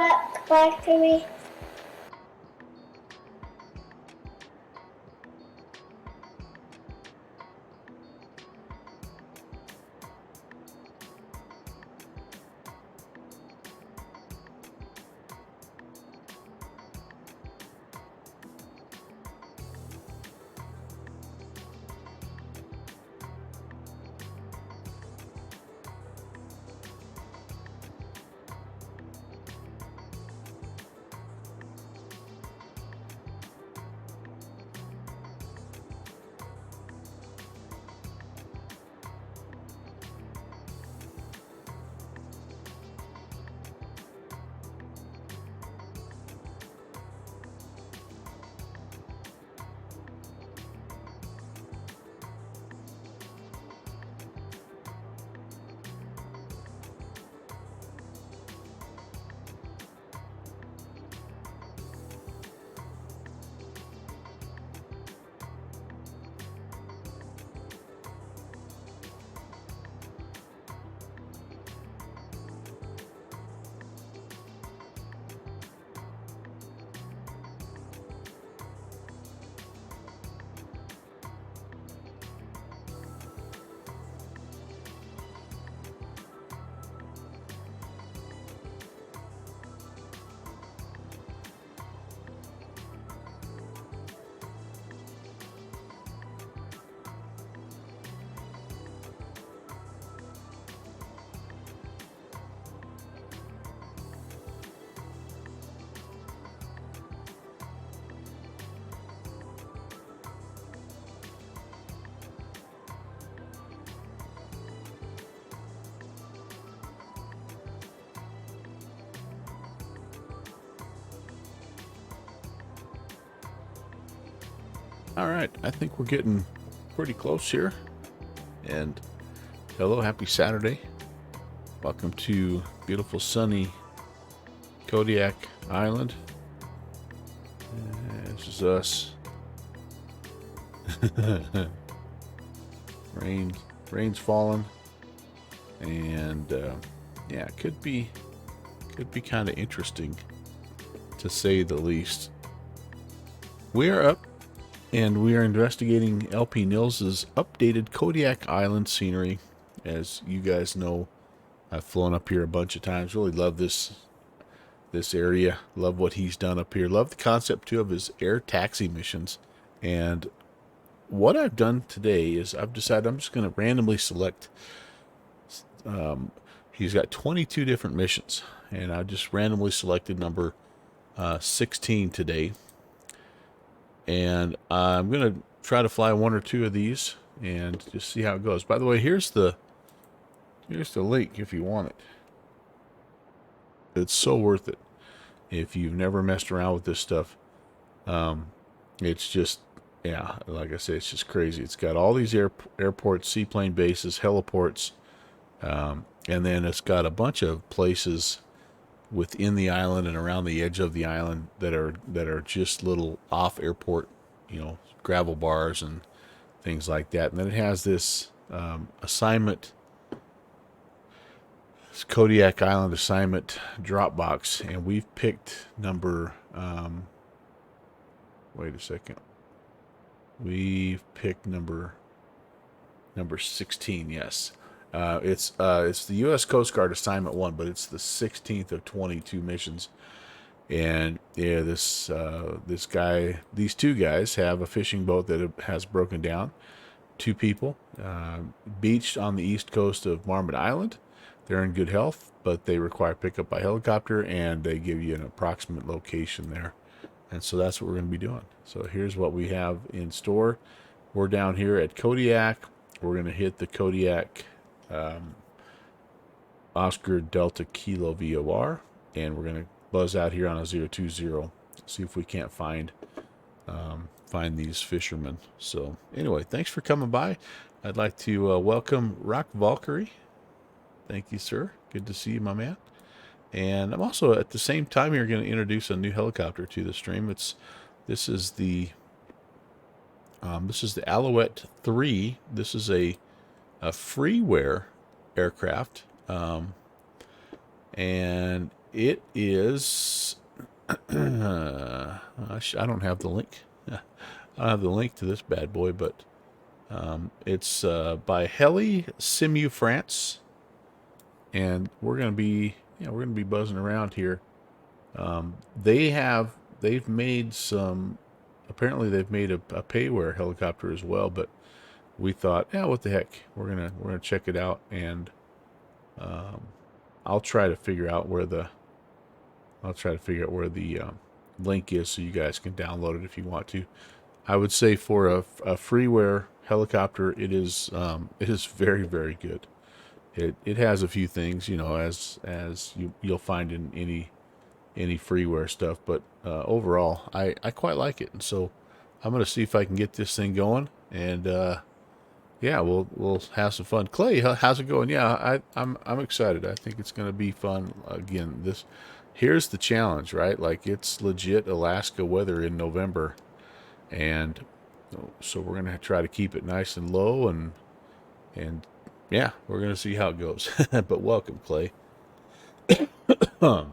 Kodiak factory. All right, I think we're getting pretty close here. And hello, happy Saturday. Welcome to beautiful sunny Kodiak Island. This is us. Rain's falling, and yeah, could be kind of interesting, to say the least. We are up, and we are investigating LPNils' updated Kodiak Island scenery. As you guys know, I've flown up here a bunch of times. Really love this area. Love what he's done up here. Love the concept too of his air taxi missions. And what I've done today is I've decided I'm just going to randomly select. He's got 22 different missions, and I just randomly selected number 16 today. And I'm going to try to fly one or two of these and just see how it goes. By the way, here's the link if you want it. It's so worth it if you've never messed around with this stuff. It's just, yeah, like I say, it's just crazy. It's got all these airports, seaplane bases, heliports, and then it's got a bunch of places within the island and around the edge of the island that are just little off airport, gravel bars and things like that. And then it has this assignment, this Kodiak Island assignment Dropbox, and we've picked number. Wait a second. We've picked number 16. Yes. It's the U.S. Coast Guard Assignment 1, but it's the 16th of 22 missions. And yeah, these two guys have a fishing boat that has broken down. 2 people beached on the east coast of Marmot Island. They're in good health, but they require pickup by helicopter, and they give you an approximate location there. And so that's what we're going to be doing. So here's what we have in store. We're down here at Kodiak. We're going to hit the Kodiak Oscar Delta Kilo VOR, and we're going to buzz out here on a 020, see if we can't find these fishermen. So anyway, thanks for coming by. I'd like to welcome Rock Valkyrie. Thank you, sir. Good to see you, my man. And I'm also at the same time here going to introduce a new helicopter to the stream. This is the Alouette 3. This is a freeware aircraft, and It is. I don't have the link. I don't have the link to this bad boy, but it's by Heli Simu France, and we're gonna be buzzing around here. They've made some. Apparently, they've made a payware helicopter as well, but we thought, yeah, what the heck? We're gonna check it out, and um, I'll try to figure out where the link is so you guys can download it if you want to. I would say for a freeware helicopter, it is very, very good. It has a few things, as you'll find in any freeware stuff, but overall, I quite like it. And so I'm gonna see if I can get this thing going, and yeah, we'll have some fun. Clay, how's it going? Yeah, I'm excited. I think it's gonna be fun. Again, here's the challenge, right? Like, it's legit Alaska weather in November, and so we're gonna try to keep it nice and low, and yeah, we're gonna see how it goes. But welcome, Clay. The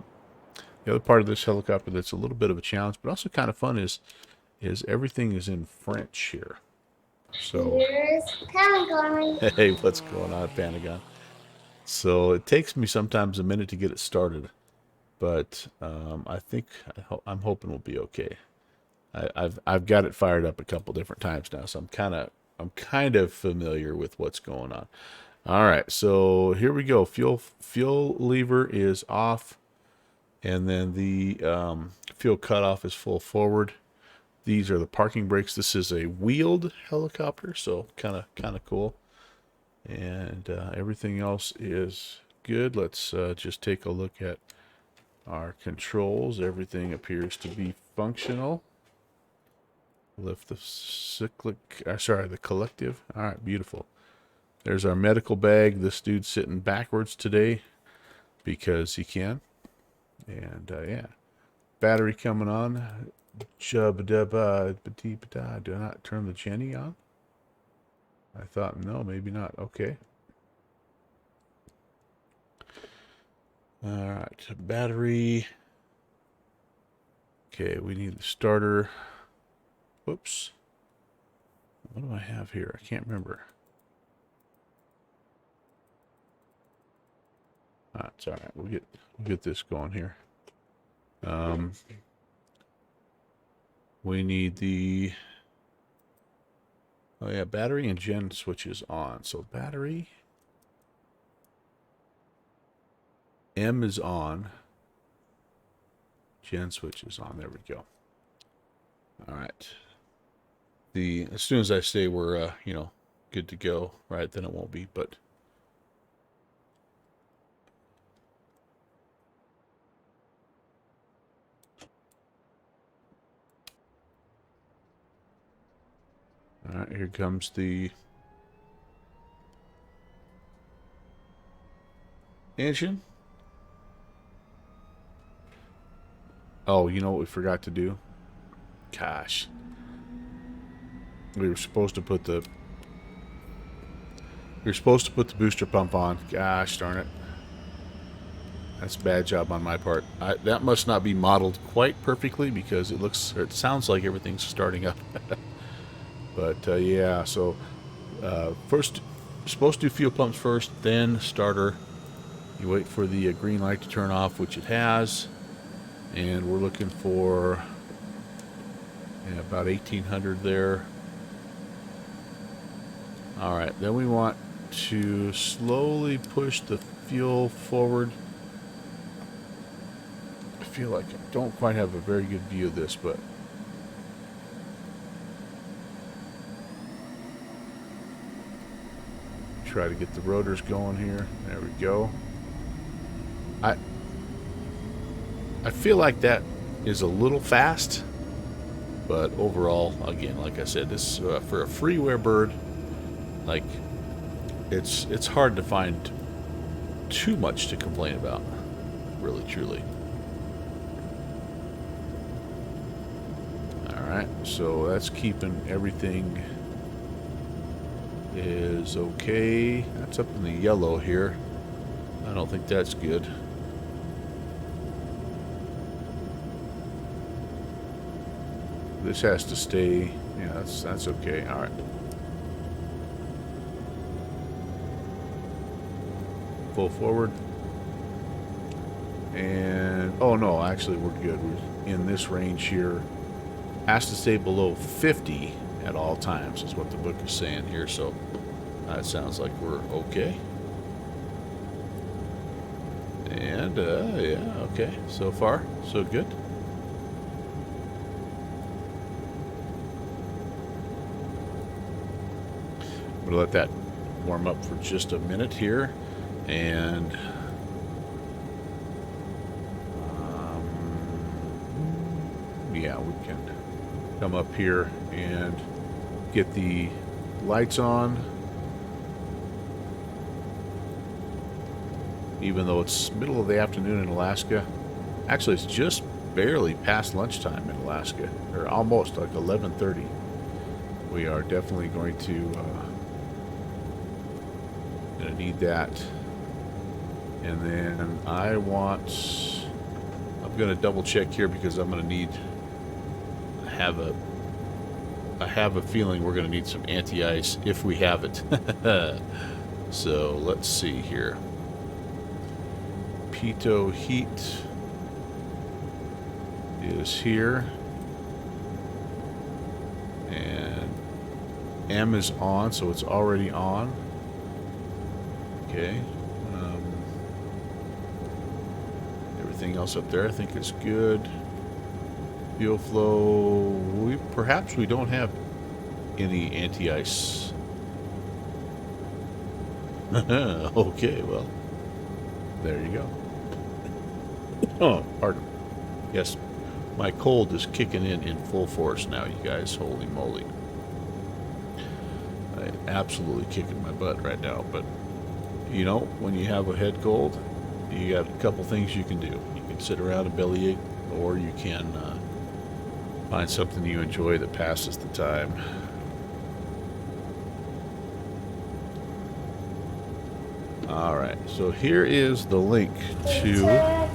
other part of this helicopter that's a little bit of a challenge, but also kind of fun, is everything is in French here. So Here's Pentagon. hey, what's going on, Pentagon? So it takes me sometimes a minute to get it started, but I'm hoping we'll be okay. I've got it fired up a couple different times now, so I'm kind of familiar with what's going on. All right, so here we go. Fuel lever is off, and then the fuel cutoff is full forward. These are the parking brakes. This is a wheeled helicopter, so kind of cool. And everything else is good. Let's just take a look at our controls. Everything appears to be functional. Lift the collective. All right, beautiful. There's our medical bag. This dude's sitting backwards today because he can. And yeah, battery coming on. Do not turn the Jenny on. I thought, no, maybe not. Okay. All right, battery. Okay, we need the starter. Whoops. What do I have here? I can't remember. It's all right. We'll get this going here. We need the battery and gen switches on. So battery M is on. Gen switch is on. There we go. All right. As soon as I say we're good to go, right, then it won't be, but all right, here comes the engine. Oh, you know what we forgot to do? Gosh. We were supposed to put the booster pump on. Gosh darn it. That's a bad job on my part. That must not be modeled quite perfectly because it sounds like everything's starting up. But yeah, so first, supposed to do fuel pumps first, then starter. You wait for the green light to turn off, which it has, and we're looking for about 1800 there. All right, then we want to slowly push the fuel forward. I feel like I don't quite have a very good view of this, but try to get the rotors going here. There we go. I feel like that is a little fast, but overall, again, like I said, this for a freeware bird, like it's hard to find too much to complain about, really, truly. All right, so that's keeping everything is okay. That's up in the yellow here. I don't think that's good. This has to stay. Yeah, that's okay. All right. Full forward. And oh no, actually we're good. We're in this range here. Has to stay below 50 at all times is what the book is saying here. So it sounds like we're okay. And yeah, okay. So far, so good. I'm gonna let that warm up for just a minute here, and yeah, we can come up here and get the lights on, even though it's middle of the afternoon in Alaska. Actually, it's just barely past lunchtime in Alaska, or almost like 11:30. We are definitely going to need that. And then I'm going to double check here because I'm going to need, I have a feeling we're going to need some anti-ice if we have it. So let's see here. Pitot heat is here, and M is on, so it's already on. Okay. Everything else up there I think is good. Fuel flow, perhaps we don't have any anti-ice. Okay, well, there you go. Oh, pardon. Yes, my cold is kicking in full force now, you guys. Holy moly. I'm absolutely kicking my butt right now, but you know, when you have a head cold, you got a couple things you can do. You can sit around and bellyache, or you can find something you enjoy that passes the time. All right, so here is the link to.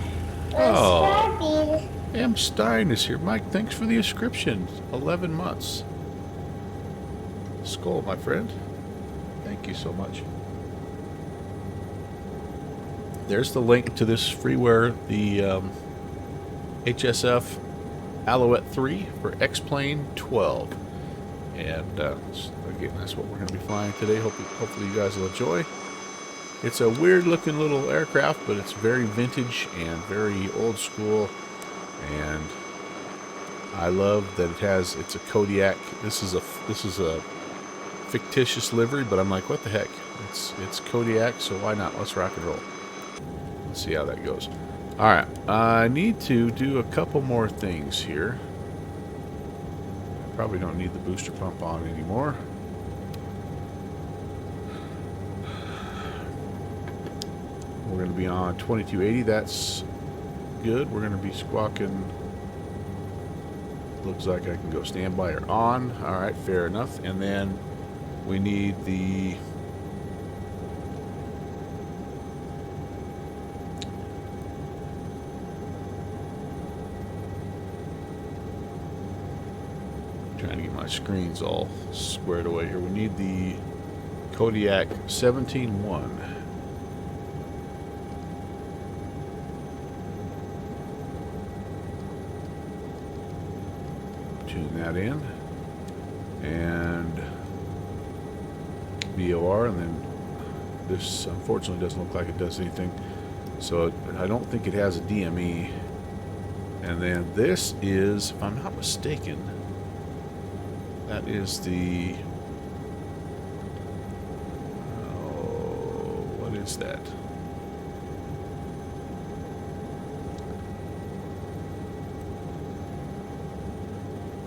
Oh, M. Stein is here. Mike, thanks for the inscription. 11 months. Skull, my friend. Thank you so much. There's the link to this freeware, the HSF Alouette 3 for X-Plane 12. And again, that's what we're going to be flying today. Hopefully you guys will enjoy. It's a weird looking little aircraft, but it's very vintage and very old school. And I love that it's a Kodiak. This is a fictitious livery, but I'm like, what the heck? It's Kodiak, so why not? Let's rock and roll. Let's see how that goes. All right, I need to do a couple more things here. Probably don't need the booster pump on anymore. We're going to be on 2280. That's good. We're going to be squawking. Looks like I can go standby or on. All right, fair enough. And then we need the trying to get my screens all squared away here. We need the Kodiak 17-1. Tune that in. And VOR, and then this unfortunately doesn't look like it does anything. So I don't think it has a DME. And then this is, if I'm not mistaken, that is the, what is that?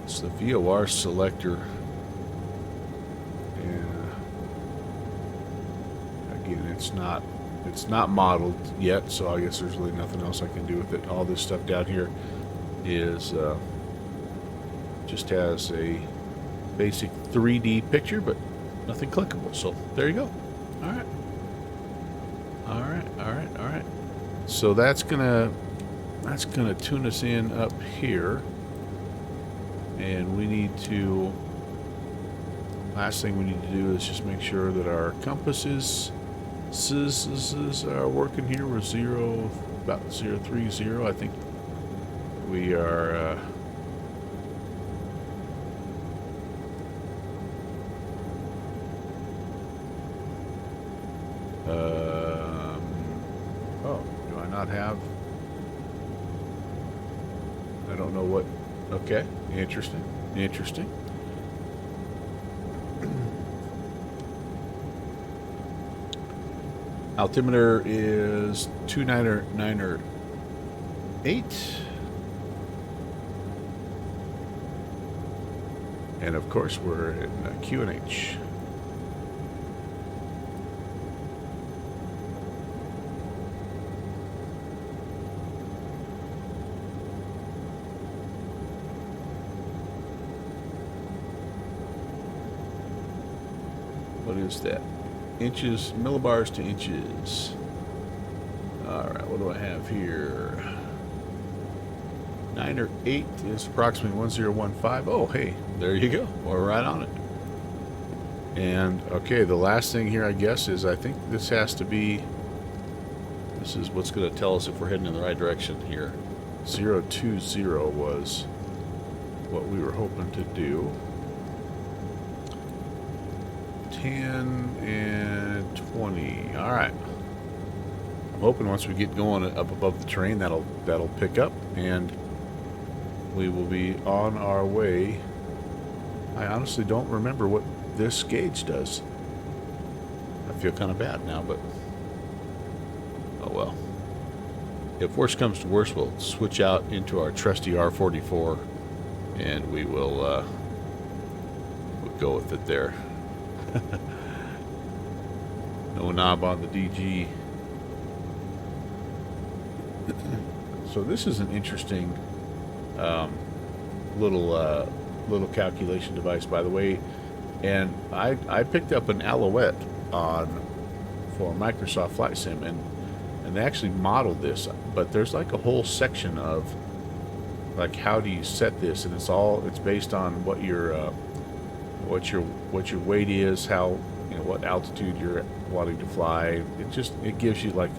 It's the VOR selector. And again, it's not modeled yet, so I guess there's really nothing else I can do with it. All this stuff down here is just has a basic 3D picture, but nothing clickable. So there you go. All right. All right. All right. All right. So that's gonna tune us in up here. And we need to, last thing we need to do is just make sure that our compasses are working here. We're about 030. I think we are, oh, do I not have, I don't know what, okay, interesting. Altimeter is 2998. And of course we're in QNH. What is that? Inches, millibars to inches. Alright, what do I have here? 9 or 8 is approximately 1015. Oh, hey, there you go. We're right on it. And, okay, the last thing here, I guess, is I think this has to be, this is what's going to tell us if we're heading in the right direction here. 020 was what we were hoping to do. 10 and 20. All right. I'm hoping once we get going up above the terrain, that'll pick up, and we will be on our way. I honestly don't remember what this gauge does. I feel kind of bad now, but oh well. If worse comes to worse, we'll switch out into our trusty R44, and we will we'll go with it there. No knob on the DG. So this is an interesting little calculation device, by the way. And I picked up an Alouette for Microsoft Flight Sim, and they actually modeled this. But there's like a whole section of like how do you set this, and it's based on what your weight is, how, you know, what altitude you're wanting to fly. It gives you like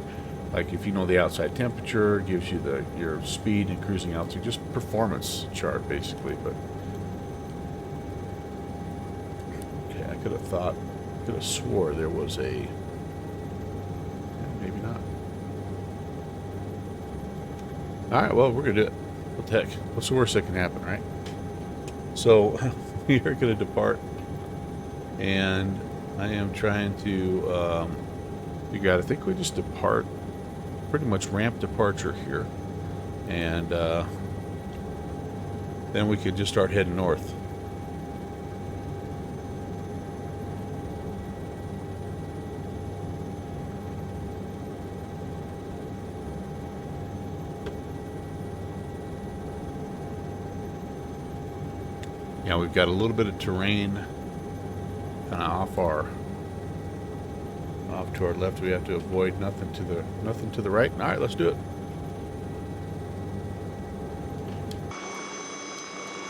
if you know the outside temperature, it gives you your speed and cruising altitude, just performance chart basically. But okay, I could have swore there was a, maybe not. All right, well, we're gonna do it. What the heck? What's the worst that can happen, right? So we are going to depart, and I am trying to figure out. I think we just depart, pretty much ramp departure here, and then we could just start heading north. Yeah, we've got a little bit of terrain kind of off to our left. We have to avoid nothing to the right. All right, let's do it.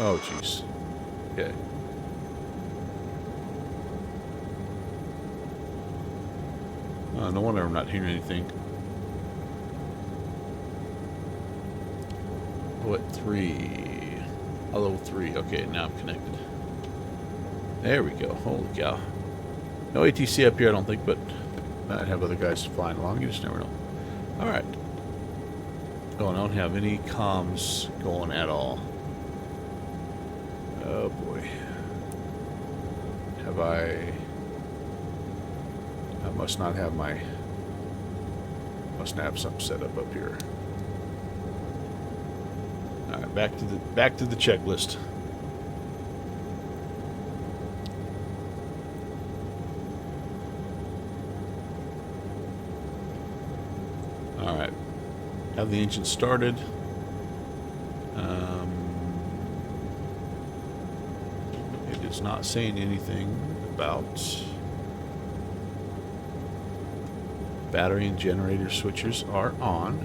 Oh, jeez. Okay. No wonder I'm not hearing anything. What 3? Hello 3. Okay, now I'm connected. There we go. Holy cow. No ATC up here, I don't think, but might have other guys flying along. You just never know. Alright. Oh, I don't have any comms going at all. Oh boy. Have I must not have must have something set up here. Alright, back to the checklist. Alright. Have the engine started. It is not saying anything about battery and generator switchers are on.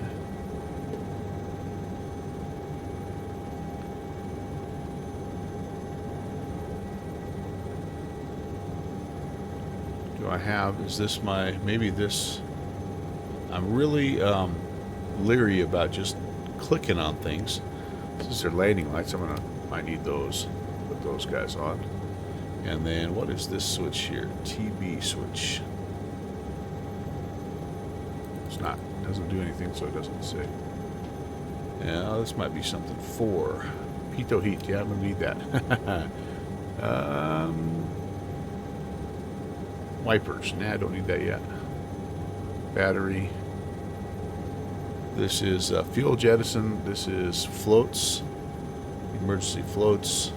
I have? Is this my, maybe this, I'm really leery about just clicking on things. These are landing lights. Might need those. Put those guys on. And then what is this switch here? TB switch. It's not, doesn't do anything, so it doesn't say. Yeah, this might be something for pitot heat. Yeah, I'm gonna need that. Wipers. Nah, I don't need that yet. Battery. This is fuel jettison. This is floats. Emergency floats.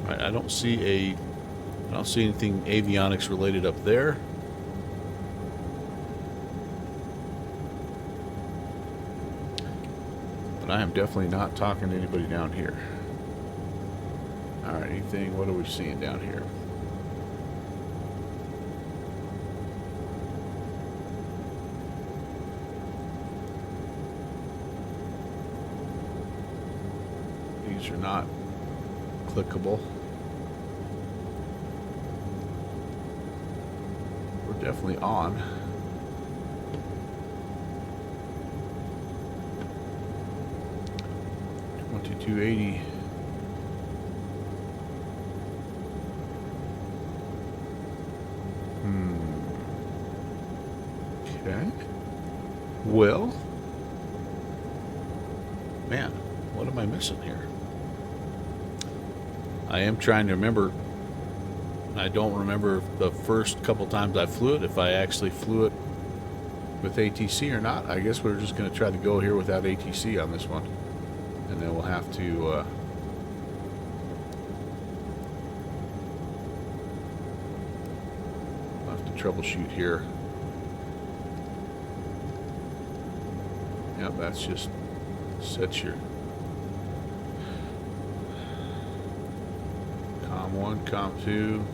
I don't see anything avionics related up there. But I am definitely not talking to anybody down here. Alright, anything, what are we seeing down here? These are not clickable. We're definitely on. 2280. Okay. Well, man, what am I missing here? I am trying to remember. I don't remember the first couple times I flew it, if I actually flew it with ATC or not. I guess we're just going to try to go here without ATC on this one. And then we'll have to troubleshoot here. Yep, that's just set your COM 1, COM 2,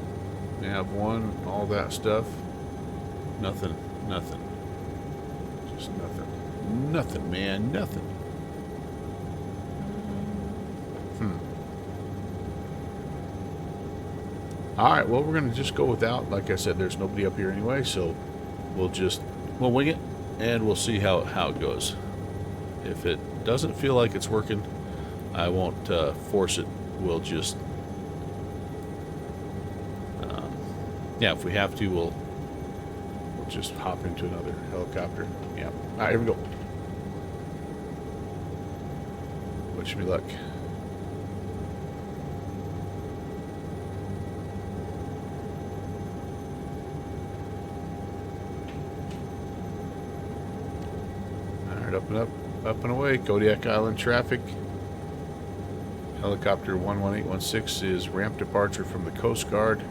nav 1, all that stuff. Nothing. Just nothing. Nothing, man, nothing. Alright, well, we're going to just go without. Like I said, there's nobody up here anyway, so we'll wing it, and we'll see how it goes. If it doesn't feel like it's working, I won't force it. We'll just, yeah, if we have to, we'll just hop into another helicopter. Yeah. Alright, here we go. Wish me luck. Up and away. Kodiak Island traffic. Helicopter 11816 is ramp departure from the Coast Guard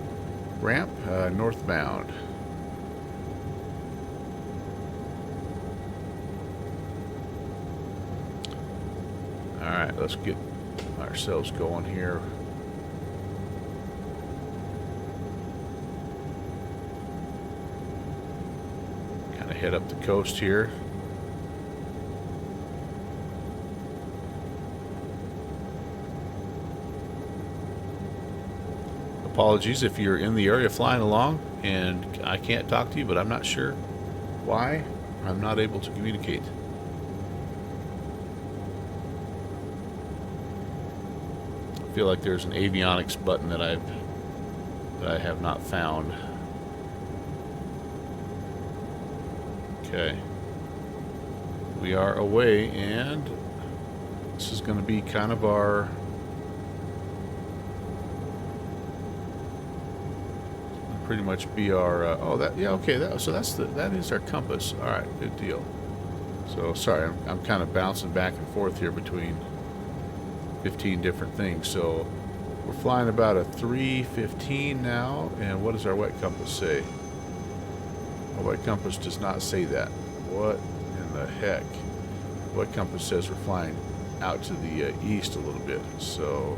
ramp, northbound. Alright, let's get ourselves going here. Kind of head up the coast here. Apologies if you're in the area flying along and I can't talk to you, but I'm not sure why I'm not able to communicate. I feel like there's an avionics button that I have not found. Okay. We are away, and this is going to be kind of our pretty much be our that is our compass. All right, good deal. So sorry, I'm kind of bouncing back and forth here between 15 different things. So we're flying about a 315 now, and what does our wet compass say? Our wet compass does not say that. What in the heck? Wet compass says we're flying out to the east a little bit. So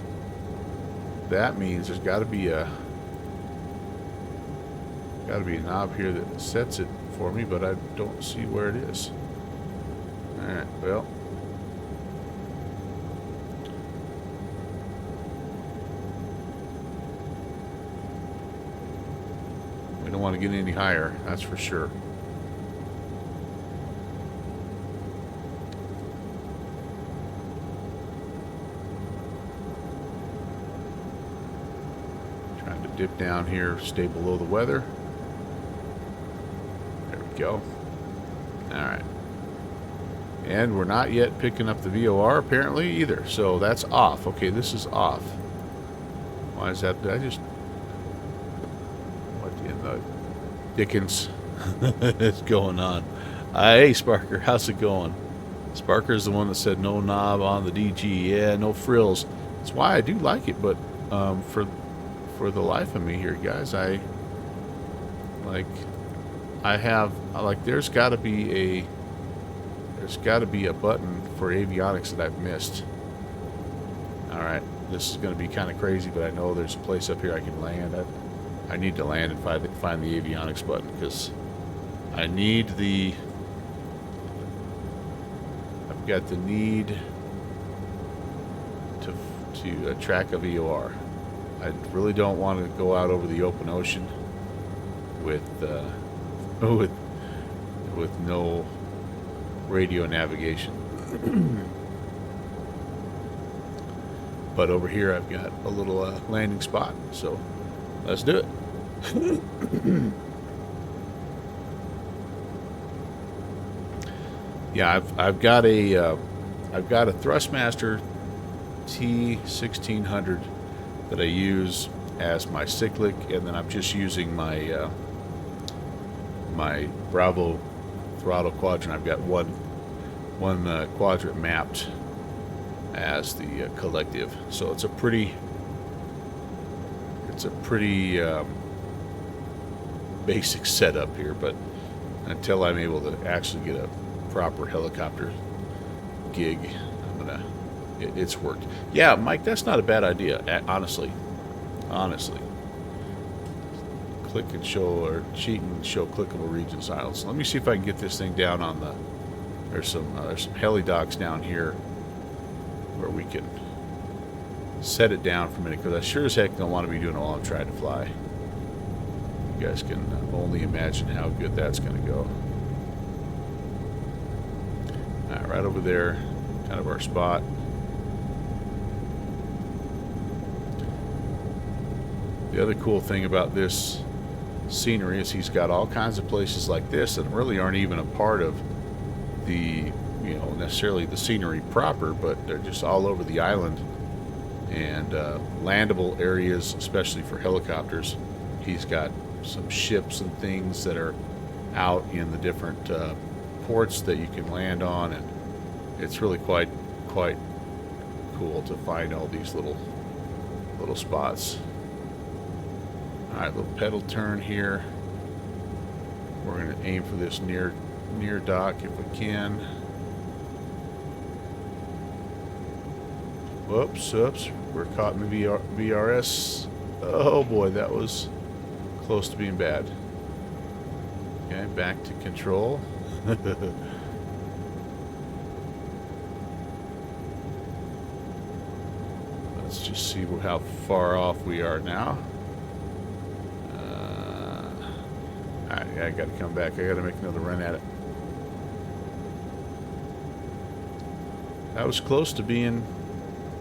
that means there's got to be a knob here that sets it for me, but I don't see where it is. Alright, well. want to get any higher, that's for sure. Trying to dip down here, stay below the weather. There we go. Alright. And we're not yet picking up the VOR apparently either. So that's off. Okay, this is off. Why is that? Did I just... What in the dickens is going on? Hey, Sparker, how's it going? Sparker's the one that said no knob on the DG. Yeah, no frills. That's why I do like it, but for the life of me here, guys, there's got to be a button for avionics that I've missed. Alright, this is going to be kind of crazy, but I know there's a place up here I can land. I need to land and find the avionics button, because I need I've got the need to track a VOR. I really don't want to go out over the open ocean with no radio navigation. But over here I've got a little landing spot, so let's do it. Yeah, I've got a Thrustmaster T1600 that I use as my cyclic, and then I'm just using my my Bravo throttle quadrant. I've got one quadrant mapped as the collective, so it's a pretty basic setup here. But until I'm able to actually get a proper helicopter gig, it's worked. Yeah, Mike, that's not a bad idea, honestly. Click and show, or cheat and show clickable region silence. Let me see if I can get this thing down on the... There's some heli docks down here where we can set it down for a minute, because I sure as heck don't want to be doing it while I'm trying to fly. You guys can only imagine how good that's going to go. Alright, right over there, kind of our spot. The other cool thing about this scenery is he's got all kinds of places like this that really aren't even a part of the, necessarily the scenery proper, but they're just all over the island, and landable areas, especially for helicopters. He's got some ships and things that are out in the different ports that you can land on, and it's really quite cool to find all these little spots. Alright, little pedal turn here. We're going to aim for this near dock if we can. Whoops, we're caught in the VRS. Oh boy, that was close to being bad. Okay, back to control. Let's just see how far off we are now. I got to come back. I got to make another run at it. That was close to being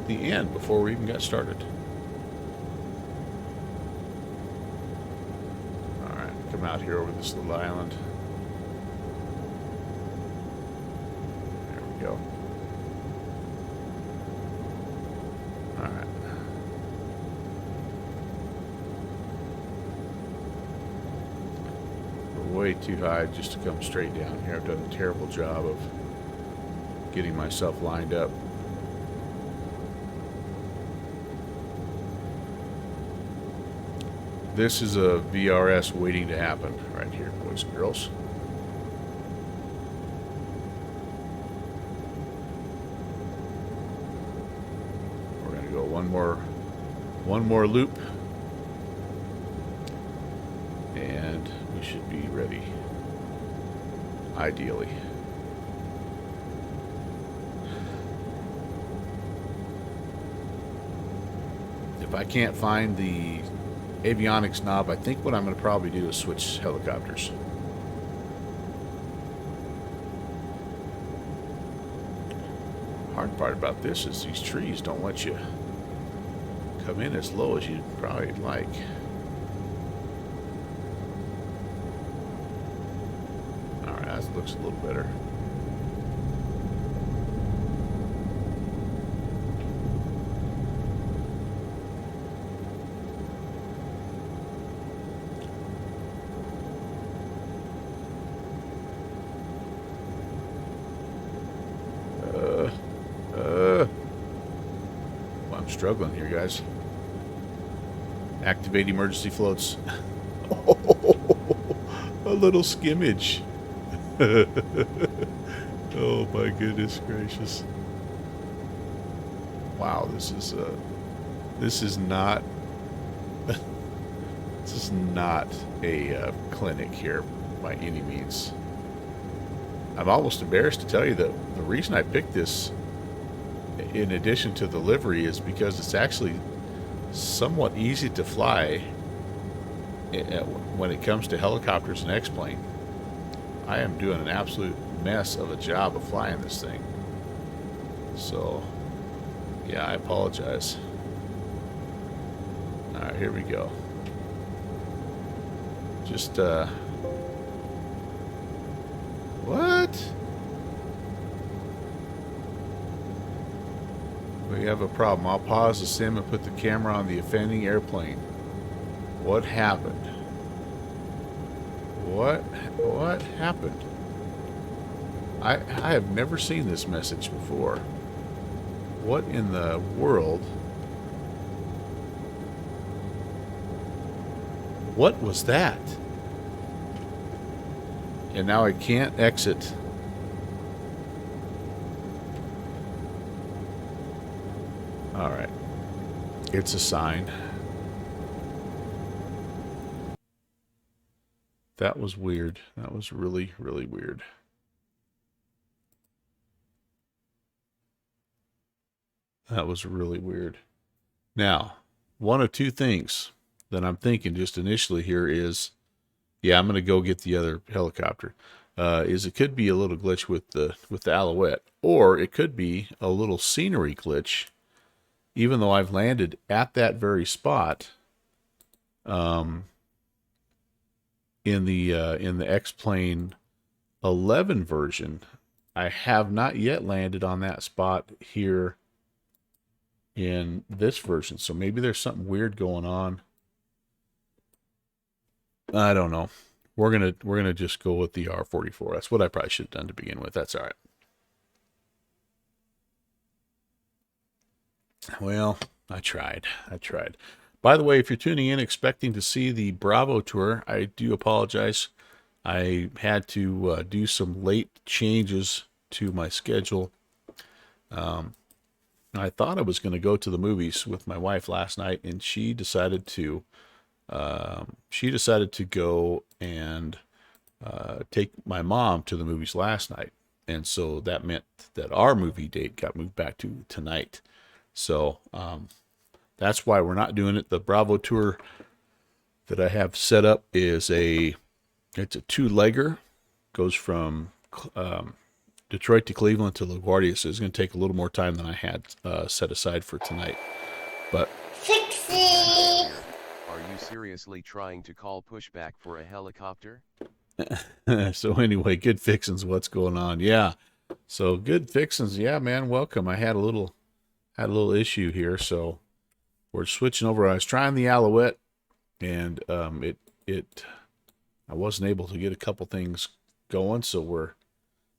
the end before we even got started. Alright, come out here over this little island. There we go. Alright. We're way too high just to come straight down here. I've done a terrible job of getting myself lined up. This is a VRS waiting to happen right here, boys and girls. We're going to go one more loop, and we should be ready, ideally. If I can't find the avionics knob, I think what I'm going to probably do is switch helicopters. Hard part about this is these trees don't let you come in as low as you'd probably like. Alright, that looks a little better. Well, I'm struggling here, guys. Activate emergency floats. A little skimmage. Oh my goodness gracious. Wow, this is not this is not a clinic here by any means. I'm almost embarrassed to tell you that the reason I picked this in addition to the livery is because it's actually somewhat easy to fly when it comes to helicopters and X-plane. I am doing an absolute mess of a job of flying this thing. So, yeah, I apologize. Alright, here we go. Just, what? We have a problem. I'll pause the sim and put the camera on the offending airplane. What happened? What happened? I have never seen this message before. What in the world? What was that? And now I can't exit. Alright. It's a sign. That was weird. That was really, really weird. That was really weird. Now, one of two things that I'm thinking just initially here is, yeah, I'm going to go get the other helicopter. Is it could be a little glitch with the Alouette, or it could be a little scenery glitch, even though I've landed at that very spot. In the X-Plane 11 version, I have not yet landed on that spot here in this version. So maybe there's something weird going on. I don't know. We're gonna just go with the R44. That's what I probably should have done to begin with. That's all right. Well, I tried. By the way, if you're tuning in expecting to see the Bravo tour, I do apologize. I had to do some late changes to my schedule. I thought I was going to go to the movies with my wife last night, and she decided to go and take my mom to the movies last night. And so that meant that our movie date got moved back to tonight. So that's why we're not doing it. The Bravo tour that I have set up is it's a two-legger. Goes from Detroit to Cleveland to LaGuardia. So it's going to take a little more time than I had set aside for tonight. But Fixie! Are you seriously trying to call pushback for a helicopter? So anyway, Good Fixins, what's going on? Yeah. So Good Fixins, yeah, man, welcome. I had a little issue here, so we're switching over. I was trying the Alouette, and I wasn't able to get a couple things going, so we're,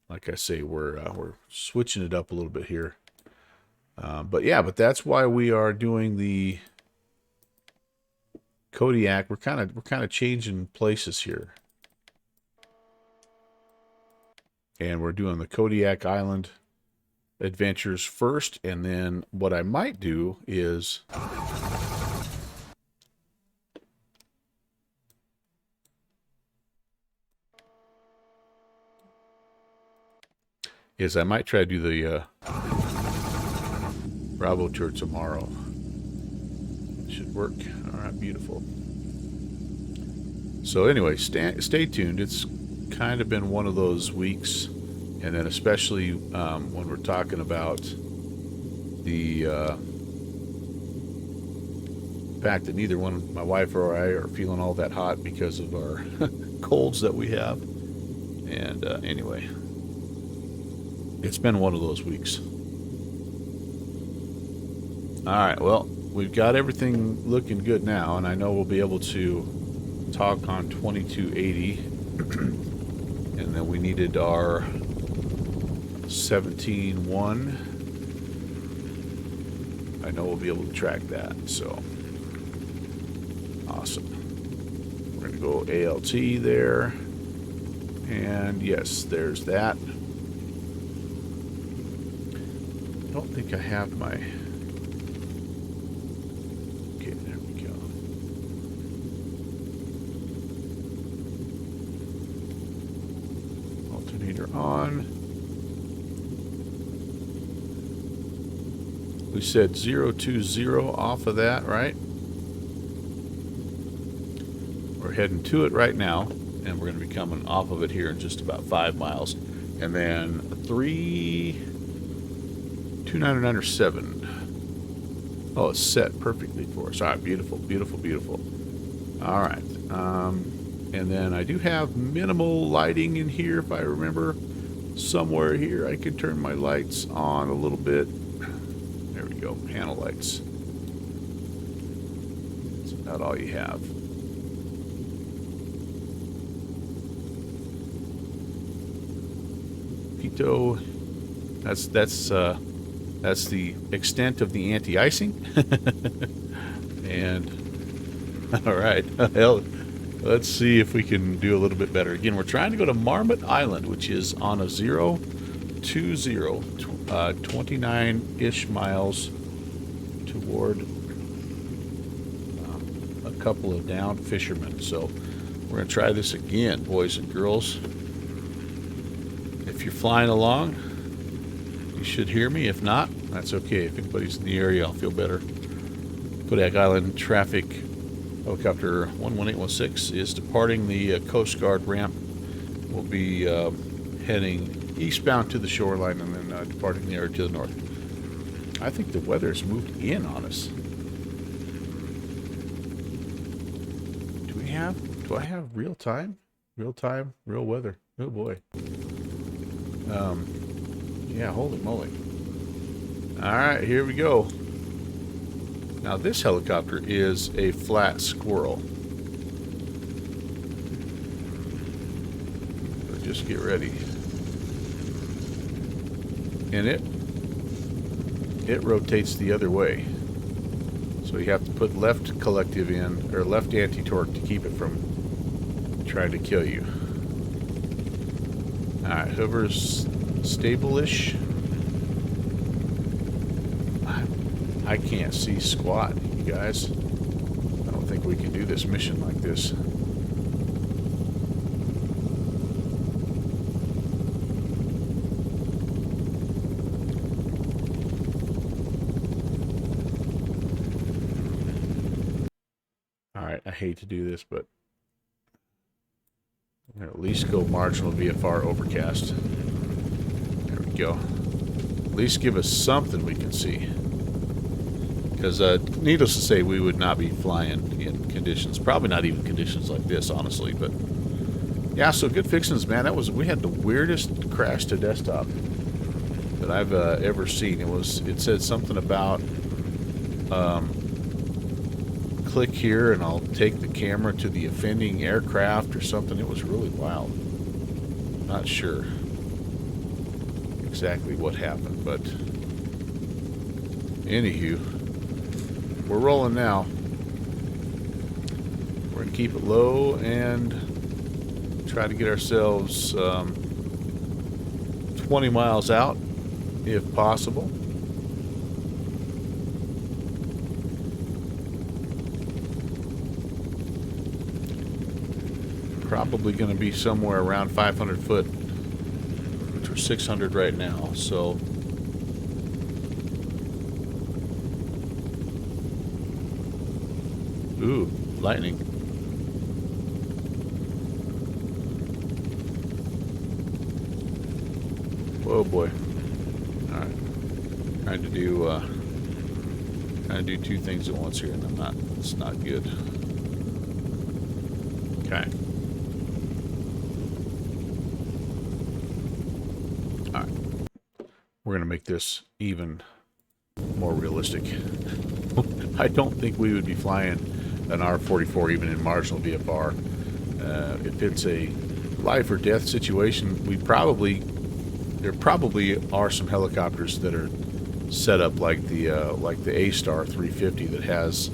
like I say, we're switching it up a little bit here. But that's why we are doing the Kodiak. We're kind of changing places here. And we're doing the Kodiak Island adventures first, and then what I might do is I might try to do the Bravo tour tomorrow. Should work. All right, beautiful. So anyway, stay tuned. It's kind of been one of those weeks, and then especially when we're talking about the fact that neither one, my wife or I, are feeling all that hot because of our colds that we have. And anyway, it's been one of those weeks. All right, well, we've got everything looking good now, and I know we'll be able to talk on 2280. And then we needed our 17.1. I know we'll be able to track that, so awesome. We're going to go ALT there. And yes, there's that. I don't think I have my... Okay, there we go. Alternator on. We said 020 off of that, right? We're heading to it right now, and we're going to be coming off of it here in just about 5 miles. And then 32997. Oh, it's set perfectly for us. All right, beautiful, beautiful, beautiful. All right. And then I do have minimal lighting in here, if I remember. Somewhere here I can turn my lights on a little bit. There we go, panel lights. That's about all you have. Pitot, that's the extent of the anti-icing. And all right, let's see if we can do a little bit better. Again, we're trying to go to Marmot Island, which is on a 020, 29-ish miles toward a couple of downed fishermen. So we're going to try this again, boys and girls. If you're flying along, you should hear me. If not, that's okay. If anybody's in the area, I'll feel better. Kodiak Island traffic helicopter 11816 is departing the Coast Guard ramp. We'll be heading eastbound to the shoreline and then departing the area to the north. I think the weather has moved in on us. Do I have real time? Real time, real weather. Oh boy. Yeah, holy moly. Alright, here we go. Now this helicopter is a flat squirrel. So just get ready. And it rotates the other way. So you have to put left collective in, or left anti-torque to keep it from trying to kill you. Alright, hover's stable-ish. I can't see squat, you guys. I don't think we can do this mission like this. Alright, I hate to do this, but I'm going to at least go marginal VFR overcast. There we go. At least give us something we can see. Because needless to say, we would not be flying in conditions, probably not even conditions like this, honestly. But yeah, so good fixings, man. We had the weirdest crash to desktop that I've ever seen. It said something about click here and I'll take the camera to the offending aircraft or something. It was really wild. Not sure exactly what happened, but anywho, we're rolling now. We're going to keep it low and try to get ourselves 20 miles out if possible. Probably going to be somewhere around 500 foot, which we're 600 right now, so ooh, lightning. Oh boy. All right. Trying to do two things at once here, and I'm not. It's not good. Okay. All right. We're gonna make this even more realistic. I don't think we would be flying an R-44 even in marginal VFR. If it's a life or death situation, there probably are some helicopters that are set up like the A-Star 350 that has,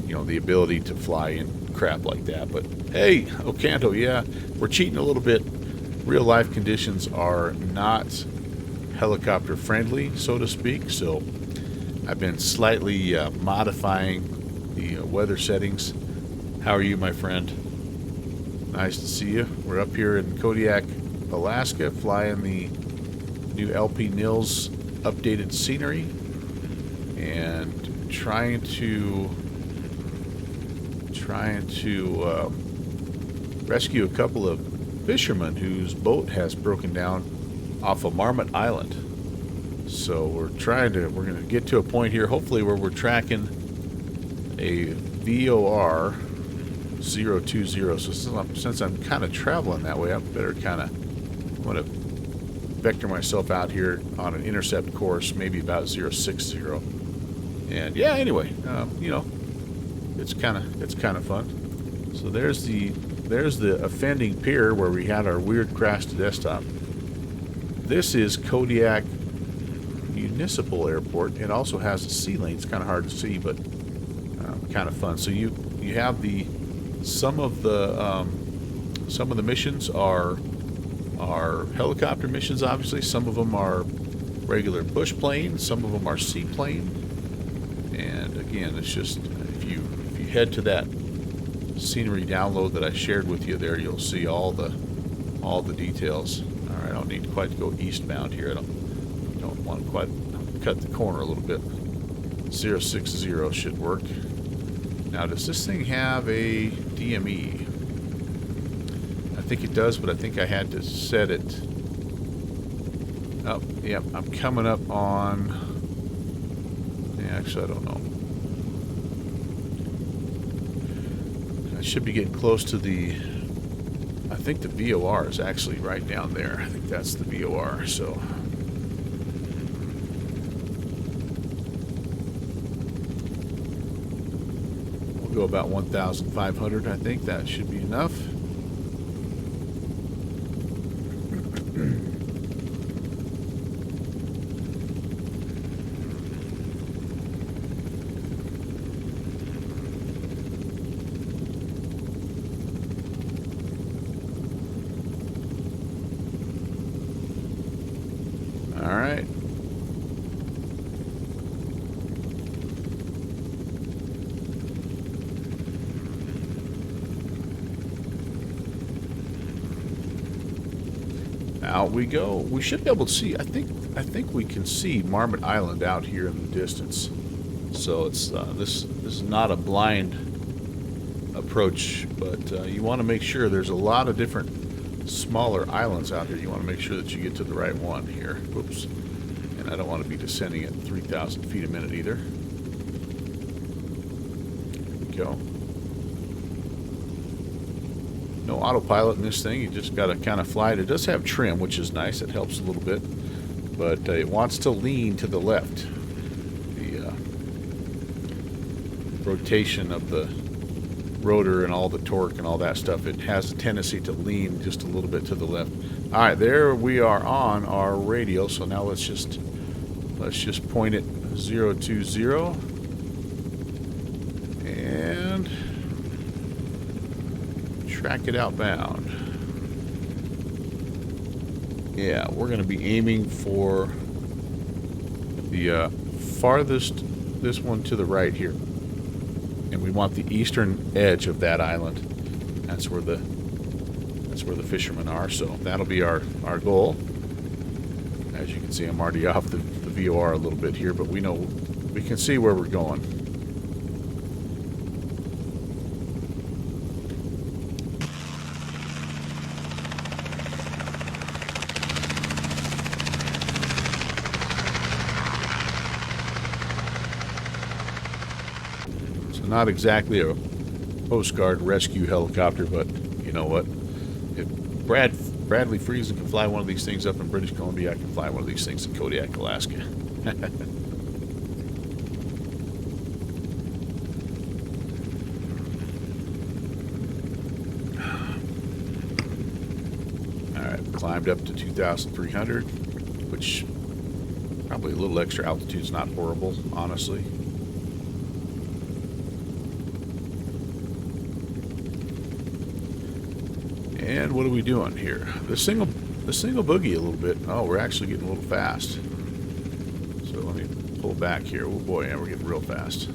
the ability to fly in crap like that. But hey, Ocanto, yeah, we're cheating a little bit. Real life conditions are not helicopter friendly, so to speak. So I've been slightly modifying the weather settings. How are you, my friend? Nice to see you. We're up here in Kodiak, Alaska, flying the new LPNils updated scenery and trying to rescue a couple of fishermen whose boat has broken down off of Marmot Island. So we're going to get to a point here, hopefully, where we're tracking a VOR 020. So since I'm kind of traveling that way, I better I'm going to vector myself out here on an intercept course, maybe about 060. And yeah, anyway, it's kind of fun. So there's the offending pier where we had our weird crash to desktop. This is Kodiak Municipal Airport. It also has a sea lane. It's kind of hard to see, but kind of fun. So you have some of the missions are helicopter missions. Obviously, some of them are regular bush plane. Some of them are seaplane. And again, it's just if you head to that scenery download that I shared with you there, you'll see all the details. All right, I don't need quite to go eastbound here. I don't want to quite cut the corner a little bit. 060 should work. Now, does this thing have a DME? I think it does, but I think I had to set it. Oh, yeah, I'm coming up on. Yeah, actually, I don't know. I should be getting close to the. I think the VOR is actually right down there. I think that's the VOR, so. We'll go about 1,500, I think. That should be enough. All right. Out we go. We should be able to see. I think we can see Marmot Island out here in the distance. So it's this is not a blind approach, but you want to make sure there's a lot of different smaller islands out here. You want to make sure that you get to the right one here. Whoops. And I don't want to be descending at 3,000 feet a minute either. Here we go. No autopilot in this thing. You just got to kind of fly it. It does have trim, which is nice. It helps a little bit. But it wants to lean to the left. The rotation of the rotor and all the torque and all that stuff, it has a tendency to lean just a little bit to the left. All right, there we are on our radio. So now let's just point it 020 and track it outbound. Yeah, we're going to be aiming for the farthest, this one to the right here. And we want the eastern edge of that island. That's where the fishermen are. So that'll be our goal. As you can see, I'm already off the VOR a little bit here, but we can see where we're going. not exactly a Coast Guard rescue helicopter, but you know what? If Bradley Friesen can fly one of these things up in British Columbia, I can fly one of these things in Kodiak, Alaska. Alright, climbed up to 2,300, which probably a little extra altitude's not horrible, honestly. And what are we doing here? The single boogie a little bit. Oh, we're actually getting a little fast. So let me pull back here. Oh boy, yeah, we're getting real fast.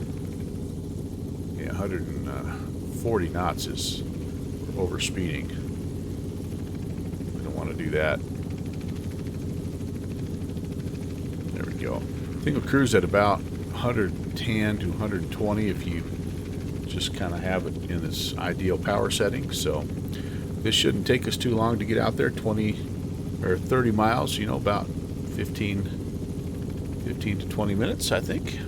Yeah, 140 knots is over speeding. We don't want to do that. There we go. I think we'll cruise at about 110 to 120 if you just kind of have it in its ideal power setting. So this shouldn't take us too long to get out there, 20 or 30 miles, you know, about 15 to 20 minutes, I think.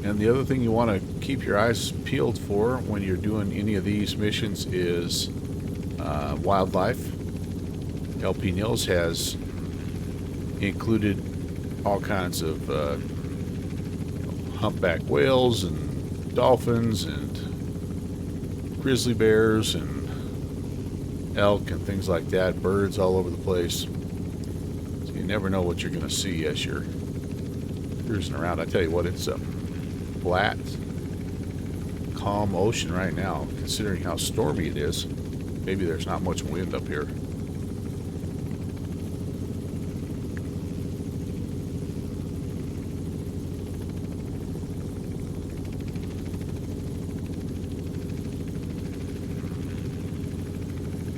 And the other thing you want to keep your eyes peeled for when you're doing any of these missions is wildlife. LPNils has included all kinds of humpback whales and dolphins and grizzly bears and elk and things like that, birds all over the place. So you never know what you're going to see as you're cruising around. I tell you what, it's a flat, calm ocean right now, considering how stormy it is. Maybe there's not much wind up here.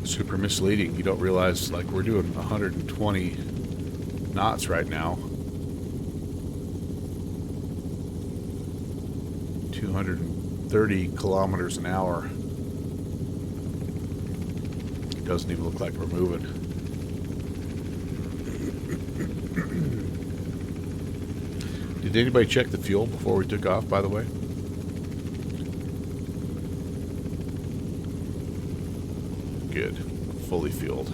Super misleading. You don't realize, like, we're doing 120 knots right now. 230 kilometers an hour. It doesn't even look like we're moving. Did anybody check the fuel before we took off, by the way? Good. Fully fueled.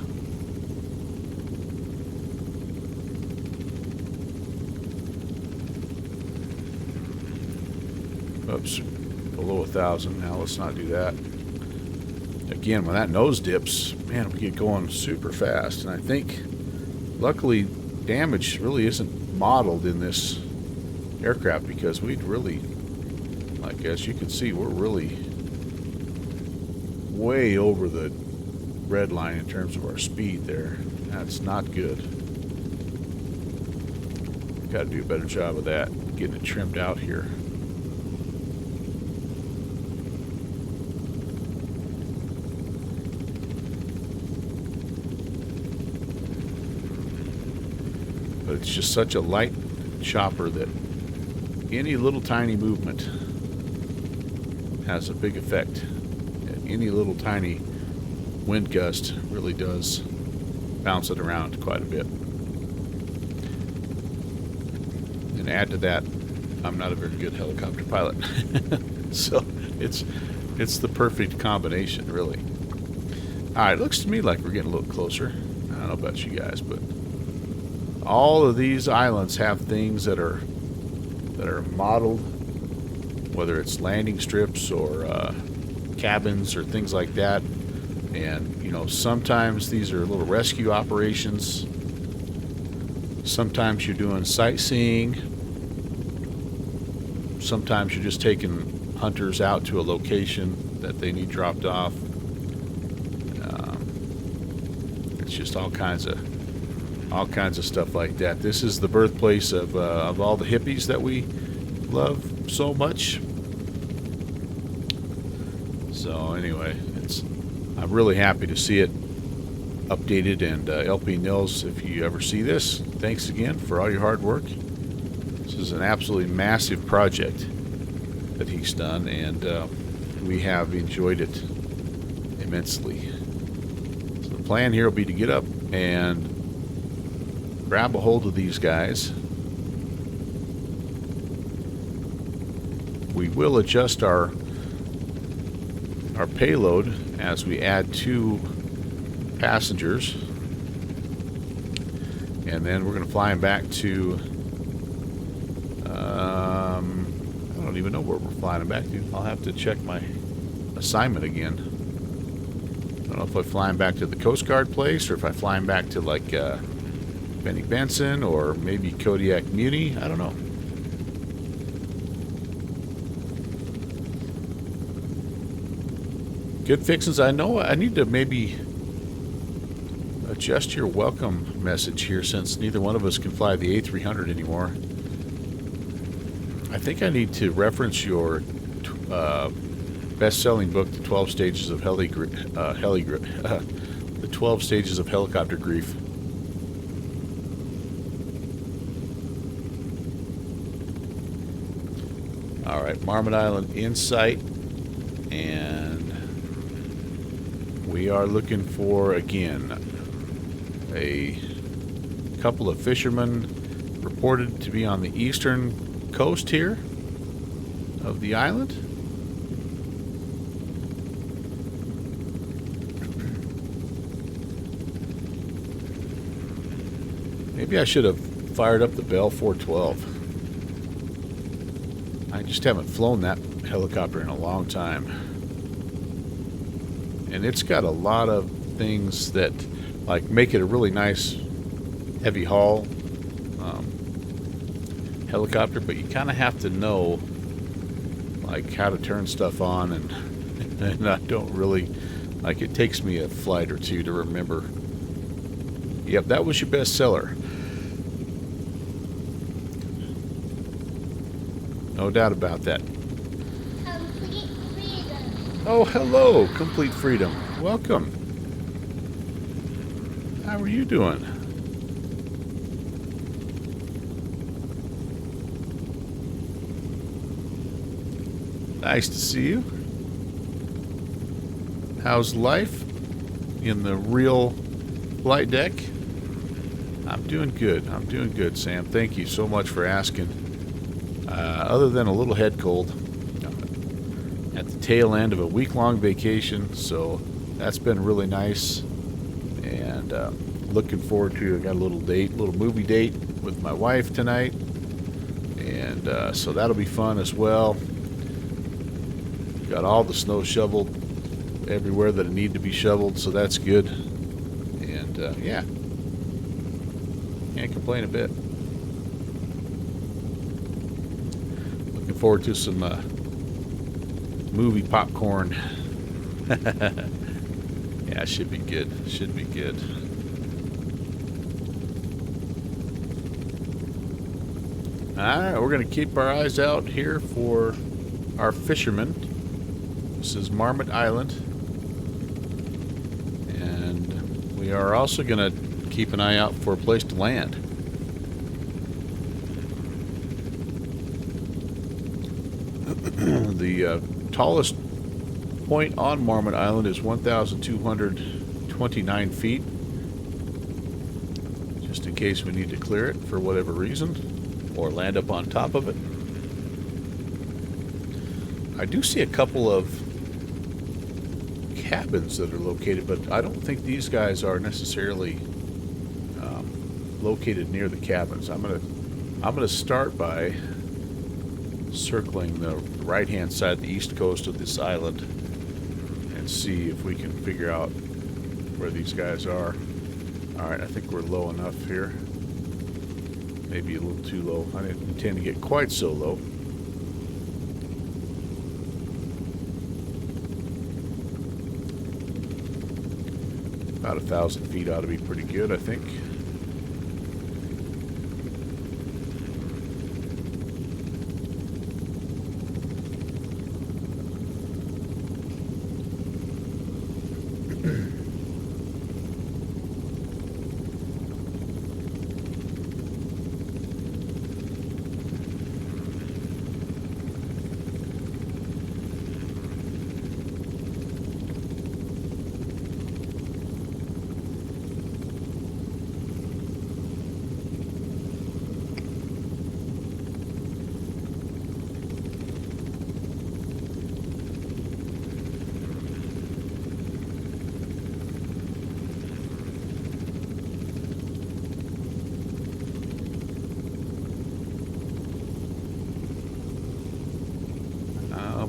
Oops. Below 1,000. Now let's not do that. Again, when that nose dips, man, we get going super fast. And I think, luckily, damage really isn't modeled in this aircraft because we'd really, like, as you can see, we're really way over the red line in terms of our speed there. That's not good. Got to do a better job of that, getting it trimmed out here. But it's just such a light chopper that any little tiny movement has a big effect. And any little tiny wind gust really does bounce it around quite a bit. And add to that, I'm not a very good helicopter pilot. So it's the perfect combination, really. Alright, looks to me like we're getting a little closer. I don't know about you guys, but all of these islands have things that are modeled, whether it's landing strips or cabins or things like that. And, you know, sometimes these are little rescue operations. Sometimes you're doing sightseeing. Sometimes you're just taking hunters out to a location that they need dropped off. It's just all kinds of stuff like that. This is the birthplace of all the hippies that we love so much. So anyway, I'm really happy to see it updated. And LPNils, if you ever see this, thanks again for all your hard work. This is an absolutely massive project that he's done, and we have enjoyed it immensely. So the plan here will be to get up and grab a hold of these guys. We will adjust our payload as we add 2 passengers, and then we're going to fly them back to I don't even know where we're flying them back to. I'll have to check my assignment again. I don't know if I fly them back to the Coast Guard place, or if I fly them back to like Benny Benson, or maybe Kodiak Muni. I don't know. Good fixins. I know I need to maybe adjust your welcome message here, since neither one of us can fly the A300 anymore. I think I need to reference your best-selling book, The 12 Stages of The 12 Stages of Helicopter Grief. All right, Marmot Island in sight, and we are looking for, again, a couple of fishermen reported to be on the eastern coast here of the island. Maybe I should have fired up the Bell 412. I just haven't flown that helicopter in a long time. And it's got a lot of things that like make it a really nice heavy haul helicopter, but you kind of have to know like how to turn stuff on, and I don't really, like, it takes me a flight or two to remember. Yep, that was your best seller. No doubt about that. Complete freedom. Oh, hello, Complete Freedom. Welcome. How are you doing? Nice to see you. How's life in the real flight deck? I'm doing good. I'm doing good, Sam. Thank you so much for asking. Other than a little head cold at the tail end of a week-long vacation, so that's been really nice. And looking forward to, I got a little movie date with my wife tonight, and so that'll be fun as well. Got all the snow shoveled everywhere that it needed to be shoveled, so that's good. And yeah, can't complain a bit. Looking forward to some movie popcorn. Yeah, should be good. Should be good. Alright, we're going to keep our eyes out here for our fishermen. This is Marmot Island. And we are also going to keep an eye out for a place to land. The tallest point on Marmot Island is 1,229 feet. Just in case we need to clear it for whatever reason, or land up on top of it. I do see a couple of cabins that are located, but I don't think these guys are necessarily located near the cabins. I'm gonna start by circling the right-hand side, the east coast of this island, and see if we can figure out where these guys are. All right, I think we're low enough here. Maybe a little too low. I didn't intend to get quite so low. About 1,000 feet ought to be pretty good, I think.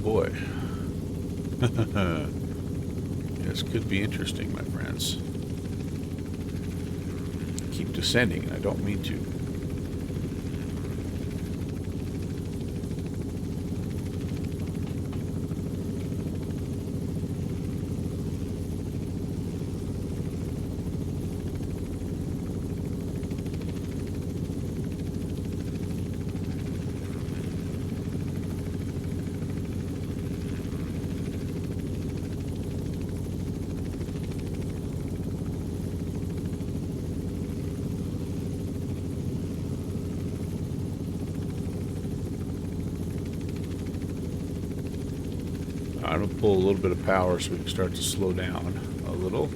boy. This could be interesting, my friends. Keep descending, and I don't mean to. I'm going to pull a little bit of power so we can start to slow down a little.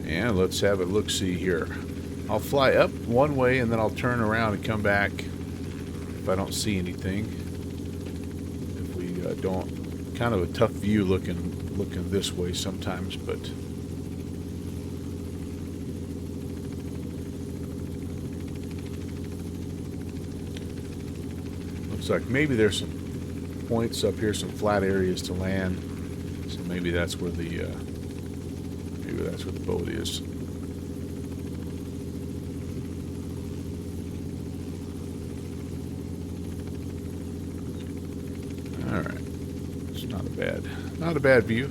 And let's have a look-see here. I'll fly up one way and then I'll turn around and come back if I don't see anything. If we don't... Kind of a tough view looking this way sometimes, but looks like maybe there's some points up here, some flat areas to land. So maybe that's where the boat is. All right. Not a bad view.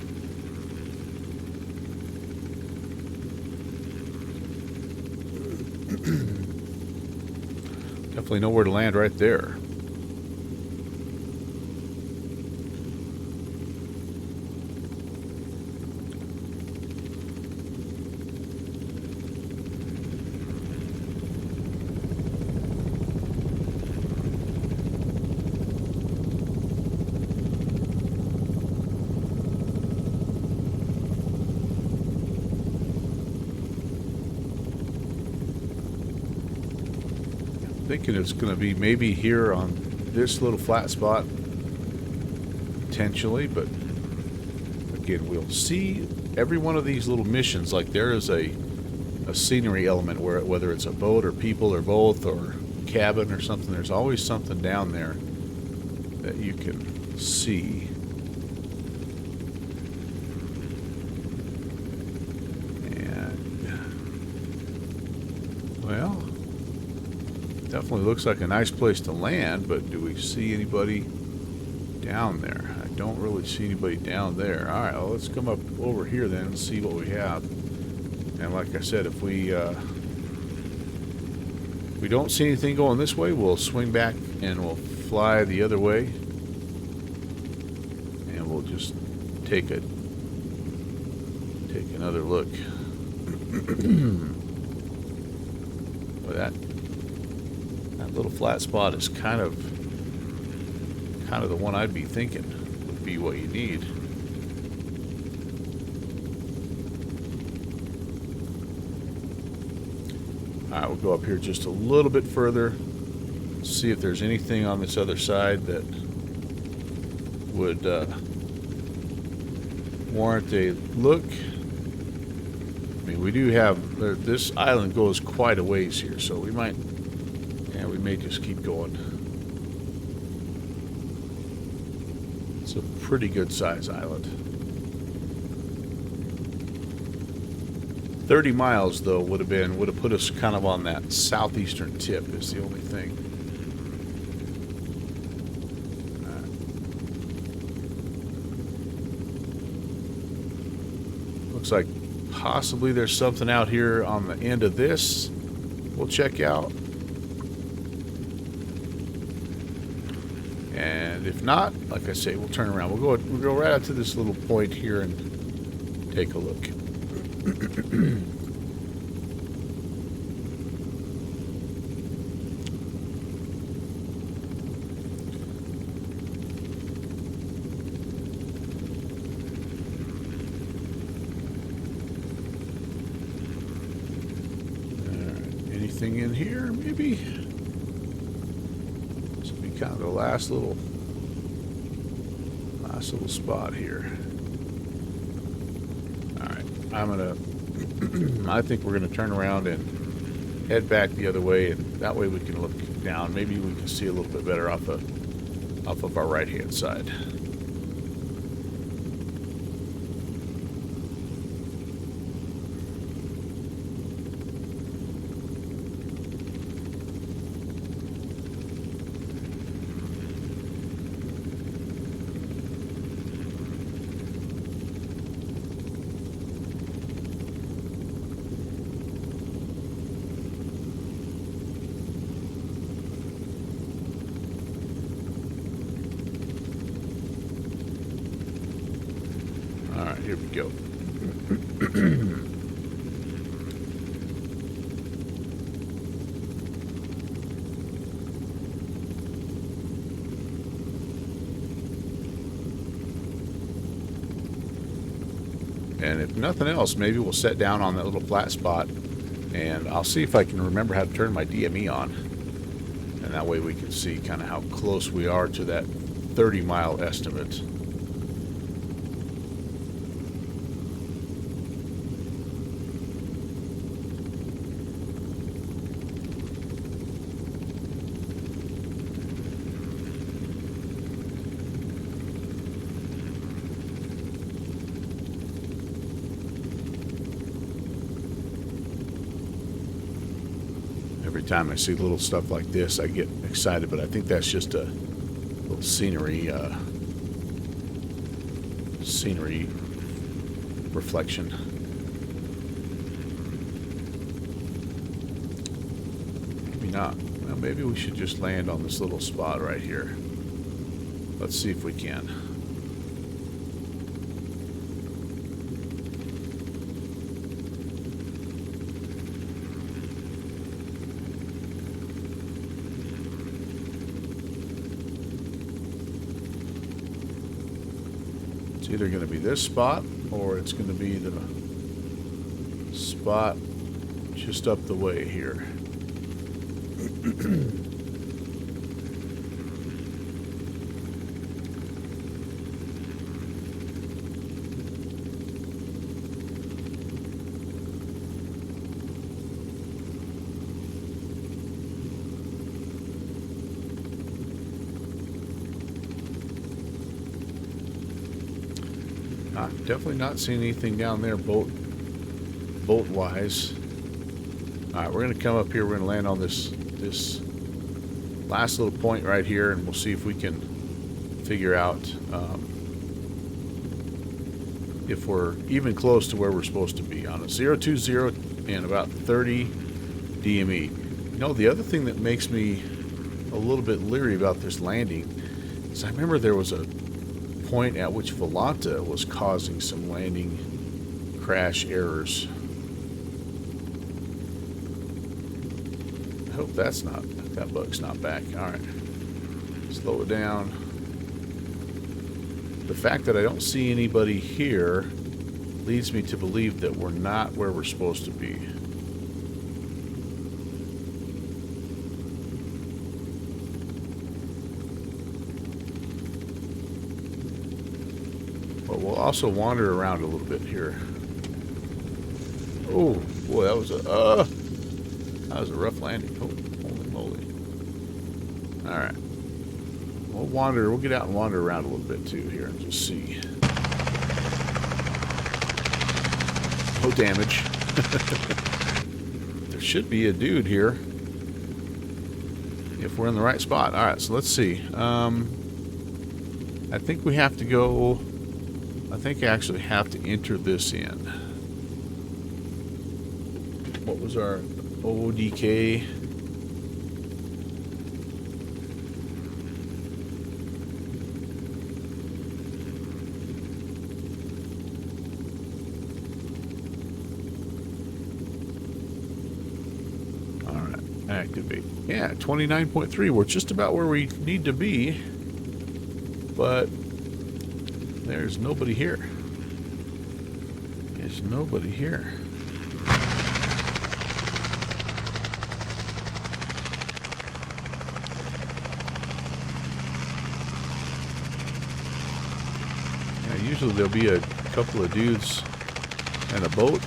Definitely know where to land right there. Thinking it's going to be maybe here on this little flat spot potentially, but again, we'll see every one of these little missions. Like there is a scenery element where whether it's a boat or people or both or cabin or something, there's always something down there that you can see. And well, definitely looks like a nice place to land, but do we see anybody down there? I don't really see anybody down there. All right, well, let's come up over here then and see what we have. And like I said, if we don't see anything going this way, we'll swing back and we'll fly the other way. And we'll just take another look. Well, that little flat spot is kind of the one I'd be thinking would be what you need. Alright, we'll go up here just a little bit further, see if there's anything on this other side that would warrant a look. I mean, we do have, this island goes quite a ways here, so we may just keep going. It's a pretty good size island. 30 miles though would have put us kind of on that southeastern tip is the only thing. Looks like possibly there's something out here on the end of this we'll check out. And if not, like I say, we'll turn around. We'll go right out to this little point here and take a look. Anything in here, maybe? This will be kind of the last little Nice little spot here. Alright, I think we're gonna turn around and head back the other way, and that way we can look down. Maybe we can see a little bit better off of our right-hand side. Alright, here we go. And if nothing else, maybe we'll set down on that little flat spot, and I'll see if I can remember how to turn my DME on. And that way we can see kind of how close we are to that 30-mile estimate. Every time I see little stuff like this, I get excited, but I think that's just a little scenery reflection. Maybe not. Well, maybe we should just land on this little spot right here. Let's see if we can. It's either going to be this spot, or it's going to be the spot just up the way here. Definitely not seeing anything down there bolt-wise. Alright, we're going to come up here. We're going to land on this last little point right here, and we'll see if we can figure out if we're even close to where we're supposed to be on a 020 and about 30 DME. You know, the other thing that makes me a little bit leery about this landing is I remember there was a point at which Volanta was causing some landing crash errors. I hope that bug's not back. Alright. Slow it down. The fact that I don't see anybody here leads me to believe that we're not where we're supposed to be. But we'll also wander around a little bit here. Oh, boy, that was a rough landing. Oh, holy moly. Alright. We'll get out and wander around a little bit too here and just see. No damage. There should be a dude here if we're in the right spot. Alright, so let's see. I think we have to go... I think I actually have to enter this in. What was our ODK? Alright, activate. Yeah, 29.3. We're just about where we need to be. But there's nobody here. There's nobody here. Usually there'll be a couple of dudes and a boat.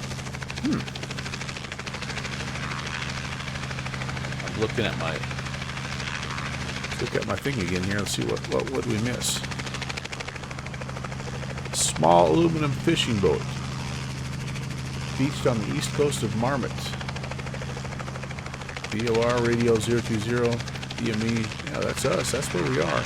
I'm looking at my... Let's look at my thing again here and see what would we miss. Small aluminum fishing boat. Beached on the east coast of Marmot. BOR radio 020 DME. Yeah, that's us. That's where we are.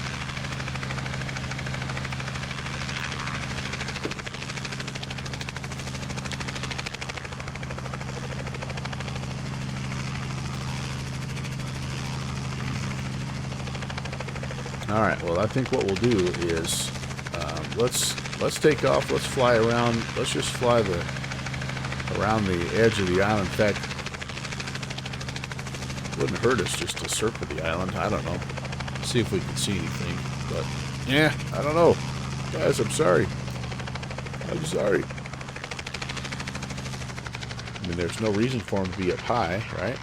All right. Well, I think what we'll do is let's take off. Let's fly around. Let's just fly around the edge of the island. In fact, it wouldn't hurt us just to circle the island. I don't know. See if we can see anything. But yeah, I don't know, guys. I'm sorry. I'm sorry. I mean, there's no reason for them to be up high, right?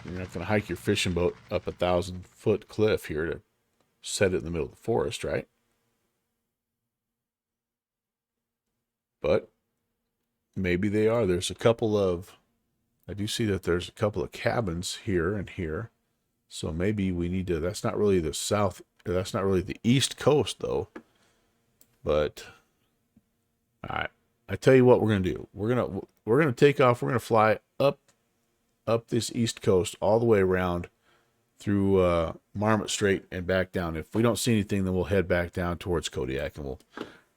You're not going to hike your fishing boat up a 1,000-foot cliff here to set it in the middle of the forest, right? But maybe they are. There's a couple of... I do see that there's a couple of cabins here and here. So maybe we need to... That's not really the south... That's not really the east coast, though. But... Alright. I tell you what we're going to do. We're going to take off. We're going to fly up this east coast all the way around through Marmot Strait and back down. If we don't see anything, then we'll head back down towards Kodiak, and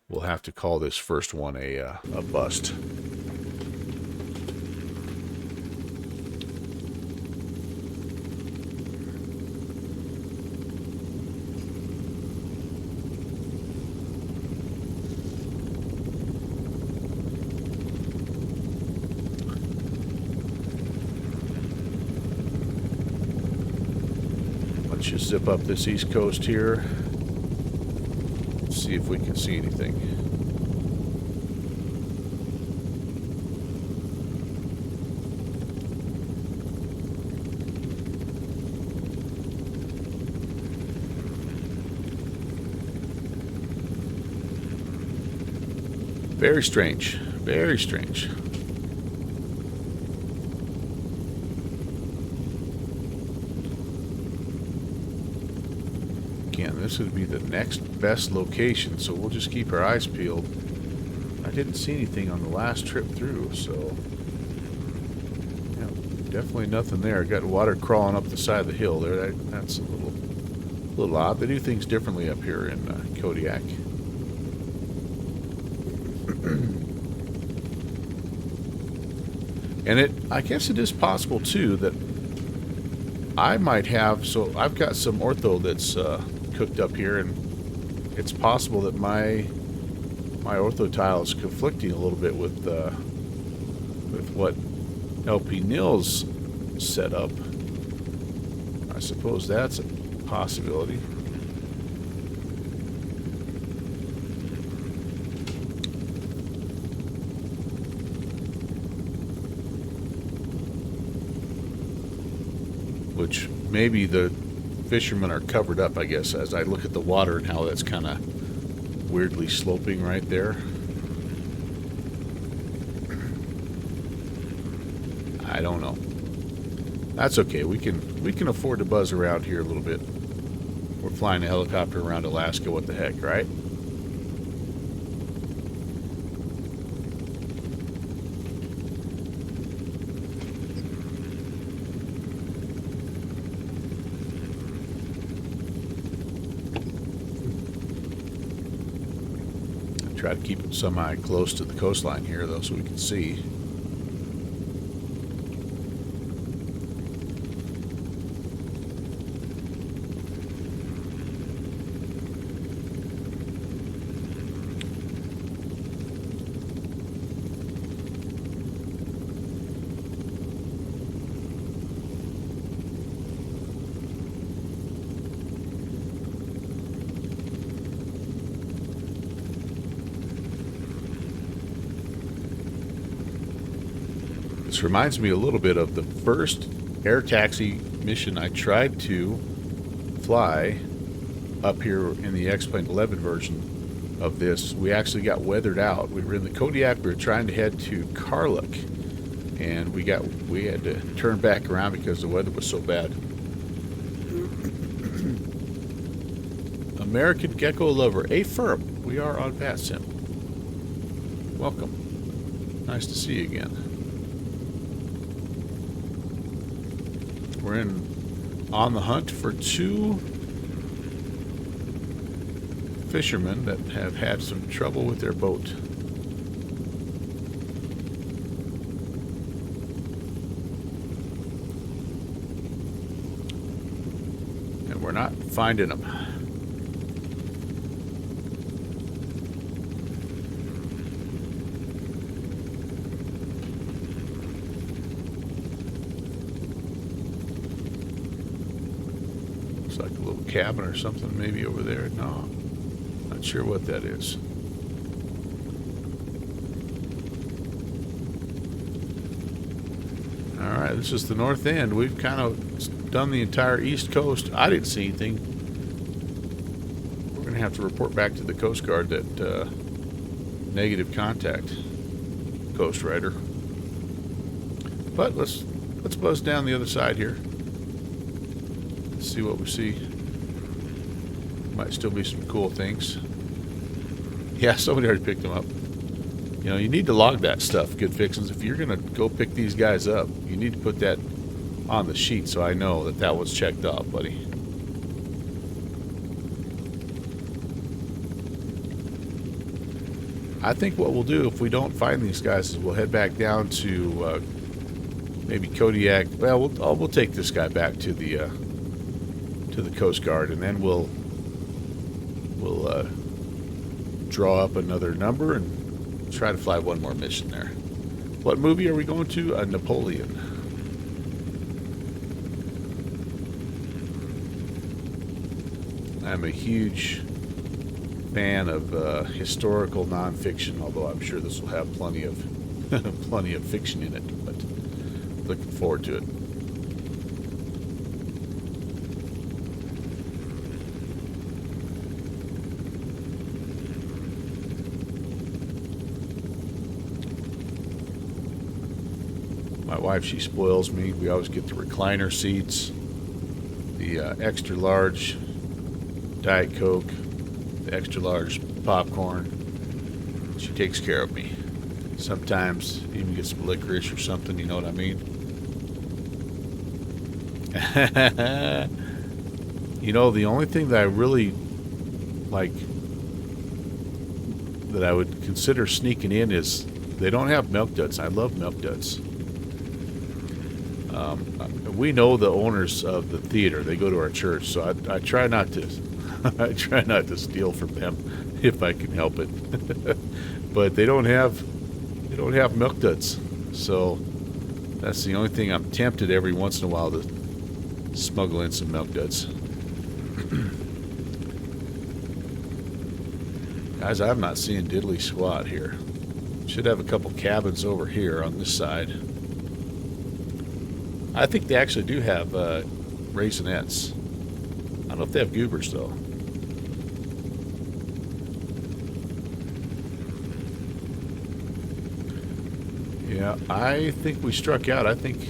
we'll have to call this first one a bust. Let's just zip up this east coast here. See if we can see anything. Very strange. Very strange. Again, this would be the next best location, so we'll just keep our eyes peeled. I didn't see anything on the last trip through, so yeah, definitely nothing there. Got water crawling up the side of the hill there. That's a little odd. They do things differently up here in Kodiak. And I guess it is possible too that I might have. So I've got some ortho that's cooked up here, and it's possible that my ortho tile is conflicting a little bit with what LPNils set up. I suppose that's a possibility. Which maybe the fishermen are covered up, I guess, as I look at the water and how that's kind of weirdly sloping right there. I don't know. That's okay. We can afford to buzz around here a little bit. We're flying a helicopter around Alaska. What the heck, right? Try to keep it semi close to the coastline here, though, so we can see. This reminds me a little bit of the first air taxi mission I tried to fly up here in the X-Plane 11 version of this, we actually got weathered out. We were in the Kodiak. We were trying to head to Karluk, and we had to turn back around because the weather was so bad. American Gecko Lover, a firm. We are on VATSIM. Welcome. Nice to see you again. We're on the hunt for 2 fishermen that have had some trouble with their boat. And we're not finding them. Looks like a little cabin or something maybe over there. No. Not sure what that is. Alright, this is the north end. We've kind of done the entire east coast. I didn't see anything. We're going to have to report back to the Coast Guard that negative contact, Coast Rider. But let's buzz down the other side here. Let's see what we see. Might still be some cool things. Yeah, somebody already picked them up. You know, you need to log that stuff, Good Fixins. If you're going to go pick these guys up, you need to put that on the sheet so I know that that was checked off, buddy. I think what we'll do if we don't find these guys is we'll head back down to maybe Kodiak. Well, we'll take this guy back to the Coast Guard, and then we'll draw up another number and try to fly one more mission there. What movie are we going to? Napoleon. I'm a huge fan of historical nonfiction, although I'm sure this will have plenty of plenty of fiction in it, but looking forward to it. My wife, she spoils me. We always get the recliner seats, the extra large Diet Coke, the extra large popcorn. She takes care of me. Sometimes even get some licorice or something, you know what I mean? You know, the only thing that I really like, that I would consider sneaking in, is they don't have Milk Duds. I love Milk Duds. We know the owners of the theater. They go to our church, so I try not to. I try not to steal from them if I can help it. But they don't have Milk Duds, so that's the only thing. I'm tempted every once in a while to smuggle in some Milk Duds. Guys, I'm not seeing diddly squat here. Should have a couple cabins over here on this side. I think they actually do have raisinets. I don't know if they have goobers, though. Yeah, I think we struck out. I think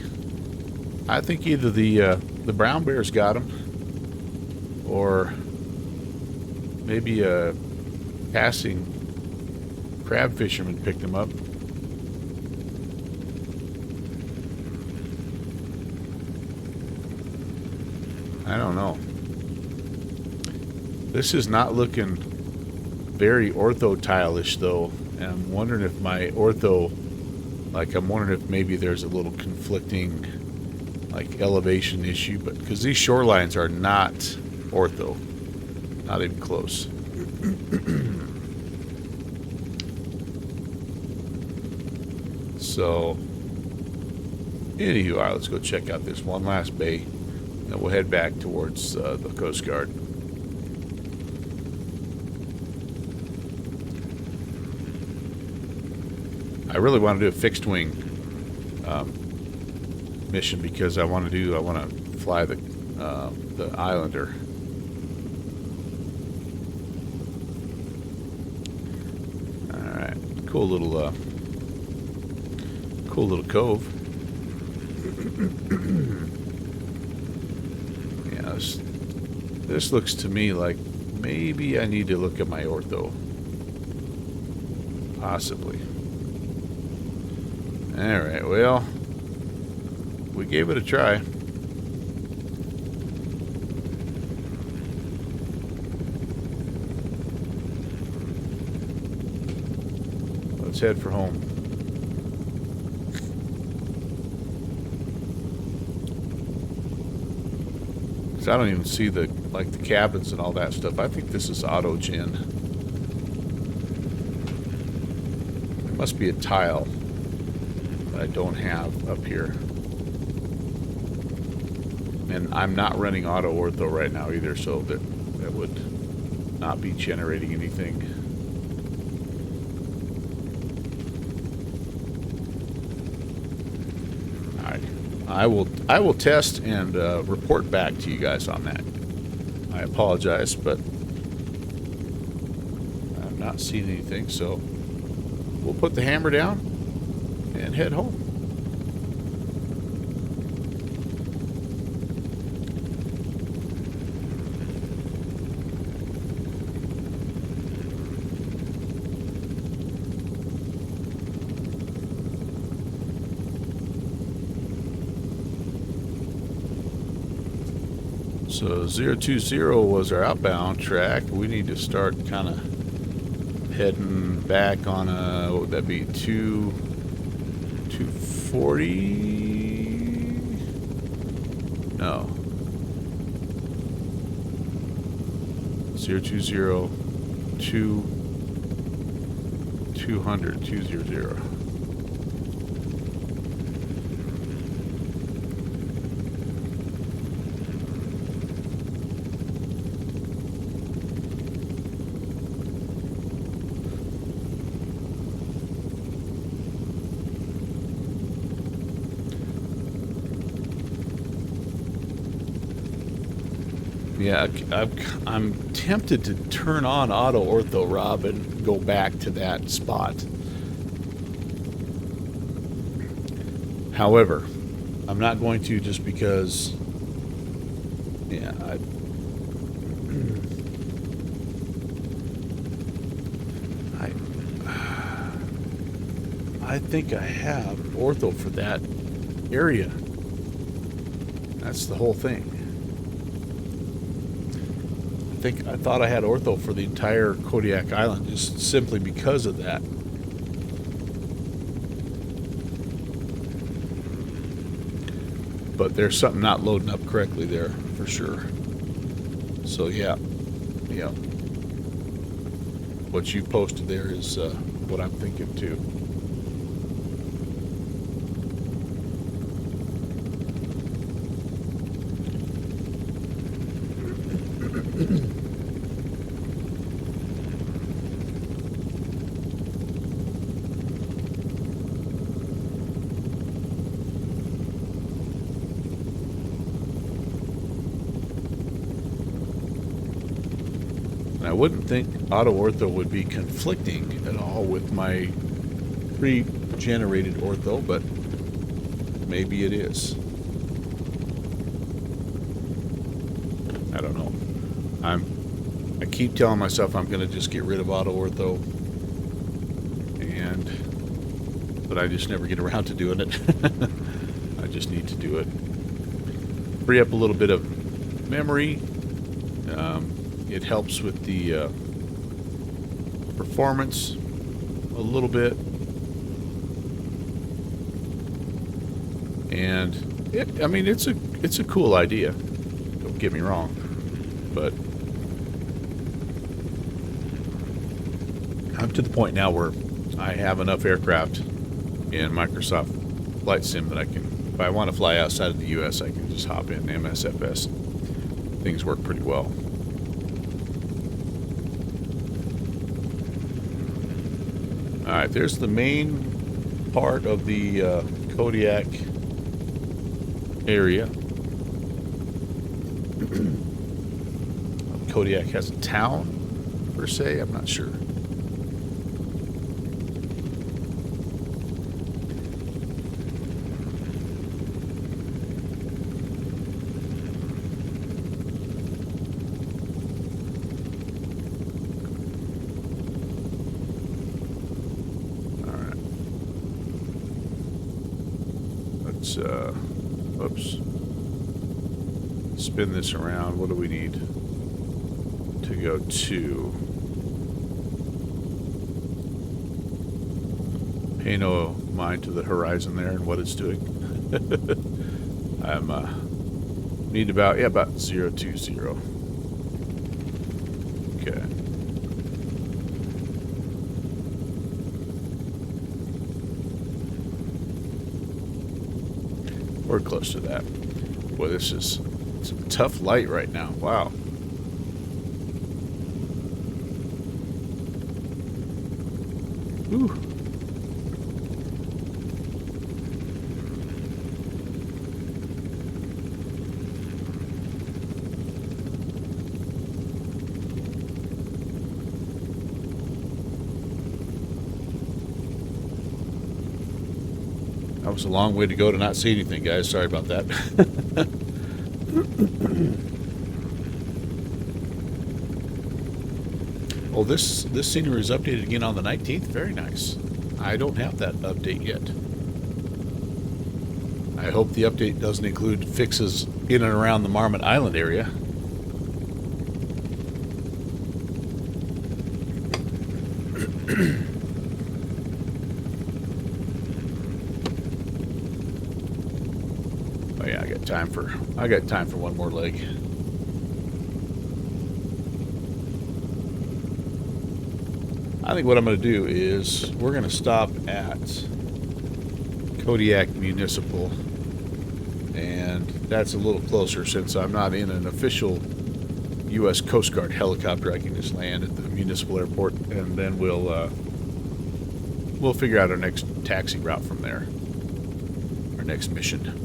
either the brown bears got them, or maybe a passing crab fisherman picked them up. I don't know. This is not looking very ortho-tile-ish, though. And I'm wondering if my ortho, I'm wondering if maybe there's a little conflicting, elevation issue. But because these shorelines are not ortho. Not even close. So, anywho, all right, let's go check out this one last bay. And we'll head back towards the Coast Guard. I really want to do a fixed wing mission because I want to fly the Islander. cool little cove. Yeah, this looks to me like maybe I need to look at my ortho. Possibly. Alright, well, we gave it a try. Let's head for home. Because I don't even see the cabins and all that stuff. I think this is auto gen. It must be a tile that I don't have up here. And I'm not running auto ortho right now either, so that would not be generating anything. I will test and report back to you guys on that. I apologize, but I'm not seeing anything, so we'll put the hammer down and head home. So 020 was our outbound track. We need to start kind of heading back on a, what would that be, 240? No. 020 200 200. Yeah, I'm tempted to turn on auto ortho, Rob, and go back to that spot. However, I'm not going to, just because, yeah, I think I have ortho for that area. That's the whole thing. I thought I had ortho for the entire Kodiak Island, just simply because of that. But there's something not loading up correctly there, for sure. So yeah. What you posted there is what I'm thinking too. I wouldn't think auto ortho would be conflicting at all with my pre-generated ortho, but maybe it is. I don't know. I keep telling myself I'm going to just get rid of auto ortho, but I just never get around to doing it. I just need to do it. Free up a little bit of memory. It helps with the performance a little bit, and it's a cool idea. Don't get me wrong, but I'm to the point now where I have enough aircraft in Microsoft Flight Sim that I can, if I want to fly outside of the U.S., I can just hop in MSFS. Things work pretty well. Alright, there's the main part of the Kodiak area. Kodiak has a town, per se, I'm not sure. Oops. Spin this around. What do we need to go to? Pay no mind to the horizon there and what it's doing. I'm need about 020. Okay. We're close to that. Boy, it's a tough light right now. Wow. Whew. That was a long way to go to not see anything, guys. Sorry about that. Oh, this scenery is updated again on the 19th. Very nice. I don't have that update yet. I hope the update doesn't include fixes in and around the Marmot Island area. Oh yeah, I got time for one more leg. I think what I'm going to do is we're going to stop at Kodiak Municipal, and that's a little closer since I'm not in an official U.S. Coast Guard helicopter. I can just land at the municipal airport, and then we'll figure out our next taxi route from there, our next mission.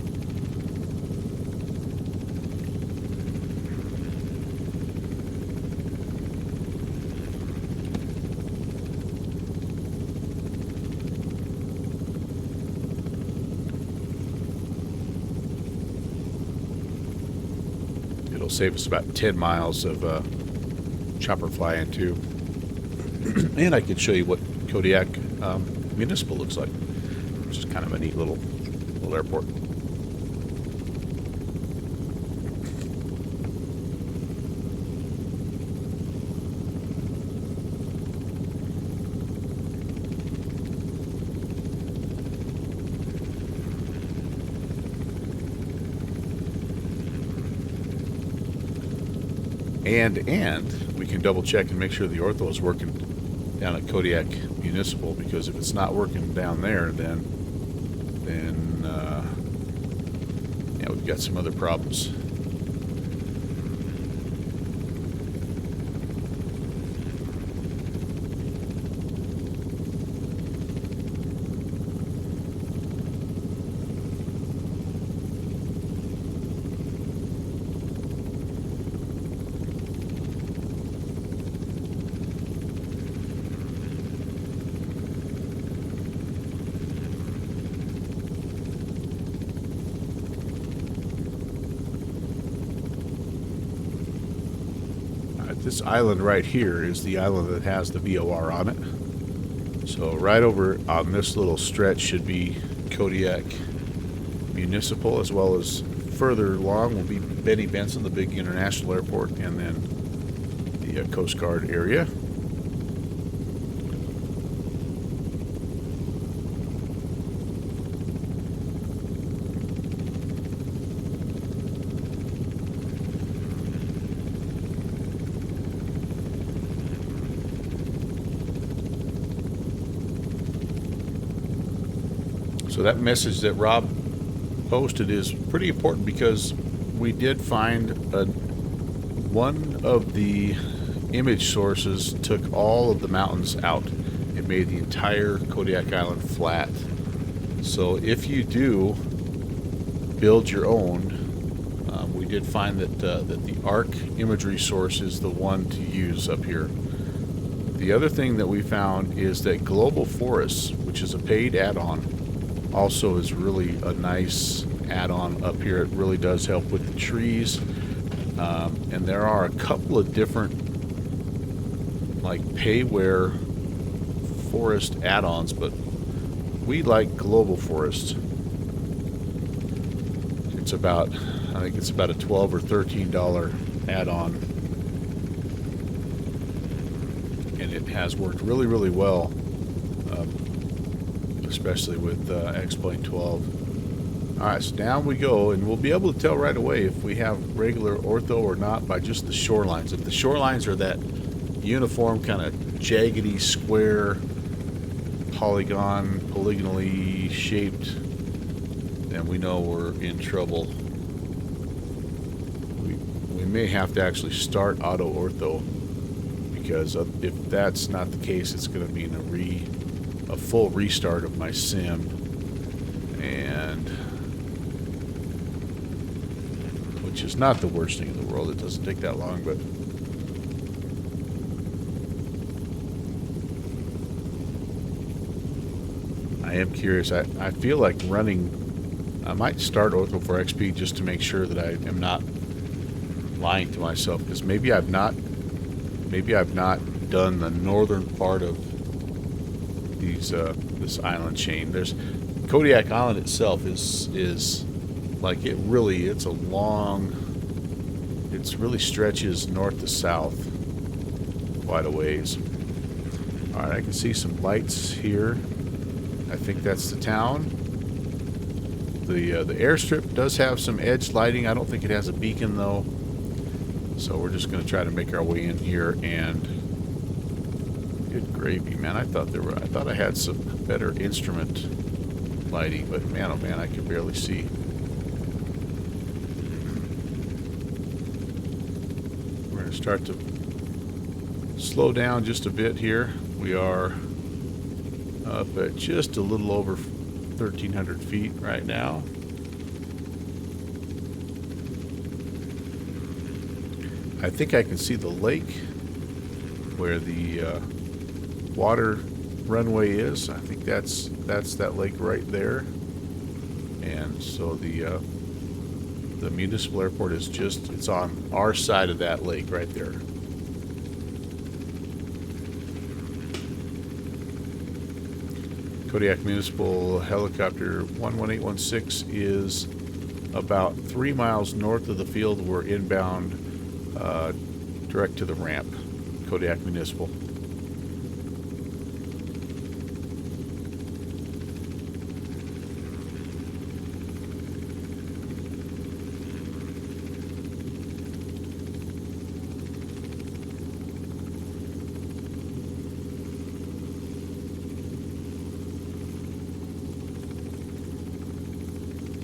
Save us about 10 miles of chopper fly into. And I can show you what Kodiak Municipal looks like, which is kind of a neat little airport. And we can double check and make sure the ortho is working down at Kodiak Municipal, because if it's not working down there, then yeah, we've got some other problems. This island right here is the island that has the VOR on it. So right over on this little stretch should be Kodiak Municipal, as well as further along will be Benny Benson, the big international airport, and then the Coast Guard area. So that message that Rob posted is pretty important, because we did find one of the image sources took all of the mountains out. It made the entire Kodiak Island flat. So if you do build your own, we did find that the ARC imagery source is the one to use up here. The other thing that we found is that Global Forests, which is a paid add-on, also is really a nice add-on up here. It really does help with the trees, and there are a couple of different like payware forest add-ons, but we like Global Forest. it's about, I think it's about a $12 or $13 add-on. And it has worked really, really well, especially with X-Plane 12. All right, so down we go, and we'll be able to tell right away if we have regular ortho or not by just the shorelines. If the shorelines are that uniform kind of jaggedy, square, polygonally shaped, then we know we're in trouble. We may have to actually start auto ortho, because if that's not the case, it's going to mean a full restart of my sim, and which is not the worst thing in the world. It doesn't take that long, but I am curious. I feel like I might start ortho for XP just to make sure that I am not lying to myself, because maybe I've not done the northern part of these this island chain. There's Kodiak Island itself is like it really really stretches north to south quite a ways. All right, I can see some lights here. I think that's the town. The airstrip does have some edge lighting. I don't think it has a beacon though. So we're just going to try to make our way in here, and good gravy, man. I thought I had some better instrument lighting, but man, oh man, I can barely see. We're going to start to slow down just a bit here. We are up at just a little over 1,300 feet right now. I think I can see the lake where the water runway is. I think that's that lake right there. And so the municipal airport is it's on our side of that lake right there. Kodiak Municipal Helicopter 11816 is about 3 miles north of the field. We're inbound direct to the ramp. Kodiak Municipal.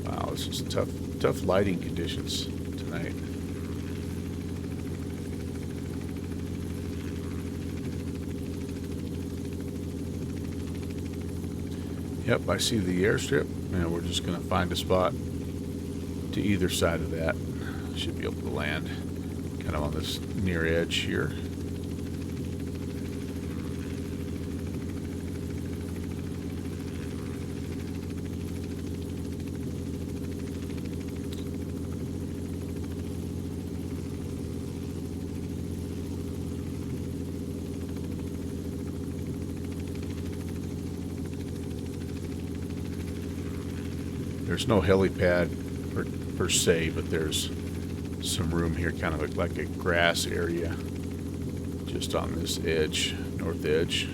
Wow, this is tough lighting conditions tonight. Yep, I see the airstrip, and we're just going to find a spot to either side of that. Should be able to land kind of on this near edge here. There's no helipad per se, but there's some room here, kind of like a grass area just on this edge, north edge.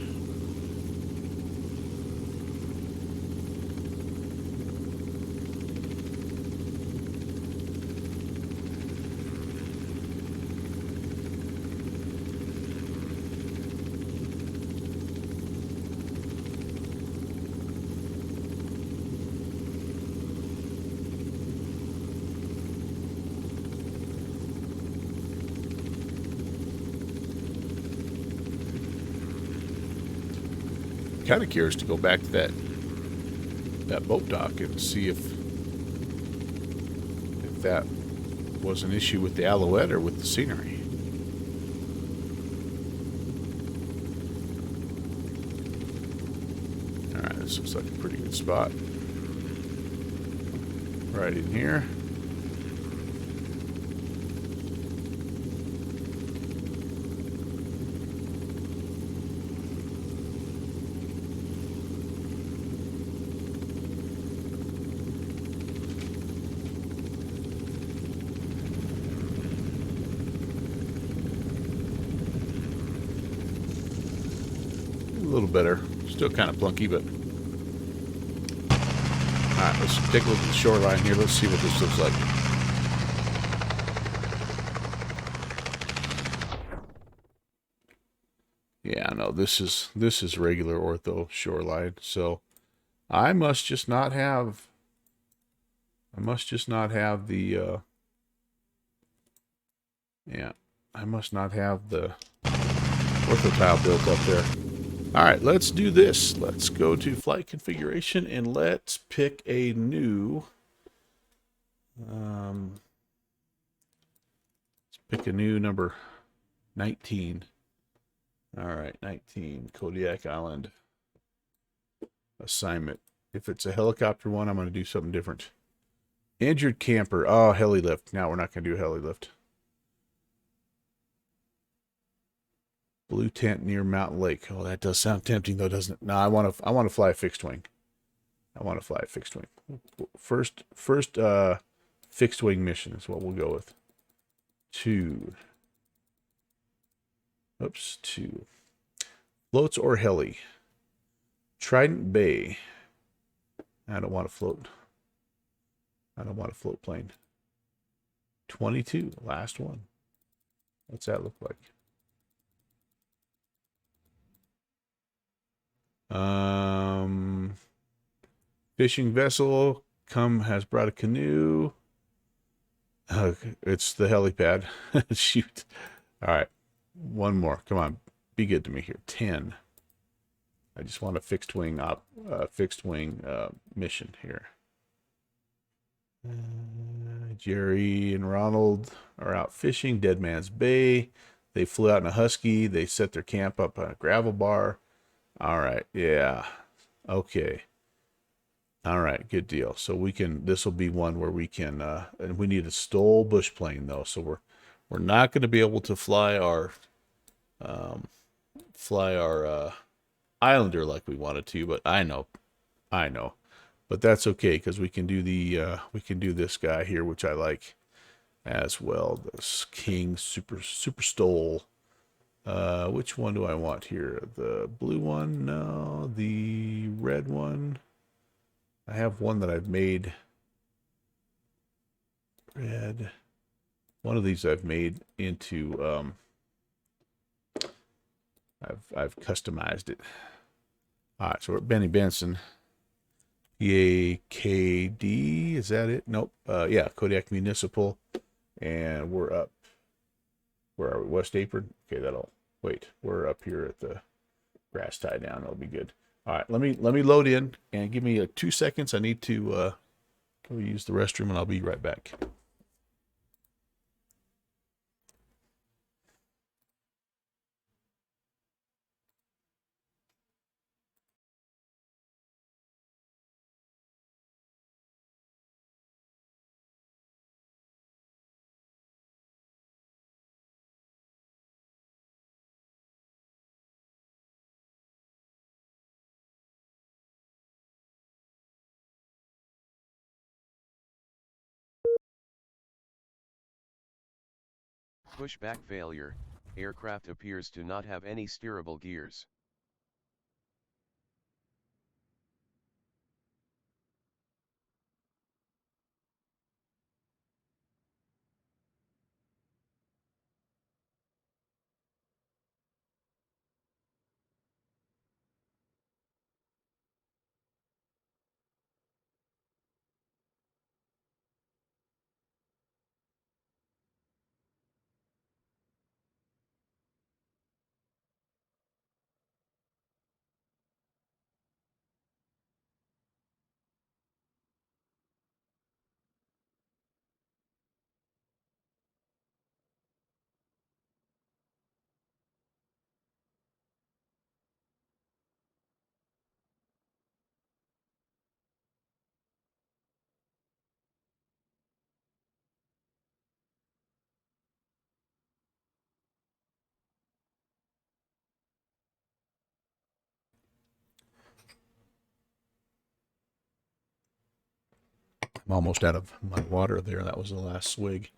Kind of curious to go back to that boat dock and see if that was an issue with the Alouette or with the scenery. All right, this looks like a pretty good spot. Right in here. little better. Still kind of plunky, but... Alright, let's take a look at the shoreline here. Let's see what this looks like. Yeah, no, this is regular ortho shoreline. So I must just not have the yeah, I must not have the ortho tile built up there. All right, let's do this. Let's go to flight configuration and let's pick a new let's pick a new number 19. All right, 19, Kodiak Island assignment. If it's a helicopter one, I'm going to do something different. Injured camper. Oh, heli lift. Now we're not going to do a heli lift. Blue tent near Mountain Lake. Oh, that does sound tempting though, doesn't it? No, I want to fly a fixed wing. I want to fly a fixed wing. First fixed wing mission is what we'll go with. 2. Oops, 2. Floats or heli? Trident Bay. I don't want to float. I don't want a float plane. 22, last one. What's that look like? Fishing vessel has brought a canoe. It's the helipad. Shoot. All right. One more. Come on. Be good to me here. 10. I just want a fixed wing mission here. Jerry and Ronald are out fishing. Dead Man's Bay. They flew out in a husky. They set their camp up on a gravel bar. All right. Yeah. Okay. All right. Good deal. So this will be one where we can, and we need a Stoll bush plane though. So we're not going to be able to fly our Islander like we wanted to, but I know. But that's okay because we can do this guy here, which I like as well. This King Super Stoll. Which one do I want here? The blue one? No, the red one. I have one that I've made red. One of these I've made into I've customized it. All right, so we're at Benny Benson. PAKD, is that it? Nope. Yeah, Kodiak Municipal. And we're up. Where are we? West Apron? Okay, wait. We're up here at the grass tie down. That'll be good. All right, let me load in and give me 2 seconds. I need to go use the restroom and I'll be right back. Pushback failure, aircraft appears to not have any steerable gears. I'm almost out of my water there. That was the last swig.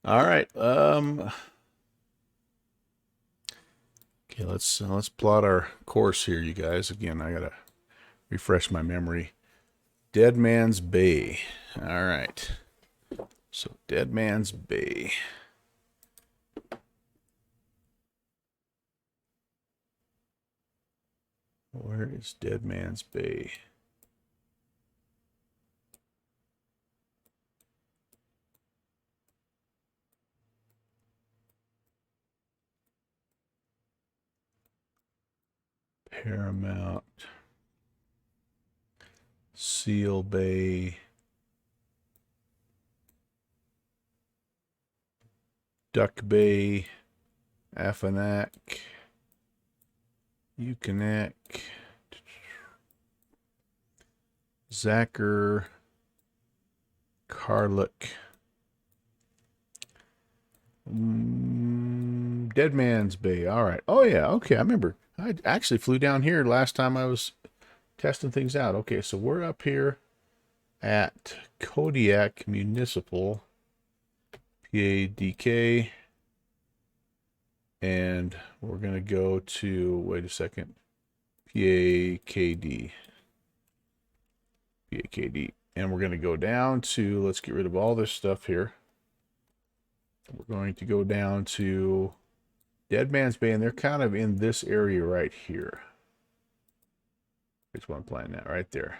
All right. Okay, let's plot our course here, you guys. Again, I gotta refresh my memory. Dead Man's Bay. All right. So Dead Man's Bay. Where is Dead Man's Bay? Paramount. Seal Bay. Duck Bay. Afanac. Yukonak. Zacher. Carlick. Dead Man's Bay. All right. Oh, yeah. Okay. I remember. I actually flew down here last time I was testing things out. Okay. So we're up here at Kodiak Municipal. PADK. And we're going to go to, wait a second, PAKD. PAKD. And we're going to go down to, let's get rid of all this stuff here. We're going to go down to Dead Man's Bay, and they're kind of in this area right here. Which one I'm playing at? Right there.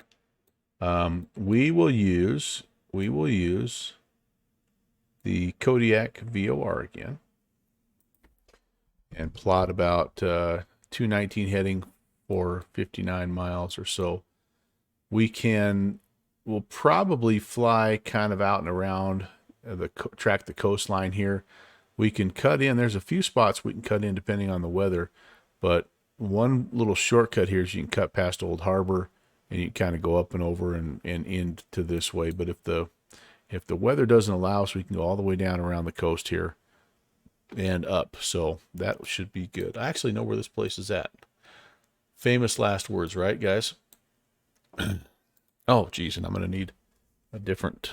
We will use the Kodiak VOR again. And plot about 219 heading for 59 miles or so. We'll probably fly kind of out and around track the coastline here. We can cut in. There's a few spots we can cut in depending on the weather, but one little shortcut here is you can cut past Old Harbor and you can kind of go up and over and into this way. But if the weather doesn't allow us, we can go all the way down around the coast here and up. So that should be good. I actually know where this place is at. Famous last words, right, guys? Oh, geez, and I'm going to need a different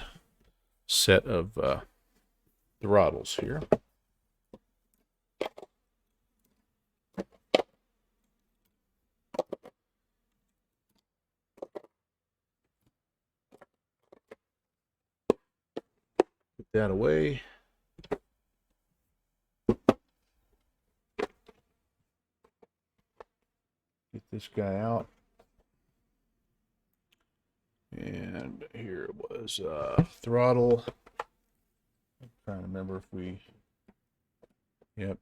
set of throttles here. Put that away. Get this guy out. And here it was throttle. I'm trying to remember if we, yep,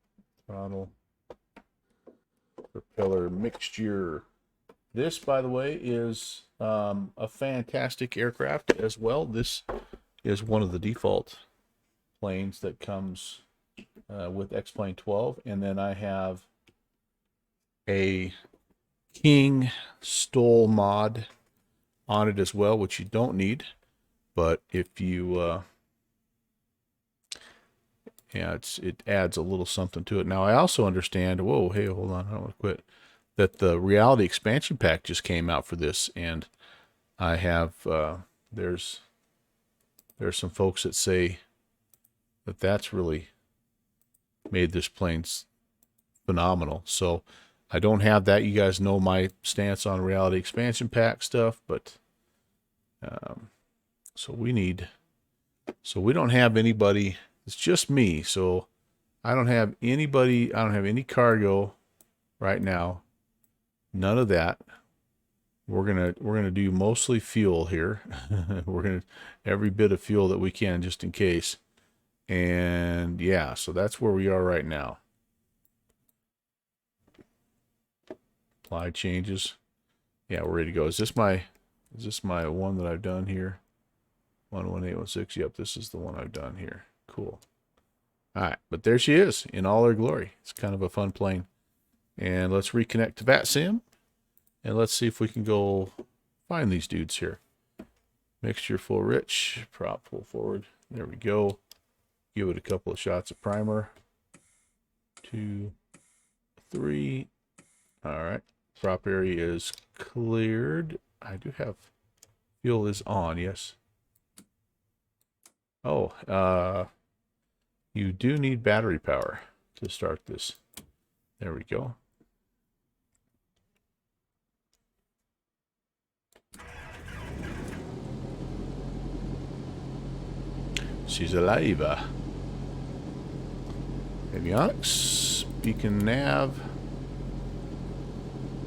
throttle, propeller mixture. This, by the way, is a fantastic aircraft as well. This is one of the default planes that comes with X-Plane 12. And then I have a King Stole mod on it as well, which you don't need, but if you yeah, it adds a little something to it. Now I also understand, whoa, hey, hold on, I don't want to quit, that the Reality expansion pack just came out for this, and I have there's some folks that say that that's really made this plane phenomenal. So I don't have that. You guys know my stance on Reality expansion pack stuff, but so we don't have anybody. It's just me. So I don't have anybody. I don't have any cargo right now. None of that. We're gonna do mostly fuel here. We're gonna every bit of fuel that we can just in case. And yeah, so that's where we are right now. Apply changes. Yeah, we're ready to go. Is this my one that I've done here? 11816. Yep, this is the one I've done here. Cool. All right, but there she is in all her glory. It's kind of a fun plane. And let's reconnect to VATSIM. And let's see if we can go find these dudes here. Mixture full rich. Prop full forward. There we go. Give it a couple of shots of primer. 2, 3. All right. Prop area is cleared. I do have fuel is on, yes. Oh, you do need battery power to start this. There we go. She's alive. Avionics. Beacon nav.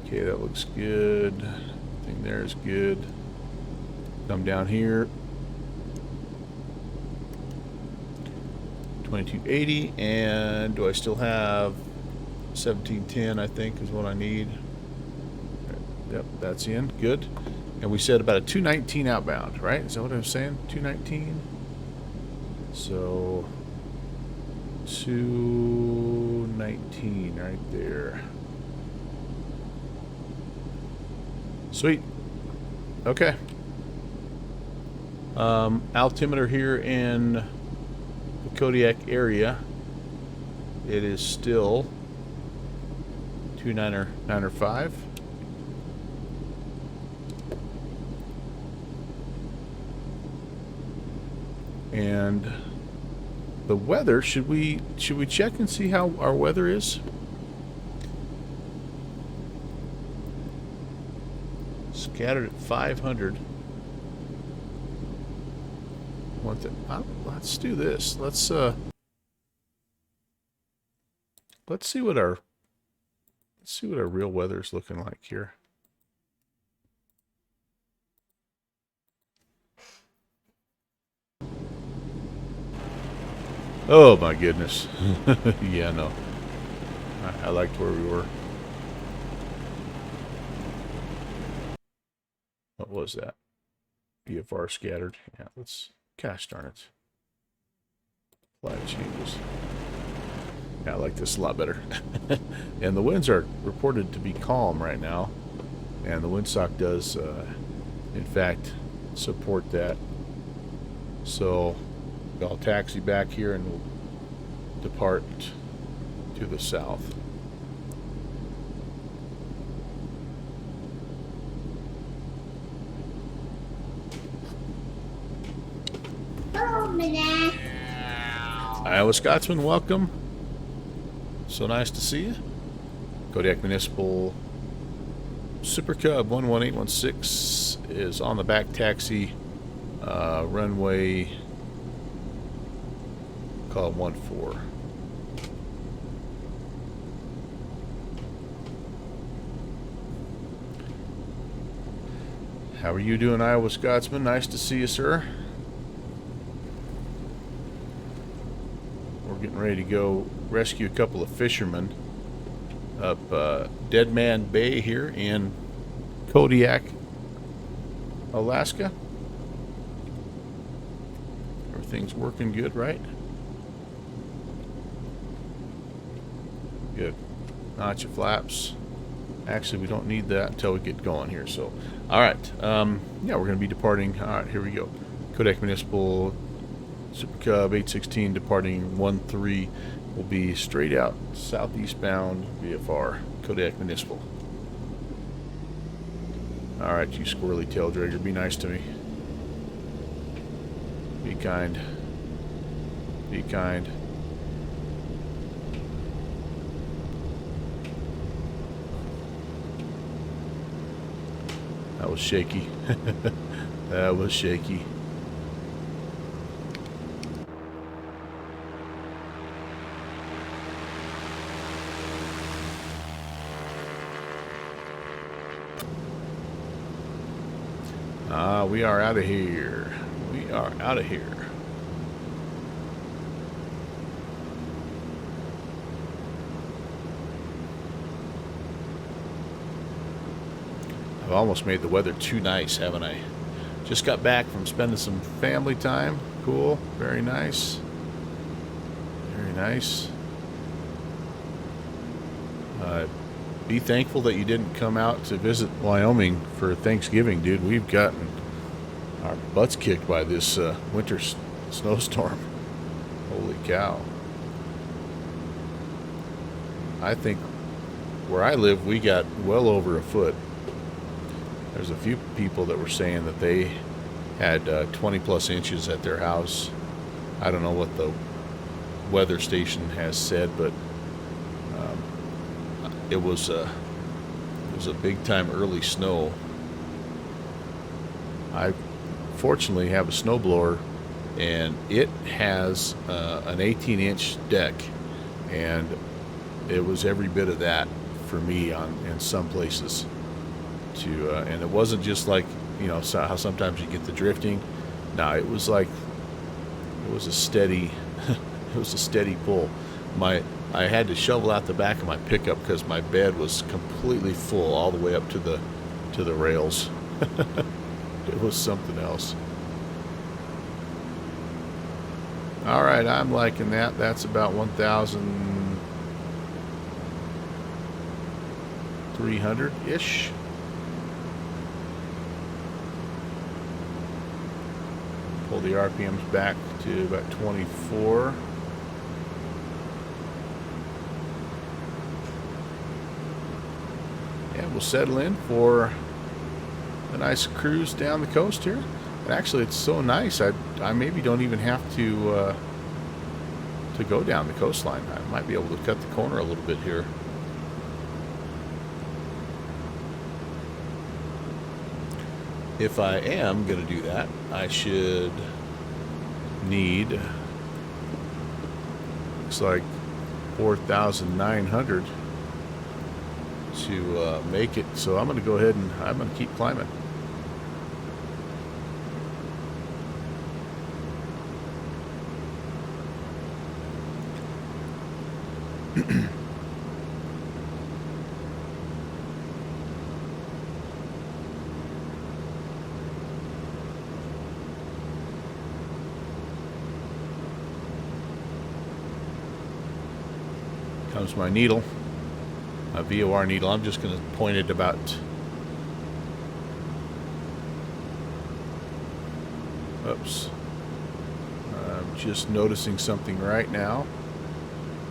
Okay, that looks good. Everything there is good. Come down here. 2280. And do I still have 1710, I think, is what I need. Yep, that's in. Good. And we said about a 219 outbound, right? Is that what I was saying? 219? So, 219 right there. Sweet. Okay. Altimeter here in the Kodiak area. It is still 295. And the weather, should we check and see how our weather is? Scattered at 500. Let's do this. Let's see what our real weather is looking like here. Oh my goodness. Yeah, no. I liked where we were. What was that? BFR scattered. Yeah, let's... Gosh darn it. Flag changes. Yeah, I like this a lot better. And the winds are reported to be calm right now. And the windsock does, in fact, support that. So... I'll taxi back here and we'll depart to the south. Oh, Minna. Iowa Scotsman, welcome. So nice to see you. Kodiak Municipal Super Cub 11816 is on the back taxi runway. Call 14. How are you doing, Iowa Scotsman? Nice to see you, sir. We're getting ready to go rescue a couple of fishermen up Dead Man Bay here in Kodiak, Alaska. Everything's working good, right? Good. Notch your flaps. Actually, we don't need that until we get going here. So, all right. Yeah, we're going to be departing. All right, here we go. Kodiak Municipal Super Cub 816 departing 13 will be straight out southeast bound VFR Kodiak Municipal. All right, you squirrely tail dragger, be nice to me. Be kind. Be kind. That was shaky. That was shaky. We are out of here. We are out of here. I've almost made the weather too nice, haven't I? Just got back from spending some family time. Cool. Very nice. Very nice. Be thankful that you didn't come out to visit Wyoming for Thanksgiving, dude. We've gotten our butts kicked by this winter snowstorm. Holy cow. I think where I live, we got well over a foot. There's a few people that were saying that they had 20 plus inches at their house. I don't know what the weather station has said, but it was a big time early snow. I fortunately have a snowblower and it has an 18-inch deck, and it was every bit of that for me in some places. And it wasn't just like, you know, how sometimes you get the drifting. No, it was like, it was a steady it was a steady pull. I had to shovel out the back of my pickup because my bed was completely full all the way up to the rails. It was something else. All right, I'm liking that. That's about 1,300-ish. Pull the RPMs back to about 24. And we'll settle in for a nice cruise down the coast here. And actually, it's so nice, I maybe don't even have to go down the coastline. I might be able to cut the corner a little bit here. If I am going to do that, I should need, looks like 4,900 to make it. So I'm going to go ahead and I'm going to keep climbing. Comes my needle, my VOR needle. I'm just going to point it about, oops, I'm just noticing something right now,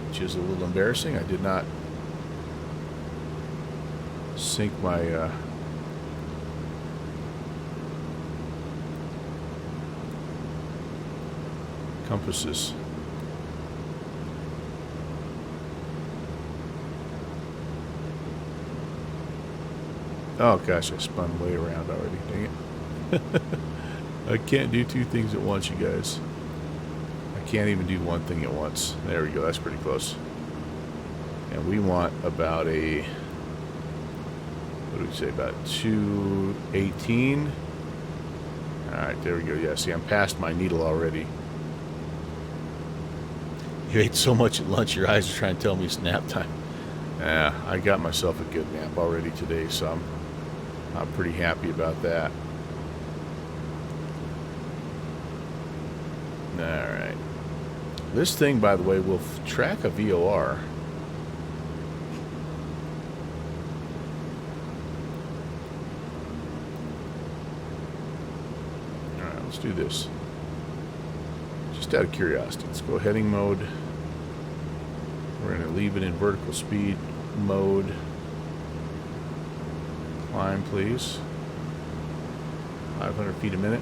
which is a little embarrassing. I did not sync my compasses. Oh gosh, I spun way around already, dang it. I can't do two things at once, you guys. I can't even do one thing at once. There we go, that's pretty close. And we want about a, what do we say, about 218. Alright, there we go. Yeah, see, I'm past my needle already. You ate so much at lunch, your eyes are trying to tell me it's nap time. Yeah, I got myself a good nap already today, so I'm pretty happy about that. Alright. This thing, by the way, will track a VOR. Alright, let's do this. Just out of curiosity, let's go heading mode. We're going to leave it in vertical speed mode. Climb, please. 500 feet a minute.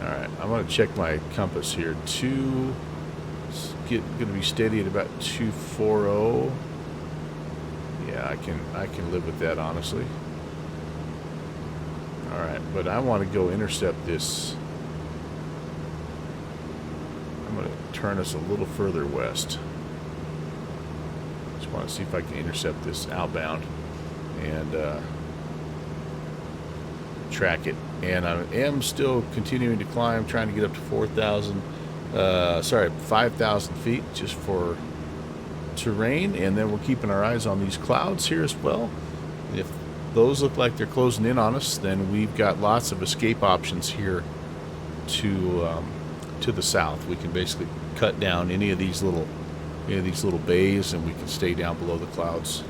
Alright, I'm going to check my compass here. Going to be steady at about 240. Yeah, I can live with that, honestly. Alright, but I want to go intercept this. I'm going to turn us a little further west. Just want to see if I can intercept this outbound and track it. And I am still continuing to climb, trying to get up to 5,000 feet just for terrain. And then we're keeping our eyes on these clouds here as well. If those look like they're closing in on us, then we've got lots of escape options here to the south. We can basically cut down any of these little bays, and we can stay down below the clouds.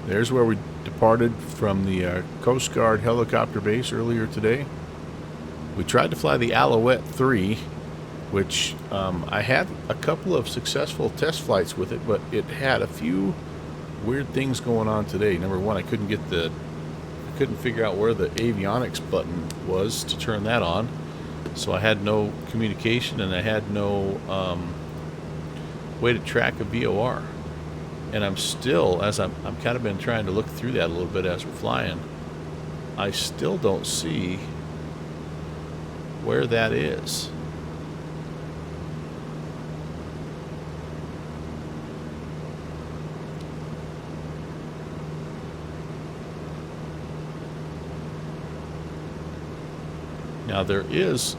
There's where we departed from the Coast Guard helicopter base earlier today. We tried to fly the Alouette 3, which I had a couple of successful test flights with it, but it had a few weird things going on today. Number one, I couldn't figure out where the avionics button was to turn that on, so I had no communication, and I had no way to track a VOR. And I'm still, as I'm kind of been trying to look through that a little bit as we're flying, I still don't see where that is. Now there was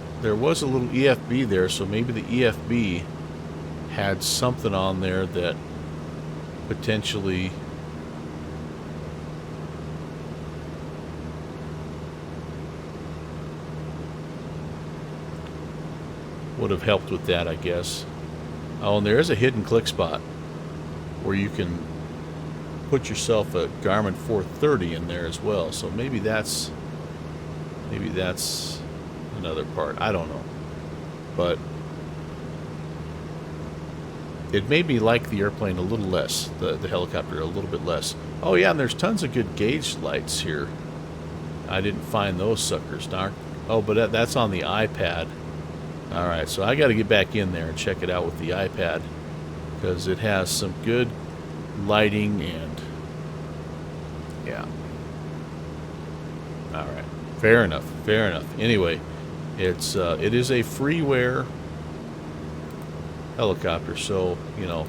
a little EFB there, so maybe the EFB had something on there that potentially would have helped with that, I guess. Oh, and there is a hidden click spot where you can put yourself a Garmin 430 in there as well. So maybe that's another part. I don't know. But it made me like the airplane a little less, the helicopter a little bit less. Oh yeah, and there's tons of good gauge lights here. I didn't find those suckers. Oh, but that's on the iPad. Alright, so I got to get back in there and check it out with the iPad, because it has some good lighting and yeah. Alright, fair enough. Anyway, it is a freeware helicopter, so, you know,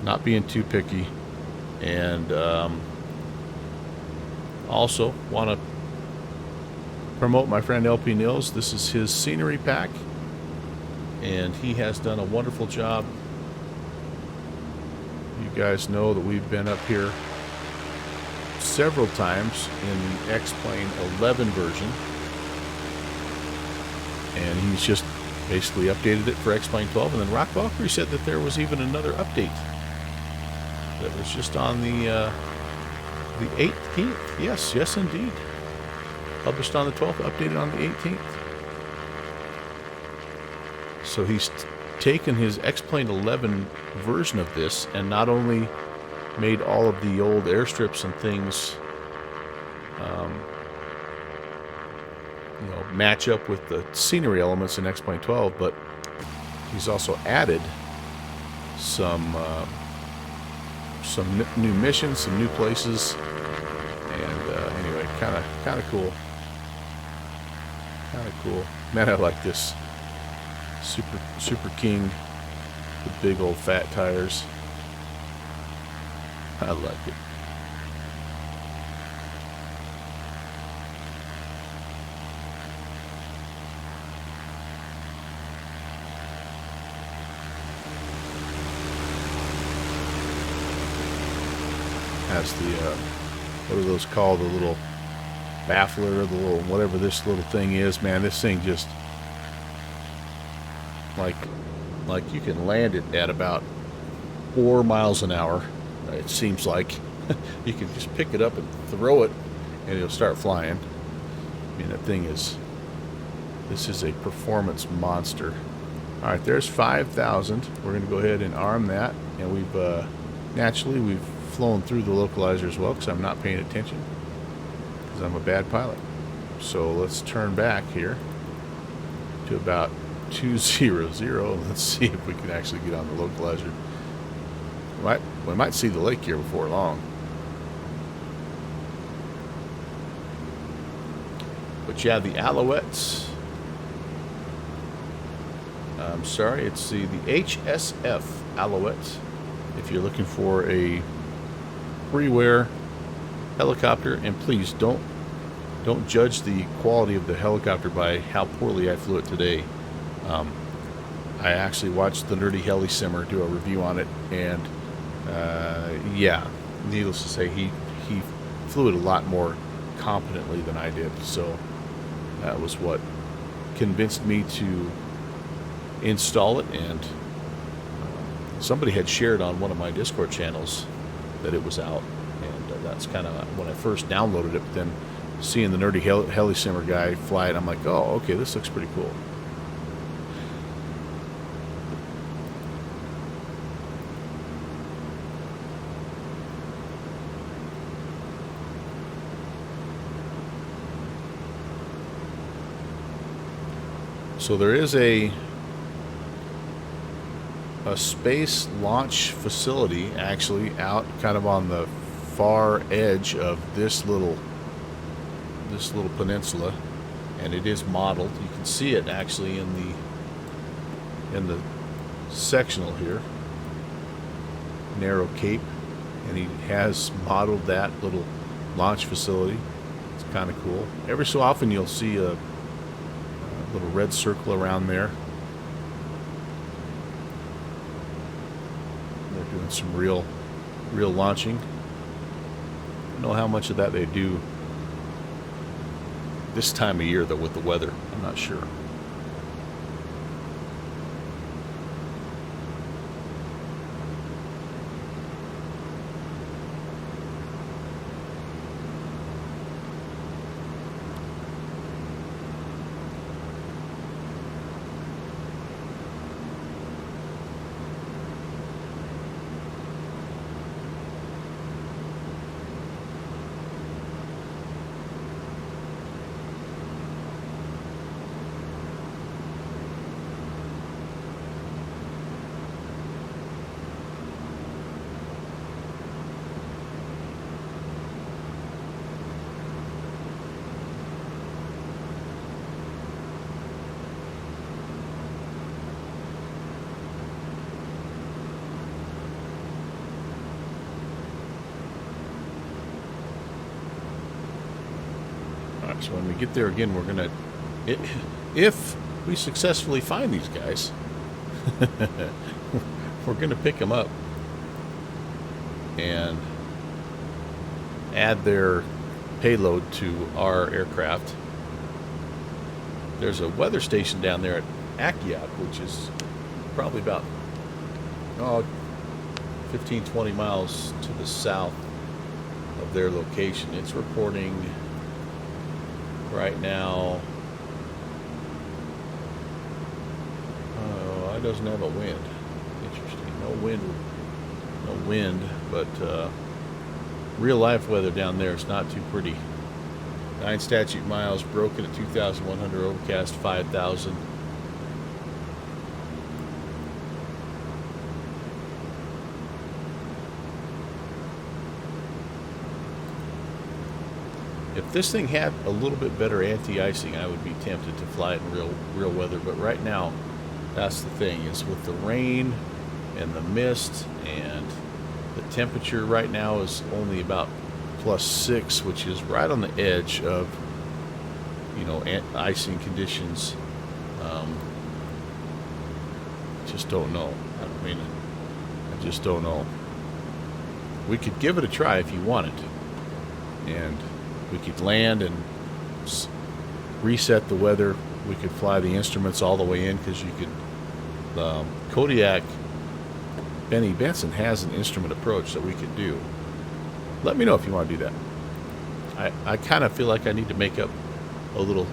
not being too picky. And also want to promote my friend LPNils. This is his scenery pack, and he has done a wonderful job. You guys know that we've been up here several times in the X-Plane 11 version, and he's just basically updated it for X-Plane 12. And then Rock Valkyrie said that there was even another update that was just on the 18th. Yes indeed. Published on the 12th, updated on the 18th. So he's taken his X-Plane 11 version of this and not only made all of the old airstrips and things match up with the scenery elements in X-Plane 12, but he's also added some new missions, some new places, and anyway, kind of cool. Man, I like this Super King with big old fat tires. I like it. Has the what are those called, the little baffler, the little whatever this little thing is. Man, this thing just like you can land it at about 4 miles an hour. It seems like you can just pick it up and throw it and it'll start flying. I mean, that thing this is a performance monster. All right, there's 5,000. We're going to go ahead and arm that, and we've naturally we've flown through the localizer as well because I'm not paying attention because I'm a bad pilot. So let's turn back here to about 200. Let's see if we can actually get on the localizer. We might see the lake here before long. But yeah, the Alouettes. I'm sorry, it's the HSF Alouettes. If you're looking for a freeware helicopter, and please don't judge the quality of the helicopter by how poorly I flew it today. I actually watched the Nerdy Heli Simmer do a review on it, and yeah, needless to say, he flew it a lot more competently than I did. So that was what convinced me to install it. And somebody had shared on one of my Discord channels that it was out, and that's kind of when I first downloaded it. But then seeing the Nerdy Heli Simmer guy fly it, I'm like, oh, okay, this looks pretty cool. So there is a a space launch facility actually out kind of on the far edge of this little peninsula, and it is modeled. You can see it actually in the sectional here, narrow cape, and he has modeled that little launch facility. It's kind of cool. Every so often you'll see a little red circle around there. They're doing some real launching. I don't know how much of that they do this time of year though with the weather. I'm not sure. So when we get there again, we're gonna, if we successfully find these guys, we're gonna pick them up and add their payload to our aircraft. There's a weather station down there at Kodiak, which is probably about 15-20 miles to the south of their location. It's reporting right now, it doesn't have a wind. Interesting. No wind, but real life weather down there is not too pretty. 9 statute miles, broken at 2,100, overcast 5,000. If this thing had a little bit better anti-icing, I would be tempted to fly it in real weather. But right now, that's the thing, is with the rain and the mist, and the temperature right now is only about +6, which is right on the edge of, icing conditions. Just don't know. I just don't know. We could give it a try if you wanted, and we could land and reset the weather. We could fly the instruments all the way in, because you could. Kodiak, Benny Benson has an instrument approach that we could do. Let me know if you want to do that. I kind of feel like I need to make up a little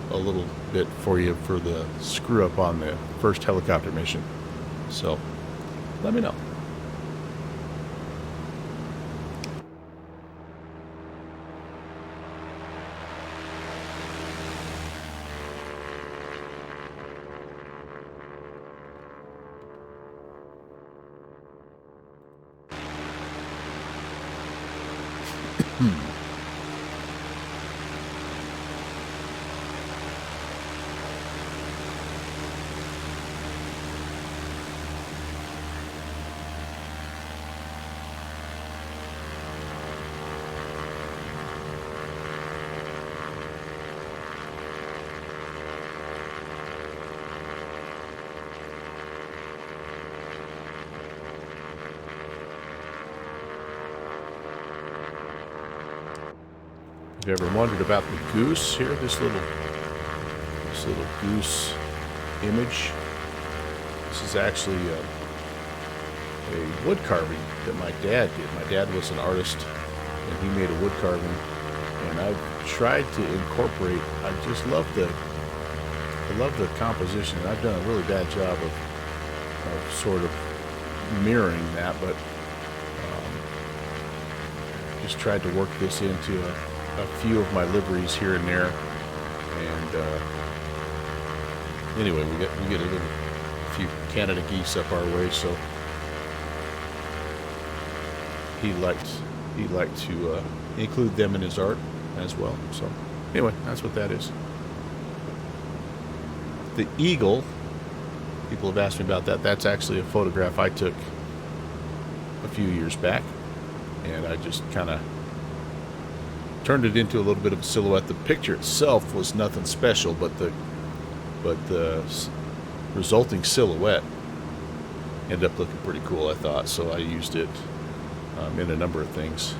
bit for you for the screw up on the first helicopter mission. So let me know. If you ever wondered about the goose here, this little goose image, this is actually a wood carving that my dad did. My dad was an artist, and he made a wood carving, and I've tried to incorporate. I just love the composition, and I've done a really bad job of sort of mirroring that, but just tried to work this into a few of my liveries here and there, and anyway, we get a few Canada geese up our way, so he liked to include them in his art as well. So anyway, that's what that is. The eagle, people have asked me about that. That's actually a photograph I took a few years back, and I just kind of turned it into a little bit of a silhouette. The picture itself was nothing special, but the resulting silhouette ended up looking pretty cool, I thought. So I used it in a number of things.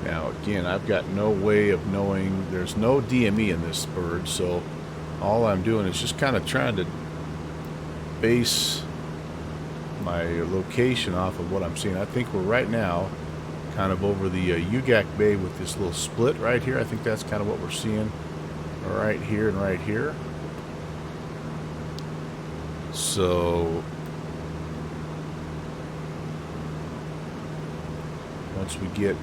Now again, I've got no way of knowing, there's no DME in this bird, so all I'm doing is just kind of trying to base my location off of what I'm seeing. I think we're right now kind of over the Kodiak Bay with this little split right here. I think that's kind of what we're seeing right here and right here. So once we get,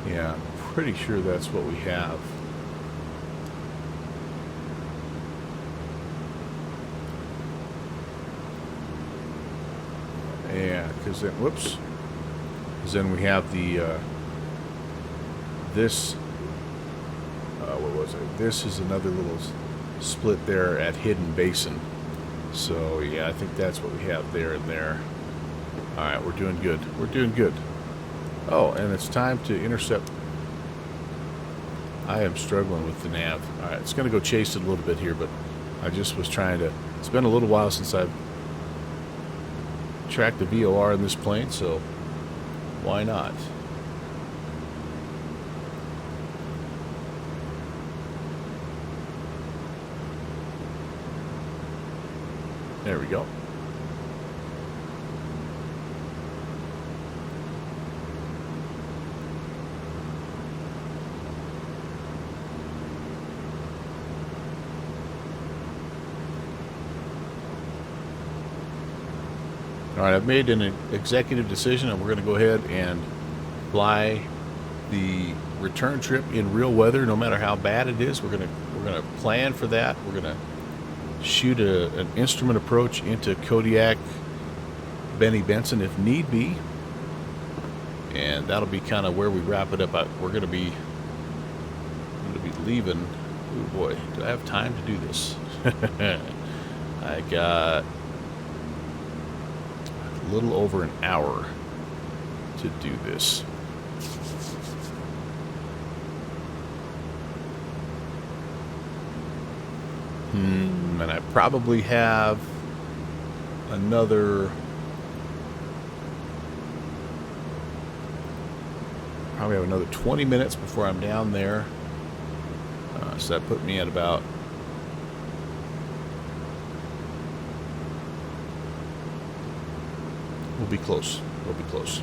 yeah, I'm pretty sure that's what we have. Yeah, because then, whoops, because then we have the, this, what was it? This is another little split there at Hidden Basin. So yeah, I think that's what we have there and there. All right, we're doing good. We're doing good. Oh, and it's time to intercept. I am struggling with the nav. All right, it's going to go chase it a little bit here, but I just was trying to. It's been a little while since I've tracked the VOR in this plane, so why not? There we go. All right, I've made an executive decision, and we're going to go ahead and fly the return trip in real weather, no matter how bad it is. We're going to plan for that. We're going to shoot an instrument approach into Kodiak, Benny Benson if need be, and that'll be kind of where we wrap it up. We're going to be leaving. Oh boy, do I have time to do this? I got a little over an hour to do this. And I probably have another 20 minutes before I'm down there. So that put me at about we'll be close. We'll be close.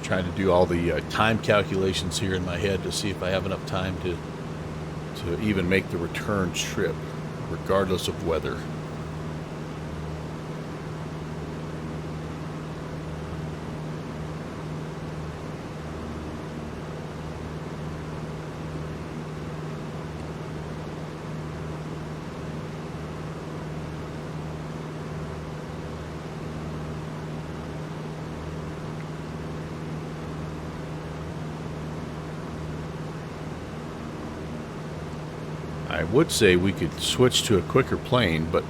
trying to do all the time calculations here in my head to see if I have enough time to even make the return trip, regardless of weather. I would say we could switch to a quicker plane, but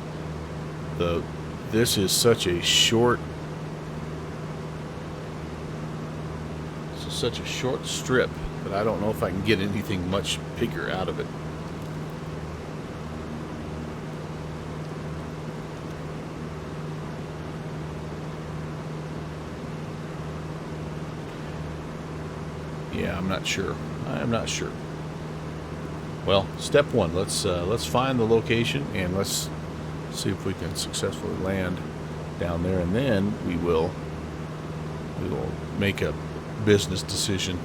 this is such a short strip that I don't know if I can get anything much bigger out of it. Yeah, I'm not sure. Well, step one, let's find the location and let's see if we can successfully land down there, and then we will make a business decision.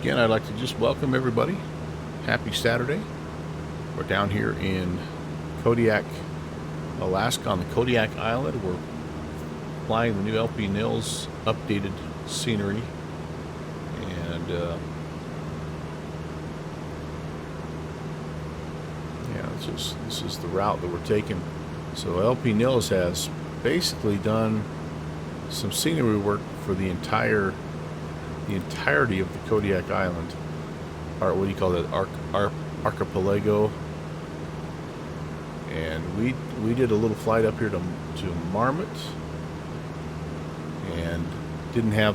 Again, I'd like to just welcome everybody. Happy Saturday. We're down here in Kodiak, Alaska, on the Kodiak Island. We're flying the new LPNils updated scenery, and yeah, this is the route that we're taking. So LPNils has basically done some scenery work for the entirety of the Kodiak Island, or what do you call that, archipelago. And we did a little flight up here to Marmot, and I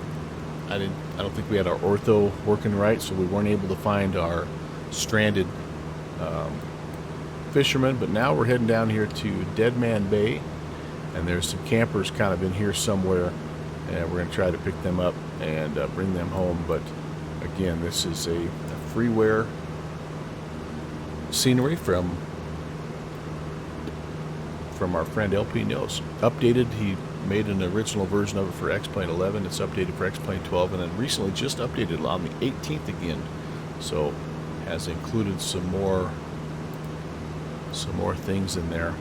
don't think we had our ortho working right, so we weren't able to find our stranded fishermen. But now we're heading down here to Dead Man Bay, and there's some campers kind of in here somewhere, and we're going to try to pick them up and bring them home. But again, this is a freeware scenery from our friend LPNils. Updated, he made an original version of it for X-Plane 11. It's updated for X-Plane 12, and then recently just updated on the 18th again. So has included some more things in there.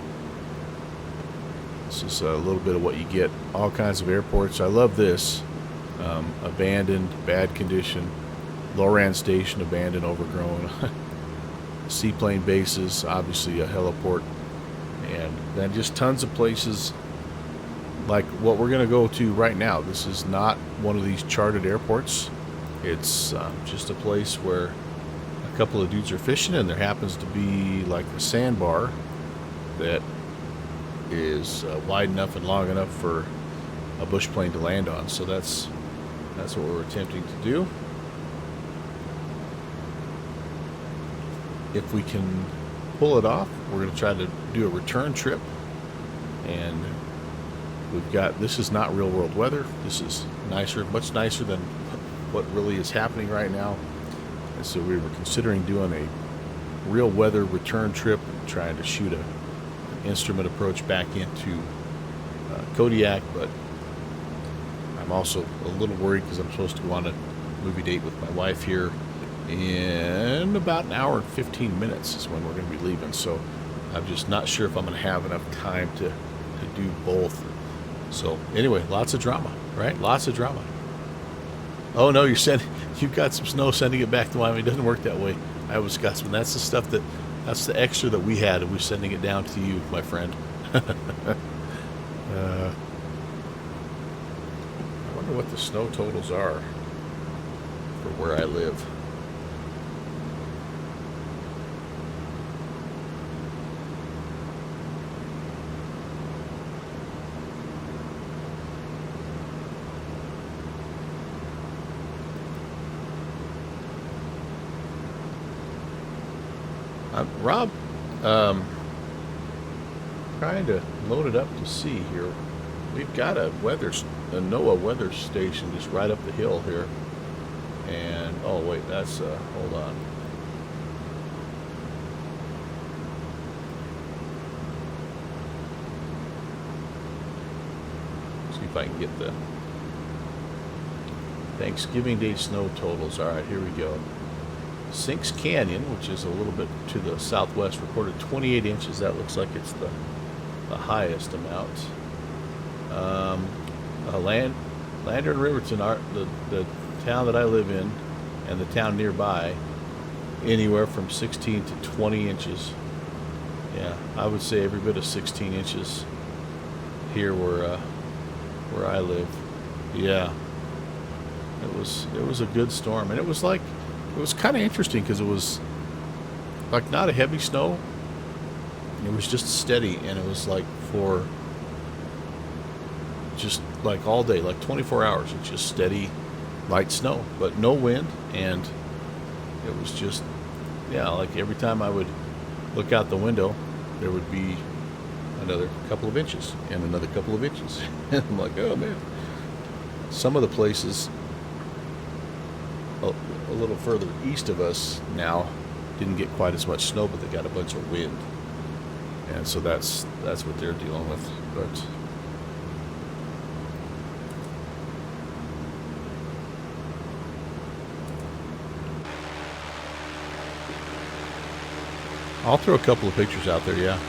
This is a little bit of what you get. All kinds of airports. I love this. Abandoned, bad condition. Loran Station, abandoned, overgrown. Seaplane bases, obviously a heliport. And then just tons of places like what we're going to go to right now. This is not one of these charted airports. It's just a place where a couple of dudes are fishing, and there happens to be like a sandbar that is wide enough and long enough for a bush plane to land on. So that's what we're attempting to do. If we can pull it off, we're going to try to do a return trip. And this is not real world weather. This is nicer, much nicer than what really is happening right now. And so we were considering doing a real weather return trip, trying to shoot an instrument approach back into Kodiak. But I'm also a little worried because I'm supposed to go on a movie date with my wife here in about an hour and 15 minutes is when we're going to be leaving. So I'm just not sure if I'm going to have enough time to do both. So anyway, lots of drama, right? Lots of drama. Oh no, you've got some snow, sending it back to Wyoming. It doesn't work that way. Iowa, Wisconsin. That's the stuff that's the extra that we had, and we're sending it down to you, my friend. I wonder what the snow totals are for where I live. Rob, trying to load it up to see here. We've got a NOAA weather station just right up the hill here. And, oh wait, that's, hold on. See if I can get the Thanksgiving Day snow totals. All right, here we go. Sinks Canyon, which is a little bit to the southwest, recorded 28 inches. That looks like it's the highest amount. Lander and Riverton, the town that I live in, and the town nearby, anywhere from 16 to 20 inches. Yeah, I would say every bit of 16 inches here where I live. Yeah, it was a good storm, and it was kind of interesting because it was like not a heavy snow. It was just steady, and it was like for just like all day, like 24 hours. It's just steady, light snow, but no wind, and it was just, yeah, like every time I would look out the window, there would be another couple of inches and another couple of inches. And I'm like, oh man. Some of the places a little further east of us now didn't get quite as much snow, but they got a bunch of wind, and so that's what they're dealing with. But I'll throw a couple of pictures out there, yeah.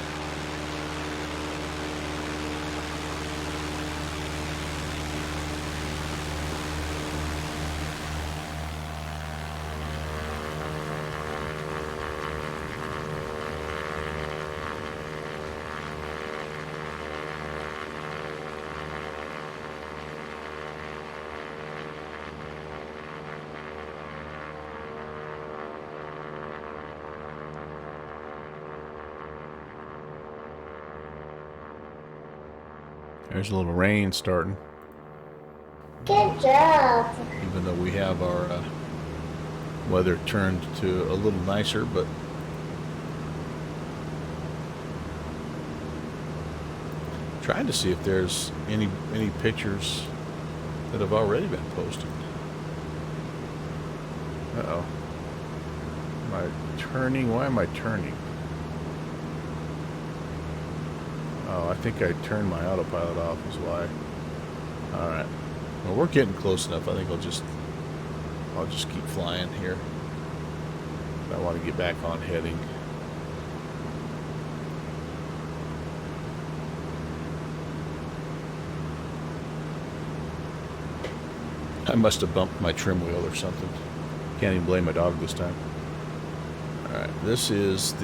There's a little rain starting. Good job. Even though we have our weather turned to a little nicer, but trying to see if there's any pictures that have already been posted. Uh-oh. Am I turning? Why am I turning? Oh, I think I turned my autopilot off is why. Alright. Well, we're getting close enough. I think I'll just keep flying here. I want to get back on heading. I must have bumped my trim wheel or something. Can't even blame my dog this time. Alright, this is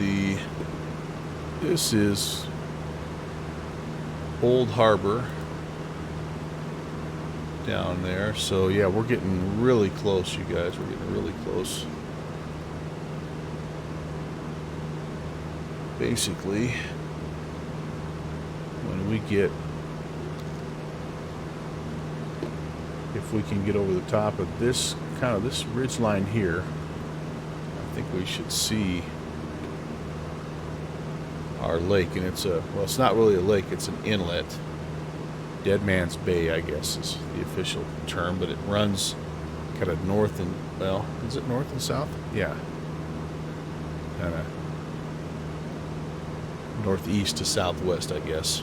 Old Harbor down there. So yeah, we're getting really close, you guys. We're getting really close. Basically, when we get, if we can get over the top of this this ridge line here, I think we should see our lake. And it's it's not really a lake, it's an inlet. Dead Man's Bay, I guess, is the official term, but it runs kind of north and, well, is it north and south? Yeah. Kind of northeast to southwest, I guess.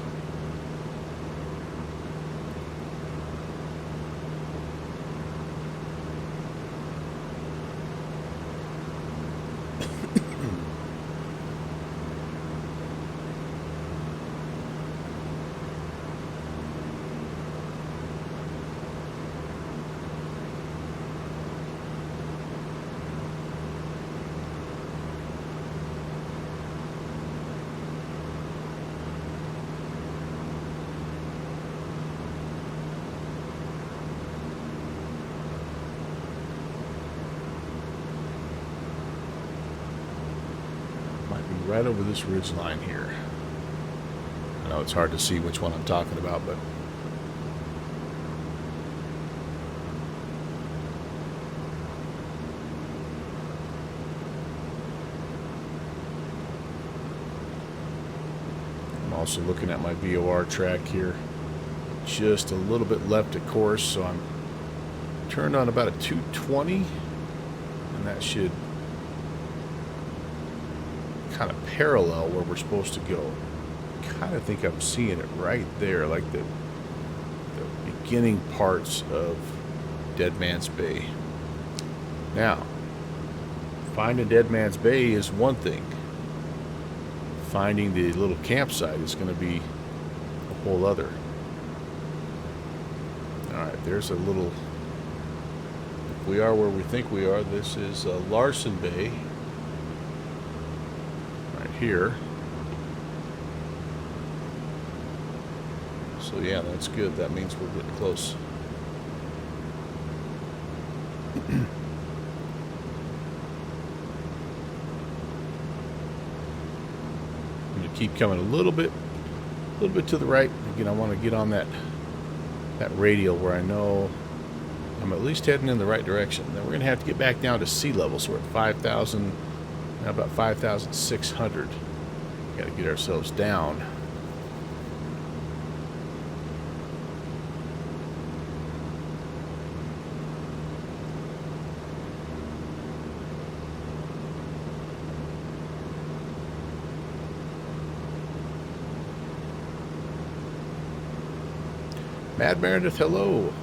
Right over this ridge line here. I know it's hard to see which one I'm talking about, but also looking at my VOR track here. Just a little bit left of course, so I'm turned on about a 220, and that should kind of parallel where we're supposed to go. Kind of think I'm seeing it right there, like the beginning parts of Dead Man's Bay. Now, finding Dead Man's Bay is one thing. Finding the little campsite is going to be a whole other. Alright, there's a little... If we are where we think we are, this is Larson Bay. Right here. So yeah, that's good. That means we're getting close. I'm going to keep coming a little bit to the right. Again, I want to get on that radial where I know I'm at least heading in the right direction. Then we're going to have to get back down to sea level. So we're at 5,000, now about 5,600. Got to get ourselves down. Mad Meredith, hello.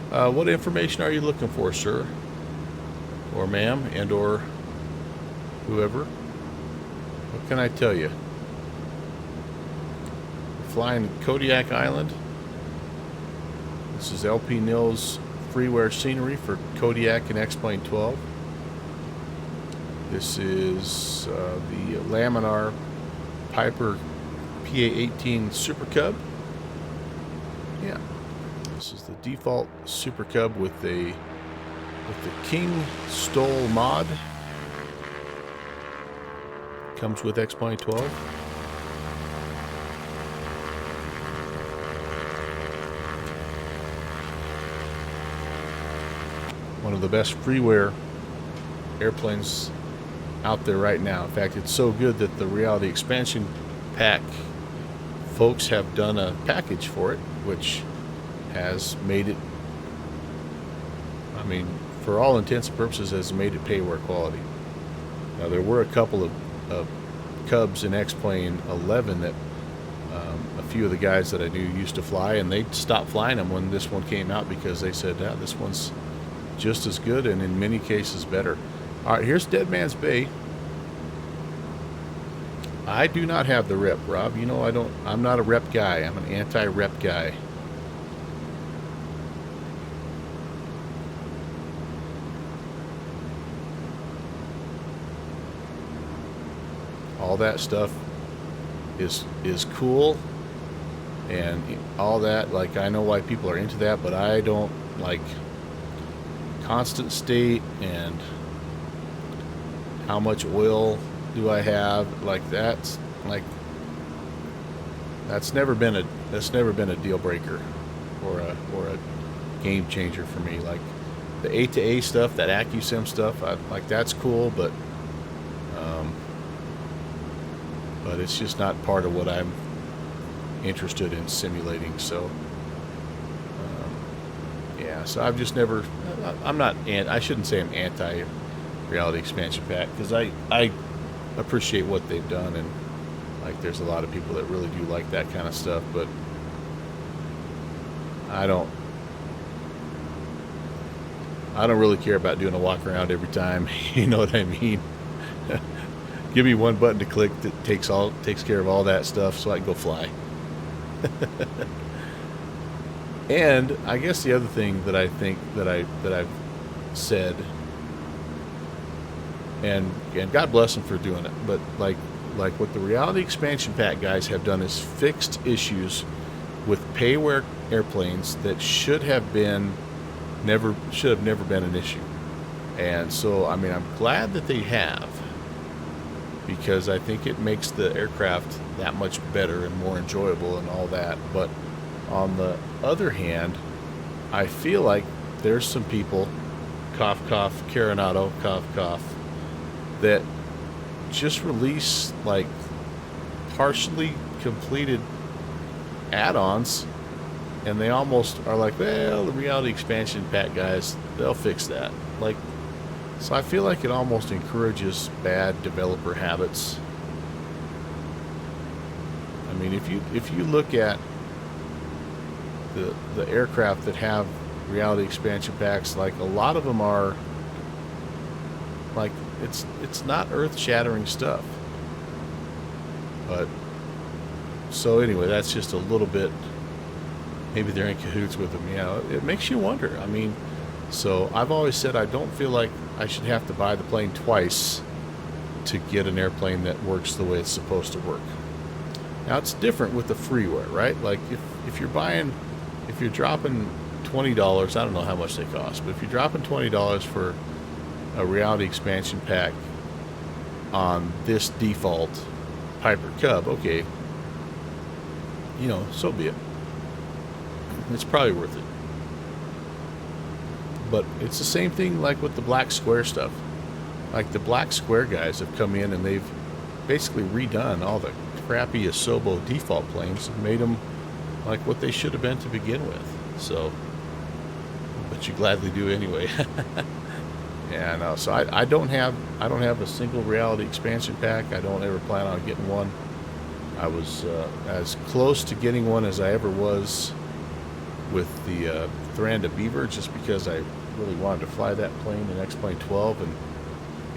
What information are you looking for, sir? Or ma'am, and or whoever? What can I tell you? We're flying Kodiak Island. This is LPNils freeware scenery for Kodiak and X-Plane 12. This is the Laminar Piper PA-18 Super Cub. Yeah, this is the default Super Cub with the King Stole mod. Comes with X-Plane 12. One of the best freeware airplanes out there right now. In fact, it's so good that the Reality Expansion Pack folks have done a package for it, which has made it, I mean, for all intents and purposes, has made it payware quality. Now, there were a couple of Cubs in X-Plane 11 that a few of the guys that I knew used to fly, and they stopped flying them when this one came out because they said, yeah, this one's just as good and in many cases better. All right, here's Dead Man's Bay. I do not have the rep, Rob. You know, I'm not a rep guy. I'm an anti-rep guy. All that stuff is cool and all that. Like, I know why people are into that, but I don't like constant state and how much oil do I have. Like, that's never been a deal breaker or a game changer for me. Like the A-to-A stuff, that AccuSim stuff, like that's cool, but it's just not part of what I'm interested in simulating. So yeah, so I've just never, I'm not, I shouldn't say I'm anti Reality Expansion Pack, because I appreciate what they've done, and like there's a lot of people that really do like that kind of stuff, but I don't really care about doing a walk around every time. You know what I mean? Give me one button to click that takes care of all that stuff, so I can go fly. And I guess the other thing that I think that I've said, and God bless them for doing it, but like what the Reality Expansion Pack guys have done is fixed issues with payware airplanes that should have never been an issue. And so, I mean, I'm glad that they have, because I think it makes the aircraft that much better and more enjoyable and all that. But on the other hand, I feel like there's some people, cough cough, Caronado, cough cough, that just release like partially completed add-ons, and they almost are like, well, the reality expansion pack guys, they'll fix that. Like, so I feel like it almost encourages bad developer habits. I mean, if you look at the aircraft that have reality expansion packs, like a lot of them are like, it's not earth-shattering stuff. But so anyway, that's just a little bit, maybe they're in cahoots with them. Yeah, it makes you wonder. I mean, so I've always said I don't feel like I should have to buy the plane twice to get an airplane that works the way it's supposed to work. Now it's different with the freeware, right? Like if you're dropping $20, I don't know how much they cost, but if you're dropping $20 for a reality expansion pack on this default Piper Cub, okay, you know, so be it. It's probably worth it. But it's the same thing like with the black square stuff. Like the black square guys have come in and they've basically redone all the crappy Asobo default planes and made them like what they should have been to begin with. So, but you gladly do anyway. Yeah, no. So I don't have a single reality expansion pack. I don't ever plan on getting one. I was as close to getting one as I ever was with the Thuranda Beaver, just because I really wanted to fly that plane in X-Plane 12,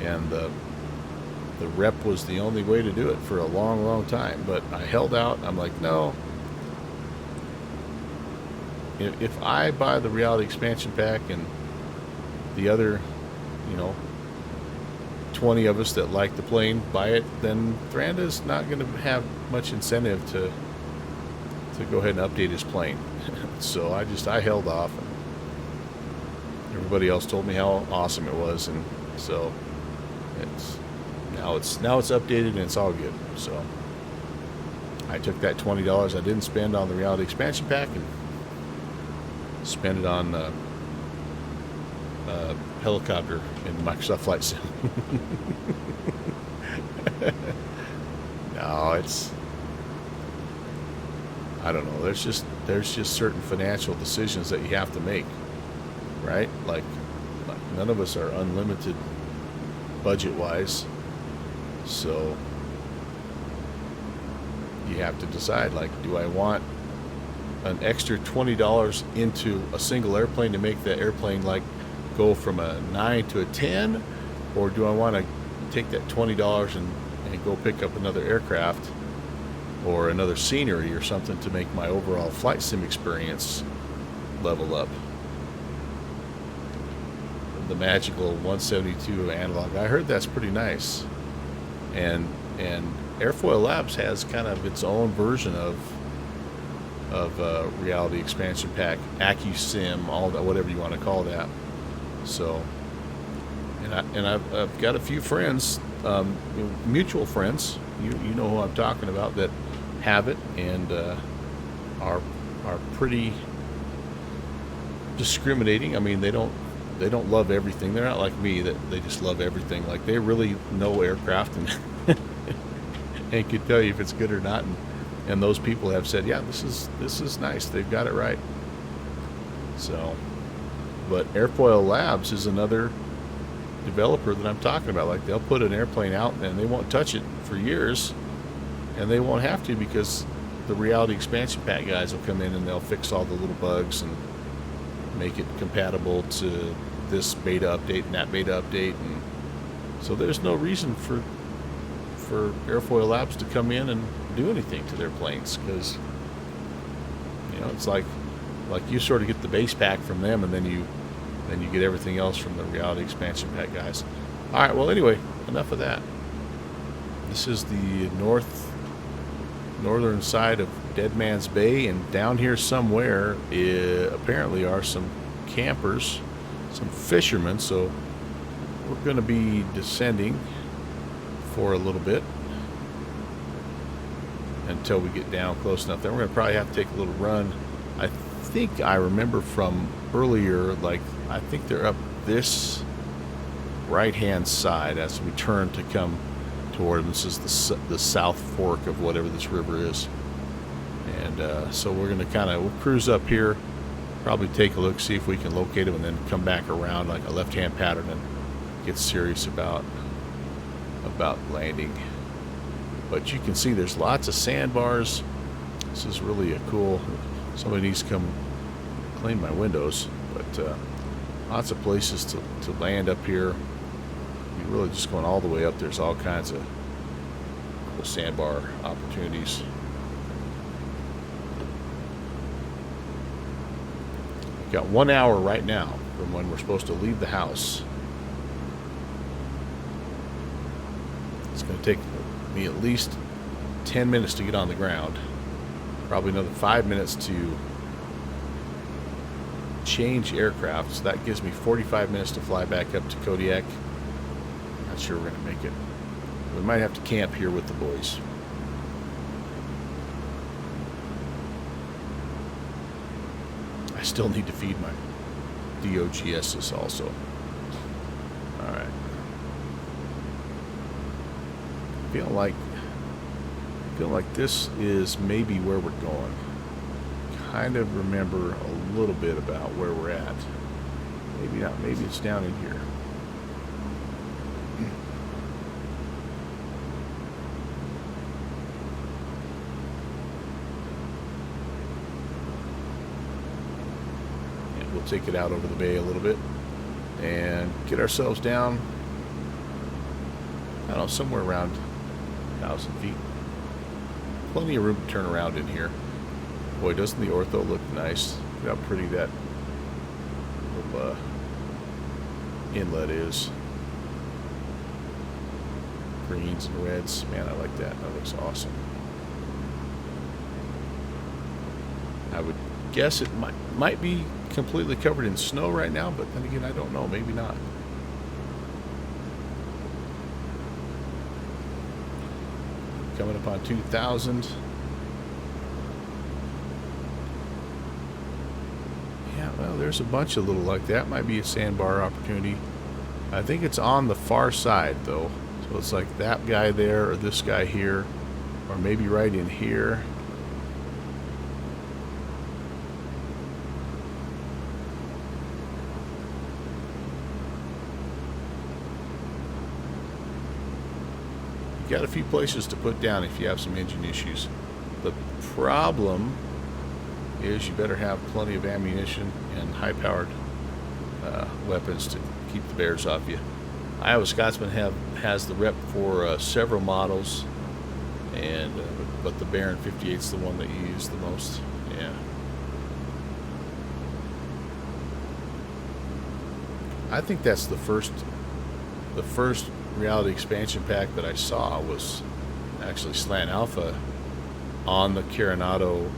and the rep was the only way to do it for a long, long time. But I held out. I'm like, no. If I buy the reality expansion pack and the other, 20 of us that like the plane buy it, then Thuranda's not going to have much incentive to go ahead and update his plane. So I held off, and everybody else told me how awesome it was, and so now it's updated and it's all good. So I took that $20 I didn't spend on the reality expansion pack and spent it on helicopter in Microsoft Flight Sim. No, I don't know. There's just certain financial decisions that you have to make, right? Like none of us are unlimited budget-wise, so you have to decide, like, do I want an extra $20 into a single airplane to make the airplane like go from a 9 to a 10, or do I want to take that $20 and go pick up another aircraft or another scenery or something to make my overall flight sim experience level up? The magical 172 analog, I heard that's pretty nice, and Airfoil Labs has kind of its own version of reality expansion pack, AccuSim, all that, whatever you want to call that. So, and I've got a few friends, mutual friends, you know who I'm talking about, that have it and are pretty discriminating. I mean, they don't love everything. They're not like me that they just love everything. Like, they really know aircraft and and can tell you if it's good or not. And those people have said, yeah, this is nice. They've got it right. So, but Airfoil Labs is another developer that I'm talking about. Like, they'll put an airplane out and they won't touch it for years, and they won't have to, because the reality expansion pack guys will come in and they'll fix all the little bugs and make it compatible to this beta update and that beta update. And so there's no reason for Airfoil Labs to come in and do anything to their planes, because it's like you sort of get the base pack from them, and then you get everything else from the reality expansion pack guys. All right, well, anyway, enough of that. This is the northern side of Dead Man's Bay, and down here somewhere apparently are some campers, some fishermen. So we're going to be descending for a little bit until we get down close enough. Then we're going to probably have to take a little run. I think I remember from earlier, like, I think they're up this right hand side as we turn to come toward them. This is the south fork of whatever this river is. And so we're going to we'll cruise up here, probably take a look, see if we can locate them, and then come back around like a left-hand pattern and get serious about landing. But you can see there's lots of sandbars. This is really a cool. Somebody needs to come clean my windows, but lots of places to land up here. You're really just going all the way up. There's all kinds of cool sandbar opportunities. We've got 1 hour right now from when we're supposed to leave the house. It's going to take me at least 10 minutes to get on the ground. Probably another 5 minutes to change aircraft. So that gives me 45 minutes to fly back up to Kodiak. Not sure we're going to make it. We might have to camp here with the boys. I still need to feed my DOGSs also. Alright. Feel like this is maybe where we're going. Kind of remember a little bit about where we're at. Maybe not. Maybe it's down in here. And we'll take it out over the bay a little bit and get ourselves down. I don't know, somewhere around 1,000 feet. Plenty of room to turn around in here. Boy, doesn't the ortho look nice? Look how pretty that little inlet is. Greens and reds. Man, I like that. That looks awesome. I would guess it might be completely covered in snow right now, but then again, I don't know. Maybe not. Coming up on 2,000. Yeah, well, there's a bunch of little like that. Might be a sandbar opportunity. I think it's on the far side, though. So it's like that guy there, or this guy here, or maybe right in here. Got a few places to put down if you have some engine issues. The problem is you better have plenty of ammunition and high-powered weapons to keep the bears off you. Iowa Scotsman has the rep for several models, and but the Baron 58 is the one that you use the most. Yeah. I think that's the first reality expansion pack that I saw was actually Slant Alpha on the Coronado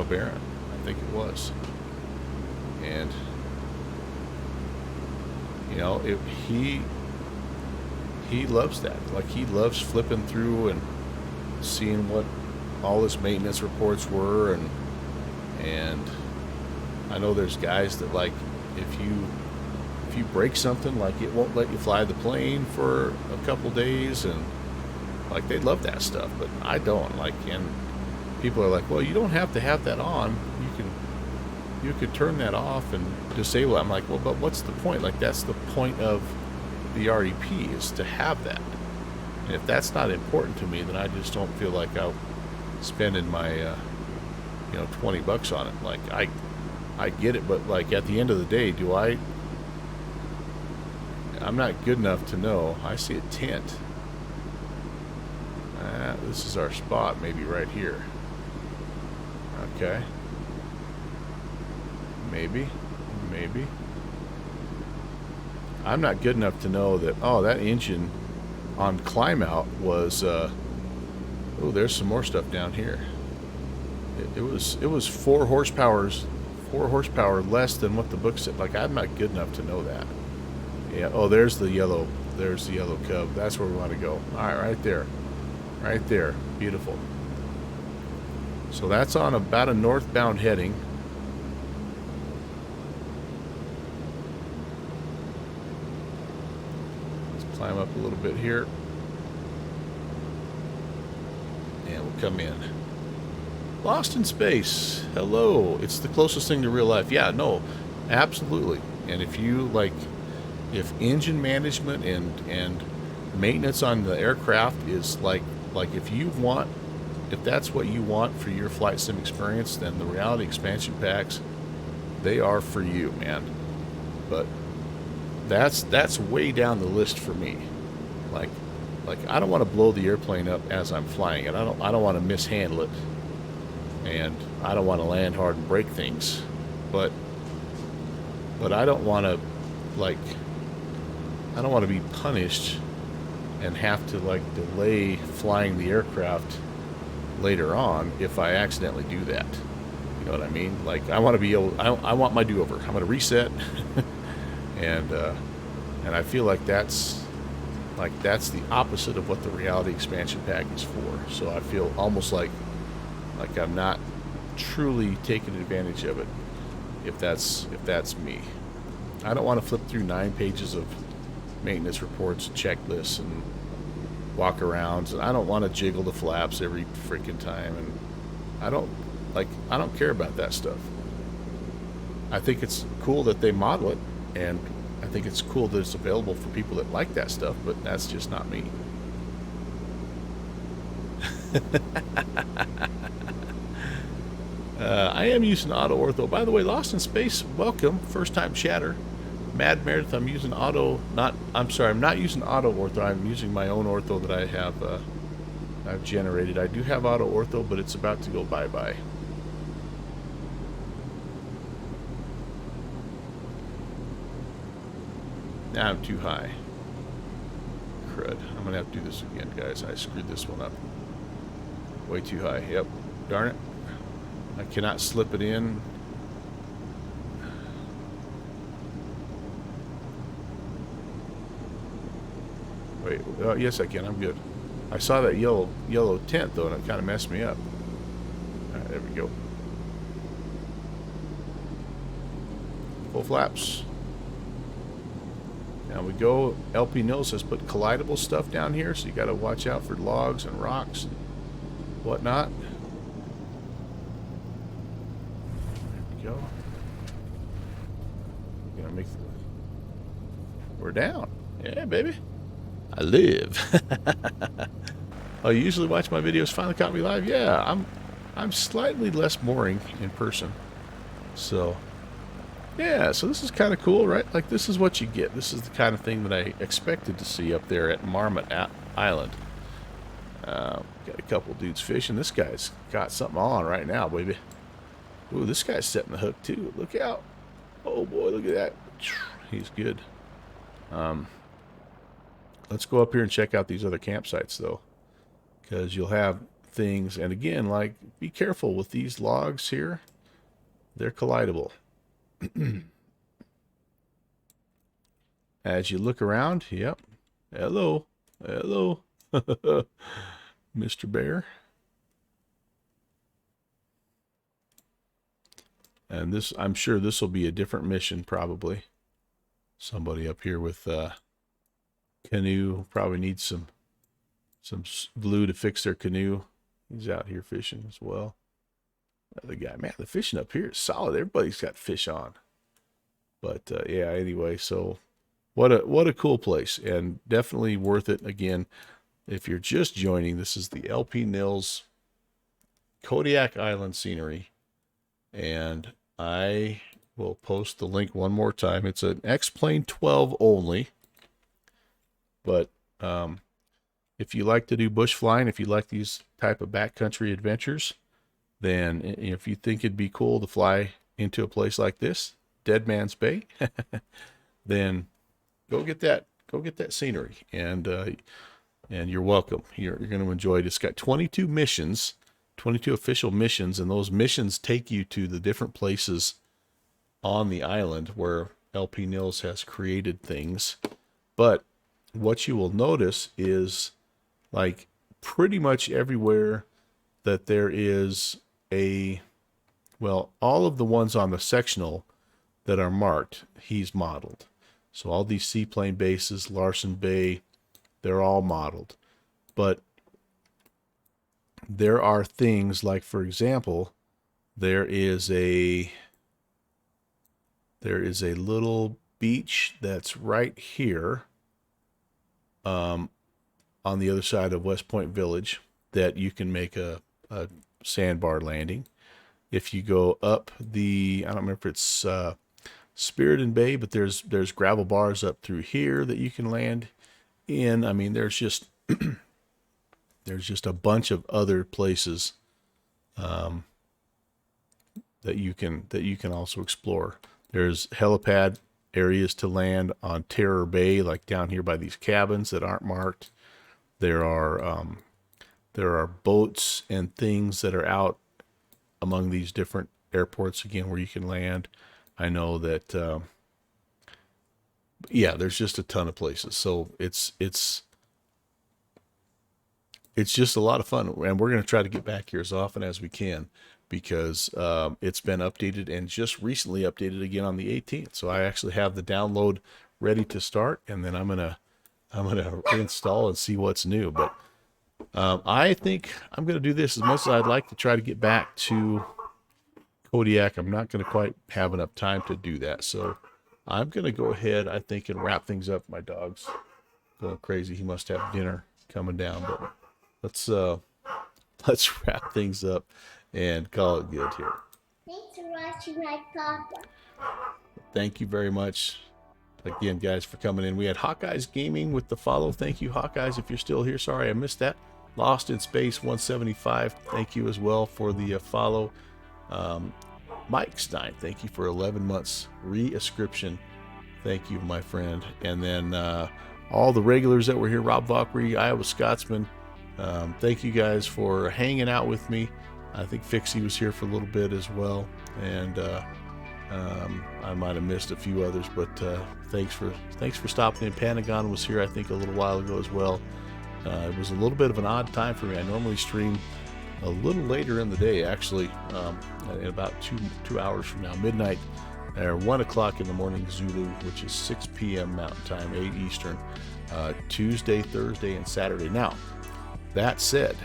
Baron. I think it was. And you know, he loves that. Like, he loves flipping through and seeing what all his maintenance reports were, and I know there's guys that, like, if you break something, like, it won't let you fly the plane for a couple days, and like, they love that stuff, but I don't. Like, and people are like, well, you don't have to have that on. You could turn that off and disable it. I'm like, well, but what's the point? Like, that's the point of the REP, is to have that. And if that's not important to me, then I just don't feel like I'm spending my $20 on it. Like, I get it, but like, at the end of the day, I'm not good enough to know. I see a tent. This is our spot, maybe right here. Okay. Maybe. I'm not good enough to know that, oh, that engine on climb out was, there's some more stuff down here. It was 4 horsepower less than what the book said. Like, I'm not good enough to know that. Yeah, oh, there's the yellow cub. That's where we want to go. All right, right there. Beautiful. So that's on about a northbound heading. a little bit here. And we'll come in. Lost in Space. Hello. It's the closest thing to real life. Yeah, no, absolutely. And if you like, if engine management and maintenance on the aircraft is like if that's what you want for your flight sim experience, then the reality expansion packs, they are for you, man. But that's way down the list for me. Like I don't want to blow the airplane up as I'm flying it. I don't want to mishandle it, and I don't want to land hard and break things. But I don't want to I don't want to be punished and have to like delay flying the aircraft later on if I accidentally do that. You know what I mean? Like I want to be able. I want my do-over. I'm going to reset, and I feel like that's the opposite of what the reality expansion pack is for. So I feel almost like I'm not truly taking advantage of it if that's me. I don't want to flip through 9 pages of maintenance reports, checklists, and walk arounds, and I don't want to jiggle the flaps every freaking time, and I don't care about that stuff. I think it's cool that they model it, and I think it's cool that it's available for people that like that stuff, but that's just not me. I am using auto ortho. By the way, Lost in Space, welcome. First time chatter. Mad Meredith, I'm using auto, I'm not using auto ortho. I'm using my own ortho that I have, I've generated. I do have auto ortho, but it's about to go bye-bye. Now I'm too high. Crud. I'm going to have to do this again, guys. I screwed this one up. Way too high. Yep. Darn it. I cannot slip it in. Wait. Oh, yes, I can. I'm good. I saw that yellow tent, though, and it kind of messed me up. All right, there we go. Full flaps. Now we go. LPNils has put collidable stuff down here, so you got to watch out for logs and rocks and whatnot. There we go. Gonna make we're down. Yeah, baby. I live. Oh, you usually watch my videos. Finally caught me live. Yeah, I'm slightly less boring in person. So. Yeah, so this is kind of cool, right? Like, this is what you get. This is the kind of thing that I expected to see up there at Marmot Island. Got a couple dudes fishing. This guy's got something on right now, baby. Ooh, this guy's setting the hook, too. Look out. Oh, boy, look at that. He's good. Let's go up here and check out these other campsites, though. Because you'll have things, and again, like, be careful with these logs here. They're collidable. As you look around, yep. Hello. Hello. Mr. Bear. And this, I'm sure this will be a different mission, probably. Somebody up here with canoe probably needs some glue to fix their canoe. He's out here fishing as well. The guy, man, the fishing up here is solid. Everybody's got fish on. But yeah, anyway, so what a cool place, and definitely worth it. Again, if you're just joining, this is the LPNils Kodiak Island scenery, and I will post the link one more time. It's an X-Plane 12 only, but if you like to do bush flying, if you like these type of backcountry adventures, then if you think it'd be cool to fly into a place like this, Dead Man's Bay, then go get that scenery, and you're welcome. You're going to enjoy it. It's got 22 missions, 22 official missions, and those missions take you to the different places on the island where LPNils has created things. But what you will notice is, like, pretty much everywhere that there is all of the ones on the sectional that are marked, he's modeled. So all these seaplane bases, Larson Bay, They're all modeled. But there are things like, for example, there is a little beach that's right here, on the other side of West Point Village, that you can make a sandbar landing. If you go up I don't remember if it's Spirit Bay, but there's gravel bars up through here that you can land in. I mean, there's just a bunch of other places that you can also explore. There's helipad areas to land on Terror Bay, like down here by these cabins that aren't marked. There are boats and things that are out among these different airports again where you can land. I know that there's just a ton of places. So it's just a lot of fun, and we're going to try to get back here as often as we can, because it's been updated and just recently updated again on the 18th. So I actually have the download ready to start, and then I'm gonna install and see what's new. But I think I'm gonna do this. As much as I'd like to try to get back to Kodiak, I'm not gonna quite have enough time to do that. So I'm gonna go ahead, I think, and wrap things up. My dog's going crazy. He must have dinner coming down, but let's wrap things up and call it good here. Thanks for watching my papa. Thank you very much again, guys, for coming in. We had Hawkeyes Gaming with the follow. Thank you, Hawkeyes, if you're still here. Sorry I missed that. Lost in Space 175, thank you as well for the follow. Mike Stein, thank you for 11 months re-ascription. Thank you, my friend. And then all the regulars that were here, Rob Valkyrie, Iowa Scotsman, thank you guys for hanging out with me. I think Fixie was here for a little bit as well, and I might have missed a few others, but thanks for stopping in. Panagon was here, I think, a little while ago as well. It was a little bit of an odd time for me. I normally stream a little later in the day, actually, in about two hours from now, midnight, or 1 o'clock in the morning Zulu, which is 6 p.m. Mountain Time, 8 Eastern, Tuesday, Thursday, and Saturday. Now, that said,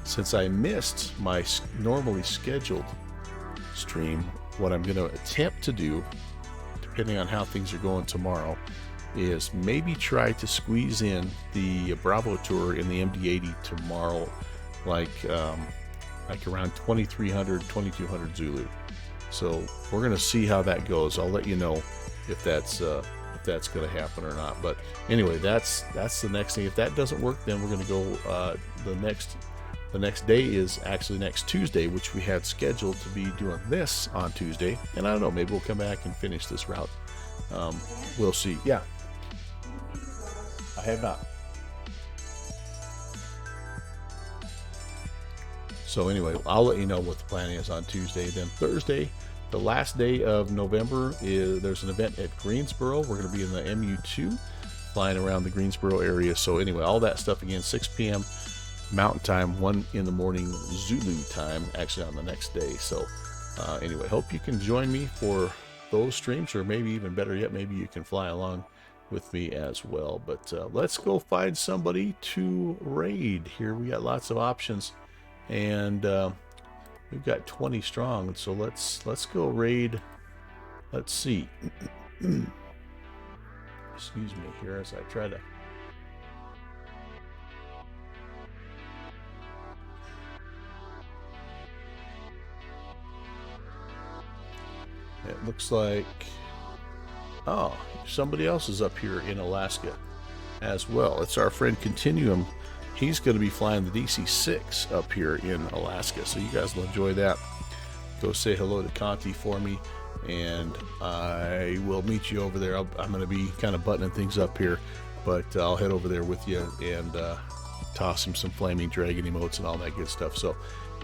since I missed my normally scheduled stream, what I'm going to attempt to do, depending on how things are going tomorrow, is maybe try to squeeze in the Bravo tour in the MD-80 tomorrow, like around 2300, 2200 Zulu. So we're going to see how that goes. I'll let you know if that's going to happen or not. But anyway, that's the next thing. If that doesn't work, then we're going to go the next day is actually next Tuesday, which we had scheduled to be doing this on Tuesday. And I don't know, maybe we'll come back and finish this route. We'll see. Yeah, I have not. So anyway, I'll let you know what the plan is on Tuesday. Then Thursday, the last day of November, there's an event at Greensboro. We're going to be in the MU2, flying around the Greensboro area. So anyway, all that stuff again, 6 p.m. Mountain Time, 1 in the morning Zulu time, actually on the next day. So anyway, hope you can join me for those streams, or maybe even better yet, maybe you can fly along with me as well. But let's go find somebody to raid here. We got lots of options, and we've got 20 strong. So let's go raid. Let's see. Excuse me here as I try to. It looks like, oh, somebody else is up here in Alaska as well. It's our friend Continuum. He's going to be flying the DC-6 up here in Alaska, so you guys will enjoy that. Go say hello to Conti for me, and I will meet you over there. I'm going to be kind of buttoning things up here, but I'll head over there with you and toss him some flaming dragon emotes and all that good stuff. So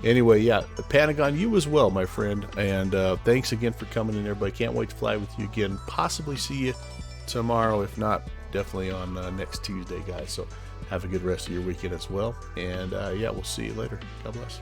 anyway, yeah, Panagon, you as well, my friend, and thanks again for coming in, everybody. Can't wait to fly with you again. Possibly see you tomorrow, if not, definitely on next Tuesday, guys. So have a good rest of your weekend as well, and yeah, we'll see you later. God bless.